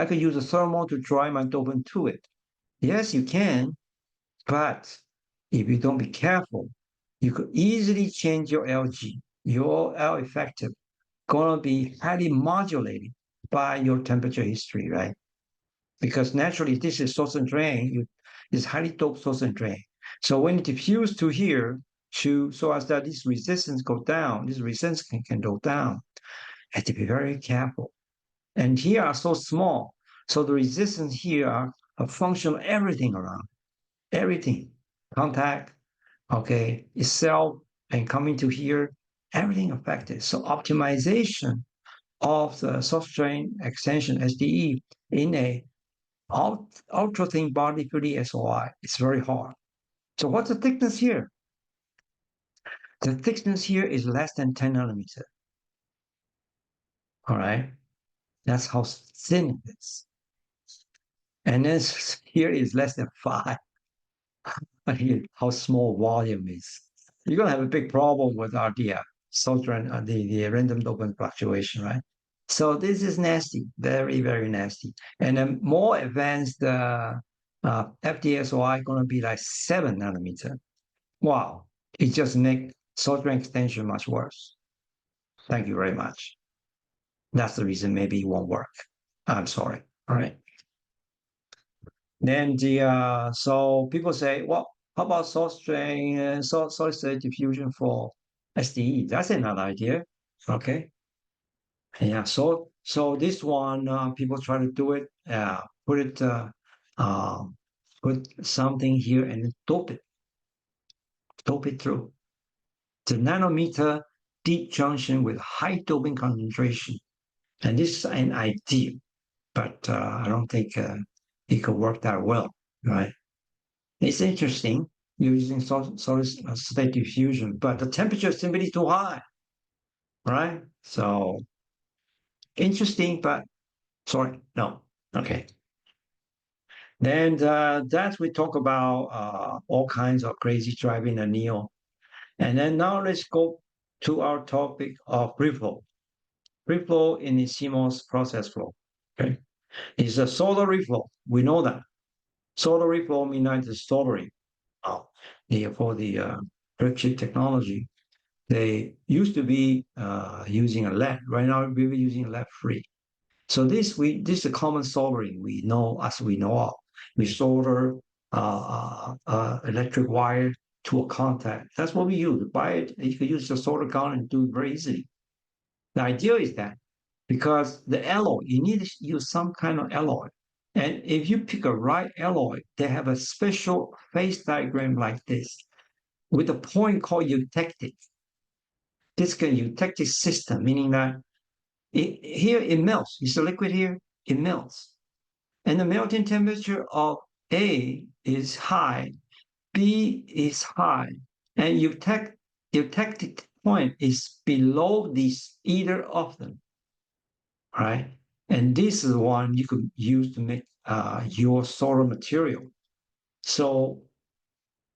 use a thermal to dry my dopant to it. Yes, you can, but if you don't be careful, you could easily change your LG. Your L effective gonna be highly modulated by your temperature history, right? Because naturally this is source and drain. It's highly doped source and drain. So when it diffuse to here, so as that this resistance go down, this resistance can go down. Have to be very careful. And here are so small. So the resistance here are a function of everything around, everything. Contact, okay, itself, and coming to here, everything affected. So optimization of the source drain extension SDE in a ultra thin body 3D SOI is very hard. So what's the thickness here? The thickness here is less than 10 nanometer. All right. That's how thin it is. And then here is less than 5. But here, how small volume is. You're going to have a big problem with RDF, the random dopant fluctuation, right? So this is nasty, very, very nasty. And then more advanced FDSOI going to be like 7 nanometer. Wow. It just makes soldering extension much worse. Thank you very much. That's the reason maybe it won't work. I'm sorry. All right. Then so people say, well, how about solid state diffusion for SDE? That's another idea. Okay. Yeah. So this one, people try to do it. Put it, uh, put something here and dope it through. The nanometer deep junction with high doping concentration. And this is an idea, but I don't think it could work that well, right? It's interesting using solid state diffusion, but the temperature is simply too high, right? So interesting, but sorry, no. Okay. Then that we talk about all kinds of crazy driving anneal. And then now let's go to our topic of reflow. Reflow in the CMOS process flow. Okay, it's a solar reflow. We know that solar reflow means that the soldering. For the flip chip technology, they used to be using a lead. Right now, we're using lead free. So this is a common soldering we know as we know of. We solder electric wire to a contact. That's what we use. Buy it. You can use the solder gun and do it very easily. The idea is that because the alloy, you need to use some kind of alloy. And if you pick a right alloy, they have a special phase diagram like this with a point called eutectic. This can eutectic system, meaning that here it melts. It's a liquid here, it melts. And the melting temperature of A is high, B is high, and eutectic point is below these either of them, right? And this is one you could use to make your solar material. So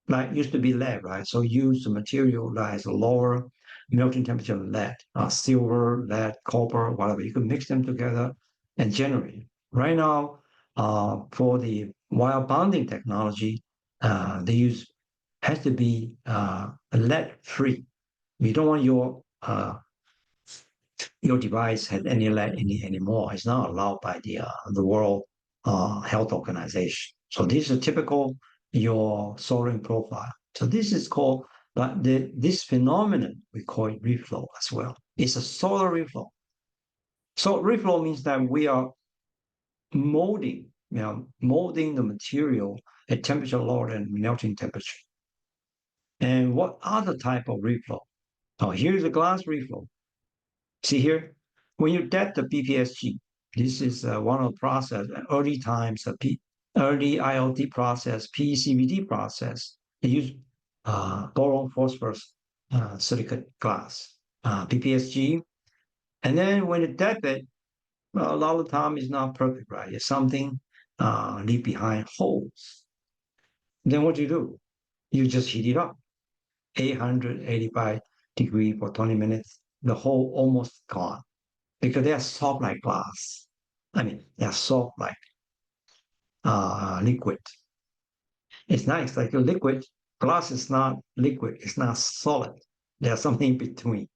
like used to be lead, right? So use the material that has a lower melting temperature than lead, silver, lead, copper, whatever. You can mix them together and generate. Right now, for the wire bonding technology, they use has to be lead free. You don't want your device has any lead in it anymore. It's not allowed by the World Health Organization. So this is a typical your soldering profile. So this is called, but this phenomenon we call it reflow as well. It's a solar reflow. So reflow means that we are molding the material at temperature lower than melting temperature. And what other type of reflow? Oh, here's a glass reflow. See here, when you get the BPSG, this is one of the process, early times, early IoT process, PECVD process. They use boron phosphorus silicate glass, BPSG. And then when you dip it, well, a lot of the time it's not perfect, right? It's something leave behind holes. Then what do? You just heat it up, 885 degrees for 20 minutes. The hole almost gone because they are soft like glass. I mean, they are soft like liquid. It's nice, like a liquid. Glass is not liquid, it's not solid. There's something in between.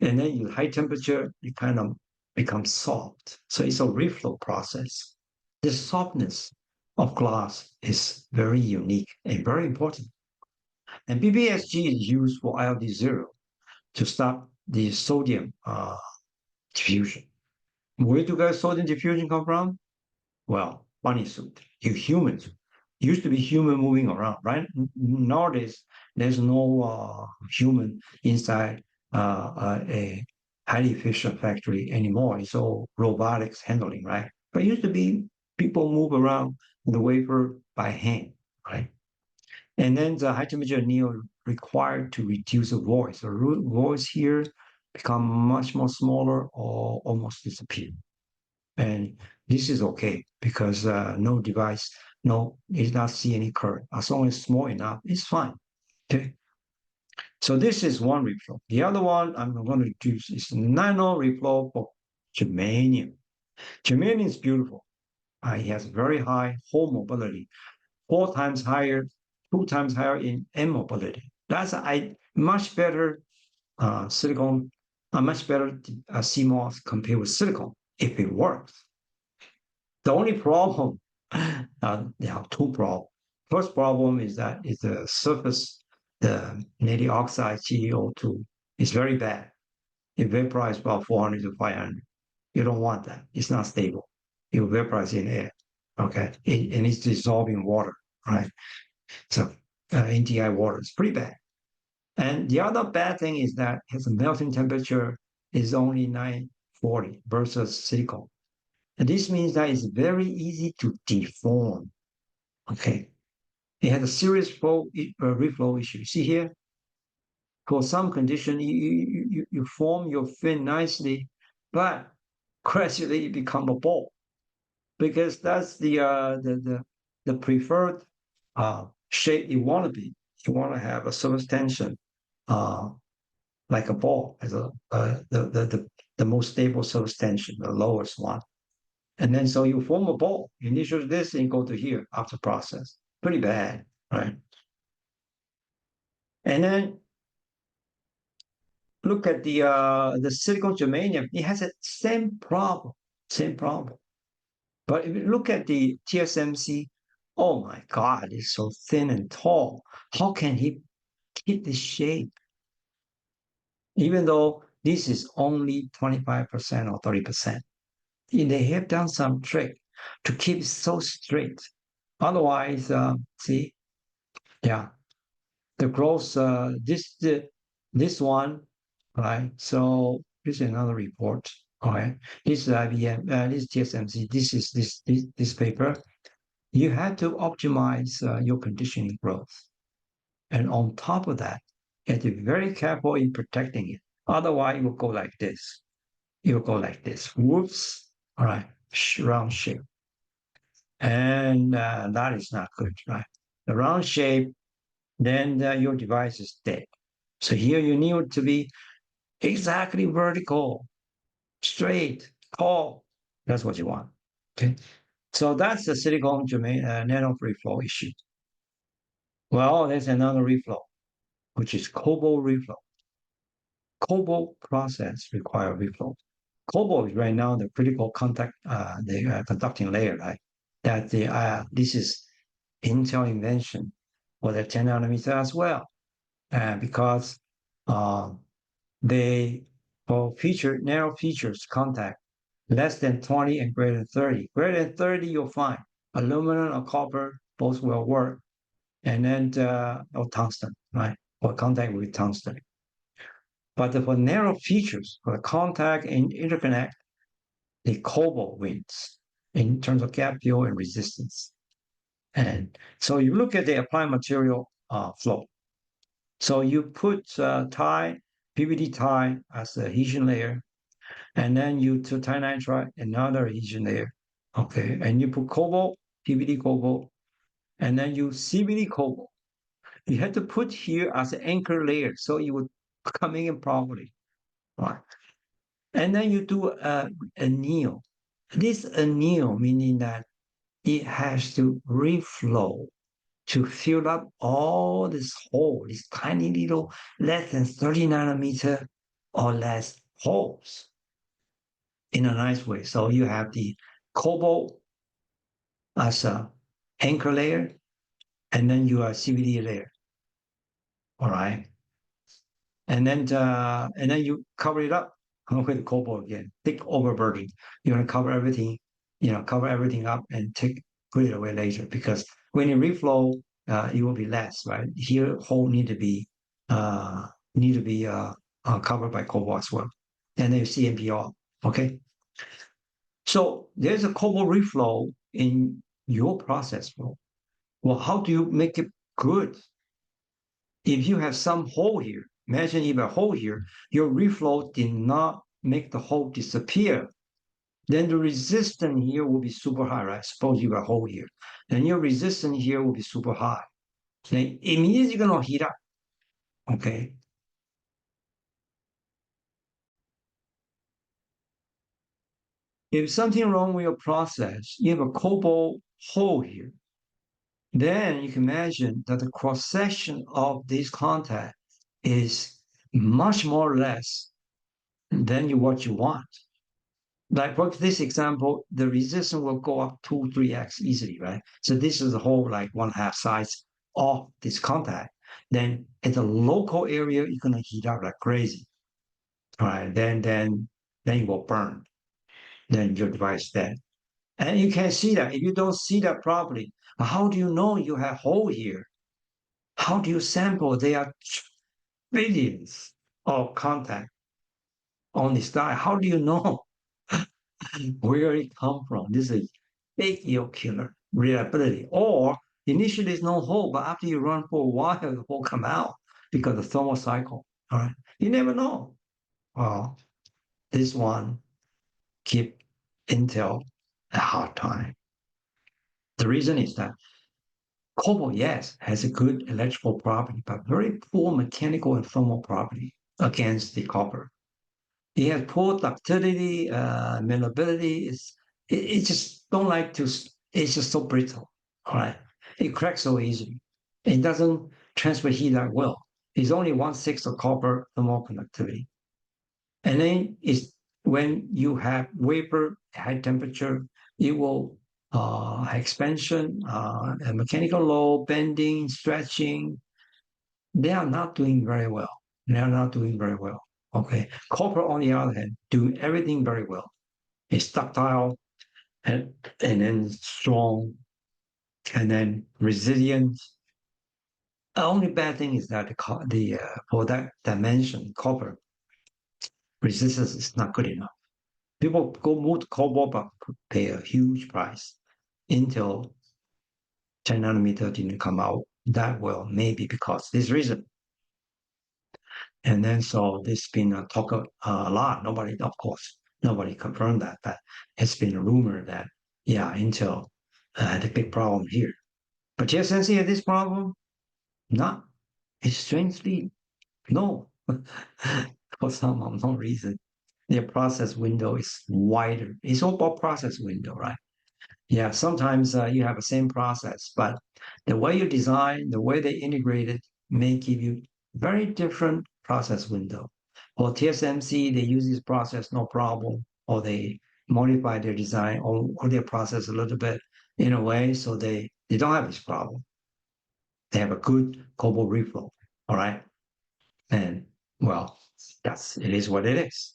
And then you high temperature, it kind of becomes soft. So it's a reflow process. The softness of glass is very unique and very important. And BBSG is used for ILD0 to stop the sodium diffusion. Where do guys sodium diffusion come from? Well, bunny suit. You humans used to be human moving around, right? Nowadays, there's no human inside a highly efficient factory anymore. It's all robotics handling, right? But it used to be people move around the wafer by hand, right? And then the high temperature anneal required to reduce the voids. The voids here become much more smaller or almost disappear. And this is okay because no device, no, it does not see any current. As long as it's small enough, it's fine. Okay. So this is one reflow. The other one I'm going to do is nano reflow for germanium. Germanium is beautiful. It has very high hole mobility, 4 times higher, 2 times higher in M mobility. That's a much better silicon, a much better CMOS compared with silicon if it works. The only problem, there are two problems. First problem is that it's the surface, the native oxide GeO2 is very bad. It vaporizes about 400 to 500. You don't want that. It's not stable. It will vaporize in air. Okay. And it's dissolving water, right? So NTI water is pretty bad. And the other bad thing is that its melting temperature is only 940 versus silicon. And this means that it's very easy to deform. Okay. It has a serious reflow issue. See here, for some condition, you form your fin nicely, but gradually it become a ball because that's the preferred shape you want to be. You want to have a surface tension uh, like a ball as the most stable surface tension, the lowest one. And then so you form a ball. Initial this and go to here after process. Pretty bad, right? And then look at the silicon germanium. It has the same problem, same problem. But if you look at the TSMC, oh my God, it's so thin and tall. How can he keep this shape? Even though this is only 25% or 30%. They have done some trick to keep it so straight. Otherwise, see, yeah, the growth, this one, right? So this is another report. Okay, this is IBM, this is TSMC. This paper. You have to optimize your conditioning growth, and on top of that, you have to be very careful in protecting it. Otherwise, it will go like this. It will go like this. Whoops! All right, round shape, and that is not good, right? The round shape, then your device is dead. So here you need to be exactly vertical, straight, tall. That's what you want. Okay. So that's the silicon germane nano reflow issue. Well, there's another reflow, which is cobalt reflow. Cobalt process require reflow. Cobalt is right now the critical contact, the conducting layer, right? That this is Intel invention for the 10 nanometer as well, because uh, they for narrow features contact less than 20 and greater than 30. Greater than 30, you'll find aluminum or copper, both will work, and then or tungsten, right? Or contact with tungsten. But for narrow features, for the contact and interconnect, the cobalt wins in terms of gap fill and resistance. And so you look at the applied material flow. So you put PVD tie as a adhesion layer, and then you to tinitride another adhesion layer. Okay, and you put cobalt, PVD cobalt, and then you CVD cobalt. You have to put here as an anchor layer so it would come in properly. Right. And then you do a anneal. This anneal meaning that it has to reflow to fill up all this hole, this tiny little less than 30 nanometer or less holes in a nice way. So you have the cobalt as a anchor layer, and then you have CVD layer. All right. And then you cover it up with cobalt again, thick overburden. You want to cover everything, cover everything up and put it away later, because when you reflow, it will be less, right? Here, hole uh, need to be covered by cobalt as well, and then CMPR. Okay, so there's a cobalt reflow in your process flow. Well, how do you make it good? If you have some hole here, imagine if a hole here, your reflow did not make the hole disappear, then the resistance here will be super high, right? Suppose you have a hole here, then your resistance here will be super high. Then immediately you're going to heat up, okay? If something wrong with your process, you have a cobalt hole here, then you can imagine that the cross section of this contact is much more or less than what you want. Like for this example, the resistance will go up 2-3x easily, right? So this is the whole like 1/2 size of this contact. Then at the local area, you're gonna heat up like crazy. All right, then it will burn. Then your device is dead. And you can see that. If you don't see that properly, how do you know you have hole here? How do you sample? There are billions of contact on this die. How do you know where it come from? This is a big yield killer reliability. Or initially there's no hole, but after you run for a while, the hole come out because of the thermal cycle. All right. You never know. Well, this one give Intel a hard time. The reason is that cobalt, yes, has a good electrical property, but very poor mechanical and thermal property against the copper. It has poor ductility, malleability. it just don't like to. It's just so brittle. All right, it cracks so easily. It doesn't transfer heat that well. It's only 1/6 of copper thermal conductivity. And then it's when you have vapor, high temperature, it will expansion, mechanical load, bending, stretching. They are not doing very well. They are not doing very well. Okay. Copper, on the other hand, doing everything very well. It's ductile and then strong and then resilient. The only bad thing is that for that dimension, copper resistance is not good enough. People go move to cobalt but pay a huge price until 10 nanometer didn't come out that well, maybe because this reason. And then so this been a talk a lot. Nobody, of course, nobody confirmed that, but it's been a rumor that yeah, Intel had a big problem here. But TSMC had this problem? Not. It's strangely no. For some unknown reason, their process window is wider. It's all about process window, right? Yeah, sometimes you have the same process, but the way you design, the way they integrate it may give you very different process window. For TSMC, they use this process no problem, or they modify their design or their process a little bit in a way so they don't have this problem. They have a good cobalt reflow, all right? And well, it is what it is.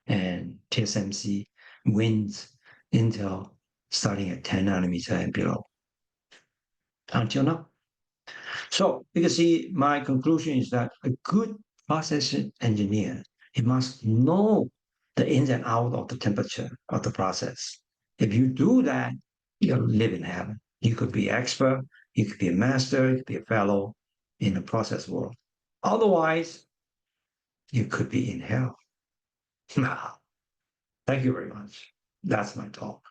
And TSMC wins Intel starting at 10 nanometer and below until now. So you can see my conclusion is that a good process engineer, he must know the ins and out of the temperature of the process. If you do that, you'll live in heaven. You could be expert, you could be a master, you could be a fellow in the process world. Otherwise, you could be in hell. Thank you very much. That's my talk.